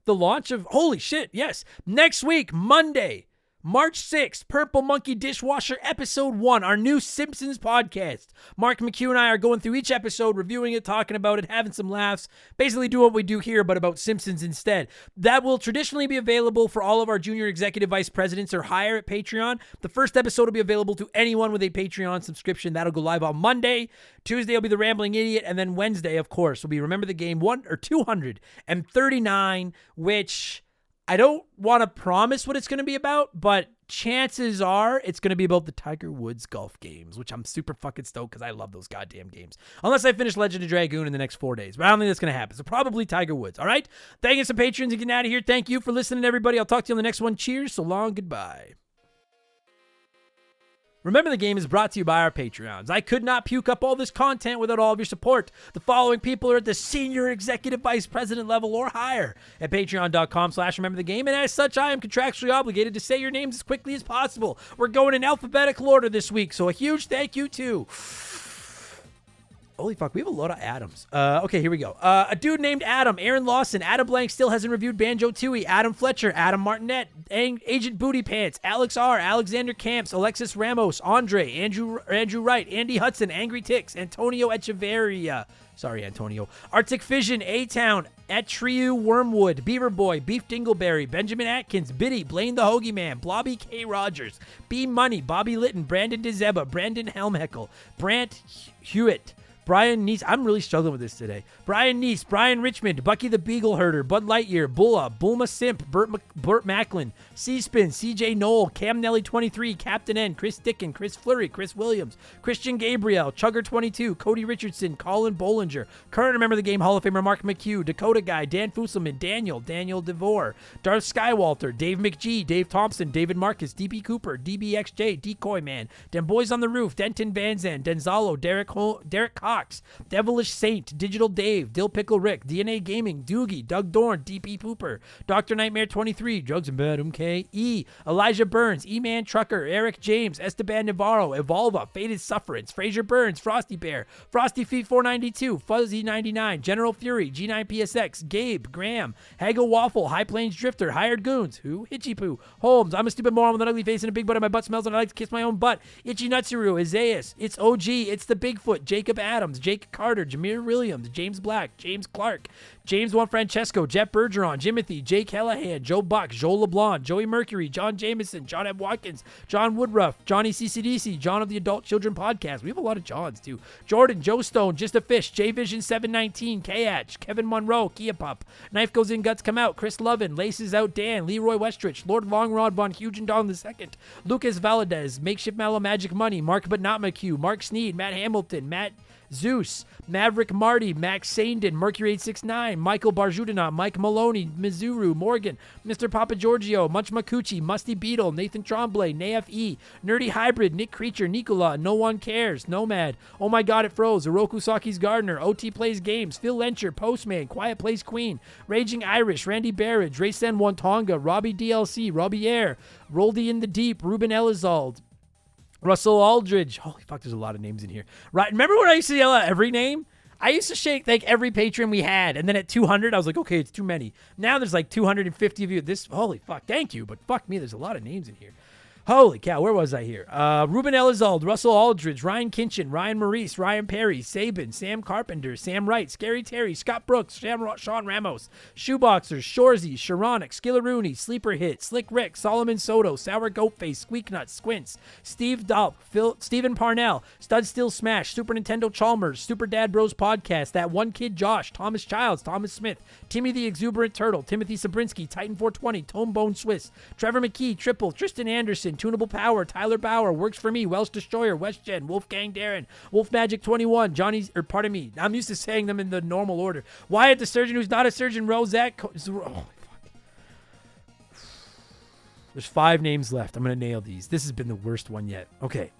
the launch of, holy shit, yes, next week, Monday, March 6th, Purple Monkey Dishwasher Episode 1, our new Simpsons podcast. Mark McHugh and I are going through each episode, reviewing it, talking about it, having some laughs, basically do what we do here, but about Simpsons instead. That will traditionally be available for all of our junior executive vice presidents or higher at Patreon. The first episode will be available to anyone with a Patreon subscription. That'll go live on Monday. Tuesday will be The Rambling Idiot, and then Wednesday, of course, will be Remember the Game 239, which I don't want to promise what it's going to be about, but chances are it's going to be about the Tiger Woods golf games, which I'm super fucking stoked because I love those goddamn games. Unless I finish Legend of Dragoon in the next 4 days, but I don't think that's going to happen. So probably Tiger Woods. All right. Thank you some patrons and getting out of here. Thank you for listening, everybody. I'll talk to you on the next one. Cheers. So long. Goodbye. Remember the Game is brought to you by our Patreons. I could not puke up all this content without all of your support. The following people are at the senior executive vice president level or higher at patreon.com/rememberthegame. And as such, I am contractually obligated to say your names as quickly as possible. We're going in alphabetical order this week, so a huge thank you to... Holy fuck, we have a lot of Adams. Okay, here we go. A dude named Adam, Aaron Lawson, Adam Blank still hasn't reviewed Banjo-Tooie, Adam Fletcher, Adam Martinet, Agent Booty Pants, Alex R., Alexander Camps, Alexis Ramos, Andre, Andrew Wright, Andy Hudson, Angry Ticks, Antonio Echeverria. Sorry, Antonio. Arctic Fission, A-Town, Atriu Wormwood, Beaver Boy, Beef Dingleberry, Benjamin Atkins, Biddy, Blaine the Hoagie Man, Blobby K. Rogers, B Money, Bobby Litton, Brandon DeZeba, Brandon Helmheckle, Brant Hewitt, Brian Neese. I'm really struggling with this today. Brian Neese, Brian Richmond, Bucky the Beagle Herder, Bud Lightyear, Bulla, Bulma Simp, Burt Macklin, C-Spin, CJ Knoll, Cam Nelly 23, Captain N, Chris Dickin, Chris Fleury, Chris Williams, Christian Gabriel, Chugger 22, Cody Richardson, Colin Bollinger, current Remember the Game Hall of Famer Mark McHugh, Dakota Guy, Dan Fusselman, Daniel DeVore, Darth Skywalter, Dave McGee, Dave Thompson, David Marcus, DB Cooper, DBXJ, Decoy Man, Den Boys on the Roof, Denton Van Zandt, Denzalo, Derek Cox, Devilish Saint, Digital Dave, Dill Pickle Rick, DNA Gaming, Doogie, Doug Dorn, DP Pooper, Dr. Nightmare 23, Drugs and Bad MK, E, Elijah Burns, E-Man Trucker, Eric James, Esteban Navarro, Evolva, Faded Sufferance, Fraser Burns, Frosty Bear, Frosty Feet 492, Fuzzy 99, General Fury, G9PSX, Gabe, Graham, Haggle Waffle, High Plains Drifter, Hired Goons, who? Hitchy Poo, Holmes, I'm a stupid moron with an ugly face and a big butt and my butt smells and I like to kiss my own butt, Itchy Nutsuru, Isaias, It's OG, It's the Bigfoot, Jacob Adams, Jake Carter, Jameer Williams, James Black, James Clark, James Juan Francesco, Jeff Bergeron, Jimothy, Jake Callahan, Joe Buck, Joel LeBlanc, Joey Mercury, John Jameson, John M. Watkins, John Woodruff, Johnny CCDC, John of the Adult Children Podcast. We have a lot of Johns too. Jordan, Joe Stone, Just a Fish, J Vision 719, Kayach, Kevin Monroe, Kia Pup, Knife Goes In, Guts Come Out, Chris Lovin, Laces Out Dan, Leroy Westrich, Lord Longrod Von Hugendong II, Lucas Valadez, Makeshift Mallow Magic Money, Mark But Not McHugh, Mark Sneed, Matt Hamilton, Matt Zeus, Maverick Marty, Max Sandin, Mercury 869, Michael Barjudina, Mike Maloney, Mizuru, Morgan, Mr. Papa Giorgio, Munch Makuchi, Musty Beetle, Nathan Tremblay, NAFE, Nerdy Hybrid, Nick Creature, Nicola, No One Cares, Nomad, Oh My God It Froze, Oroku Saki's Gardener, OT Plays Games, Phil Lencher, Postman, Quiet Plays Queen, Raging Irish, Randy Barrage, Raysen Wantonga, Robbie DLC, Robbie Air, Roldy in the Deep, Ruben Elizald, Russell Aldridge. Holy fuck, there's a lot of names in here. Right, remember when I used to yell out every name? I used to thank every patron we had, and then at 200, I was like, okay, it's too many. Now there's like 250 of you. Holy fuck, thank you, but fuck me, there's a lot of names in here. Holy cow, where was I here? Ruben Elizald, Russell Aldridge, Ryan Kinchin, Ryan Maurice, Ryan Perry, Sabin, Sam Carpenter, Sam Wright, Scary Terry, Scott Brooks, Sean Ramos, Shoeboxers, Shorzy, Sharonic, Skillaroonie, Sleeper Hit, Slick Rick, Solomon Soto, Sour Goatface, Squeaknuts, Squints, Steve Dalp, Stephen Parnell, Stud Still Smash, Super Nintendo Chalmers, Super Dad Bros Podcast, That One Kid Josh, Thomas Childs, Thomas Smith, Timmy the Exuberant Turtle, Timothy Sabrinsky, Titan 420, Tone Bone Swiss, Trevor McKee, Triple, Tristan Anderson, Tunable Power, Tyler Bauer, Works For Me, Welsh Destroyer, WestGen, Wolfgang Darren, Wolf Magic 21, Johnny, or pardon me, I'm used to saying them in the normal order. Wyatt the Surgeon Who's Not a Surgeon, Rosette. Oh, fuck. There's 5 names left. I'm going to nail these. This has been the worst one yet. Okay.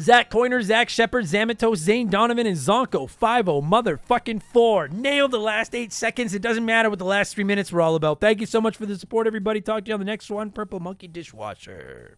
Zach Coiner, Zach Shepard, Zamatos, Zane Donovan, and Zonko, 5-0, motherfucking 4. Nailed the last 8 seconds. It doesn't matter what the last 3 minutes were all about. Thank you so much for the support, everybody. Talk to you on the next one. Purple Monkey Dishwasher.